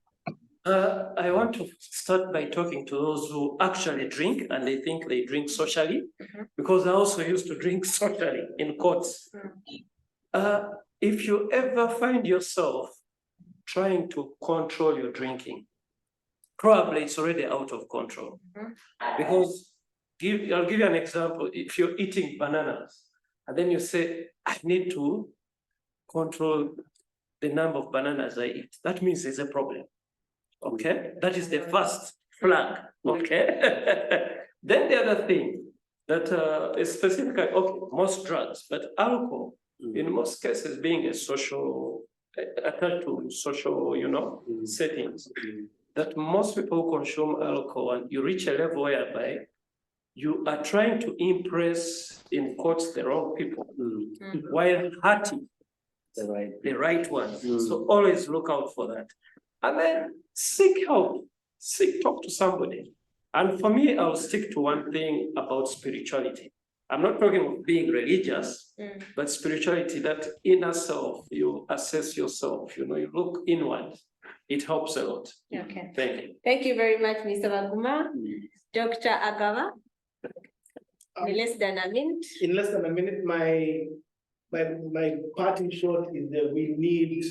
I want to start by talking to those who actually drink and they think they drink socially, because I also used to drink socially in courts. If you ever find yourself trying to control your drinking, probably it's already out of control. Because I'll give you an example. If you're eating bananas and then you say, I need to control the number of bananas I eat, that means there's a problem. Okay, that is the first flag. Okay. Then the other thing that is specifically, okay, most drugs, but alcohol, in most cases, being a social, attached to social, settings, that most people who consume alcohol, and you reach a level whereby you are trying to impress, in quotes, the wrong people, while hurting the right ones. So always look out for that. And then seek help. talk to somebody. And for me, I'll stick to one thing about spirituality. I'm not talking of being religious, but spirituality, that inner self, you assess yourself, you look inward. It helps a lot. Okay. Thank you. Thank you very much, Mr. Baguma. Dr. Agaba, in less than a minute. In less than a minute, my parting shot is that we need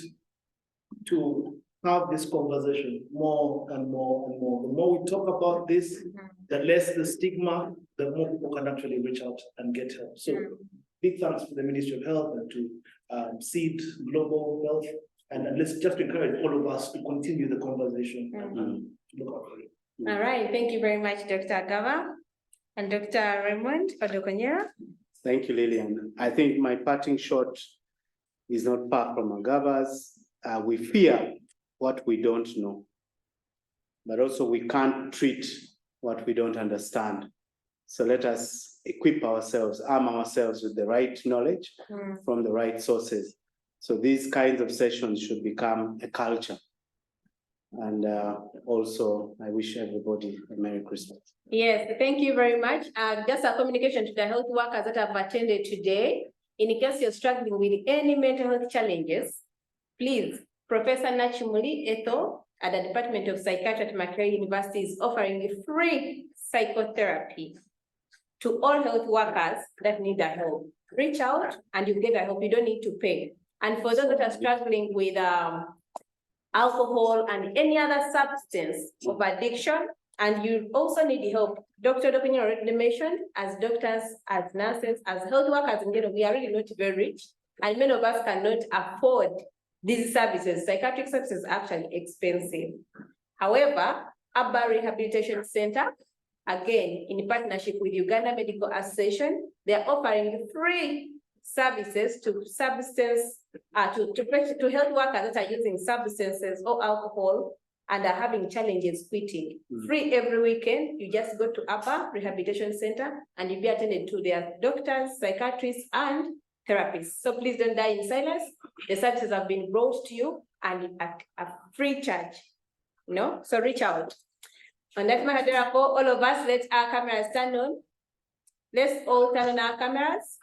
to have this conversation more and more and more. The more we talk about this, the less the stigma, the more people can actually reach out and get help. So big thanks to the Ministry of Health and to SEED Global Health. And let's just encourage all of us to continue the conversation and to look out for it. All right, thank you very much, Dr. Agaba. And Dr. Raymond Odokonyero. Thank you, Lilian. I think my parting shot is not far from Agaba's. We fear what we don't know, but also we can't treat what we don't understand. So let us equip ourselves, arm ourselves with the right knowledge from the right sources. So these kinds of sessions should become a culture. And also, I wish everybody a Merry Christmas. Yes, thank you very much. Just a communication to the health workers that have attended today. In case you're struggling with any mental health challenges, please, Professor Nachimuli Eto at the Department of Psychiatry at Makerere University is offering free psychotherapy to all health workers that need that help. Reach out and you get that help. You don't need to pay. And for those that are struggling with alcohol and any other substance of addiction, and you also need help, Dr. Odokonyero already mentioned, as doctors, as nurses, as health workers in general, we are really not very rich, and many of us cannot afford these services. Psychiatric services are actually expensive. However, Agaba Rehabilitation Center, again, in partnership with Uganda Medical Association, they are offering free services to to health workers that are using substances or alcohol and are having challenges quitting. Free every weekend. You just go to Agaba Rehabilitation Center and you'll be attended to their doctors, psychiatrists, and therapists. So please don't die in silence. The services have been brought to you and at a free charge. So reach out. On that matter, all of us, let our cameras turn on. Let's all turn on our cameras.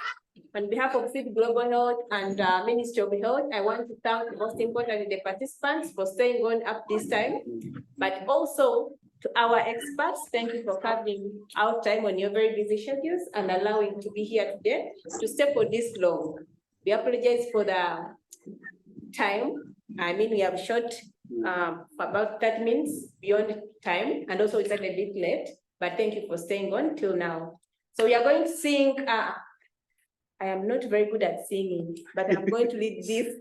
On behalf of SEED Global Health and Ministry of Health, I want to thank, most importantly, the participants for staying on up this time, but also to our experts. Thank you for carving out time on your very busy schedules and allowing to be here today to stay for this long. We apologize for the time. I mean, we have shot about 30 minutes beyond time, and also it's a bit late, but thank you for staying on till now. So we are going to sing. I am not very good at singing, but I'm going to lead this.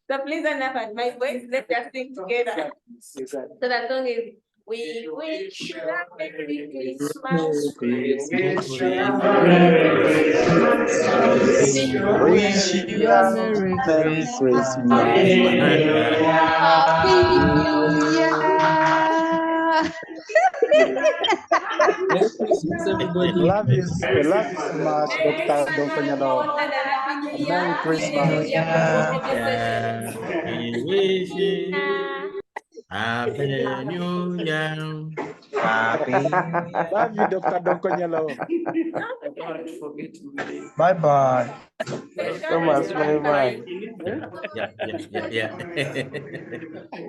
So please enough at my voice, let's just sing together. So that song is, we wish you a Merry Christmas. We wish you a Merry Christmas. We wish you a Merry Christmas. Happy New Year. Love you so much, Dr. Odokonyero. Merry Christmas. We wish you Happy New Year. Happy New Year. Love you, Dr. Odokonyero. Bye bye. Thomas, bye bye. Yeah.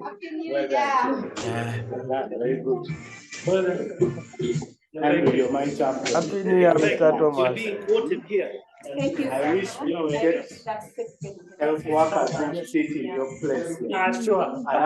Happy New Year. Very good. And your mind champion. Happy New Year, Mr. You're Thomas. being quoted here. Thank you. I wish we would get health workers who sit in your place. Sure.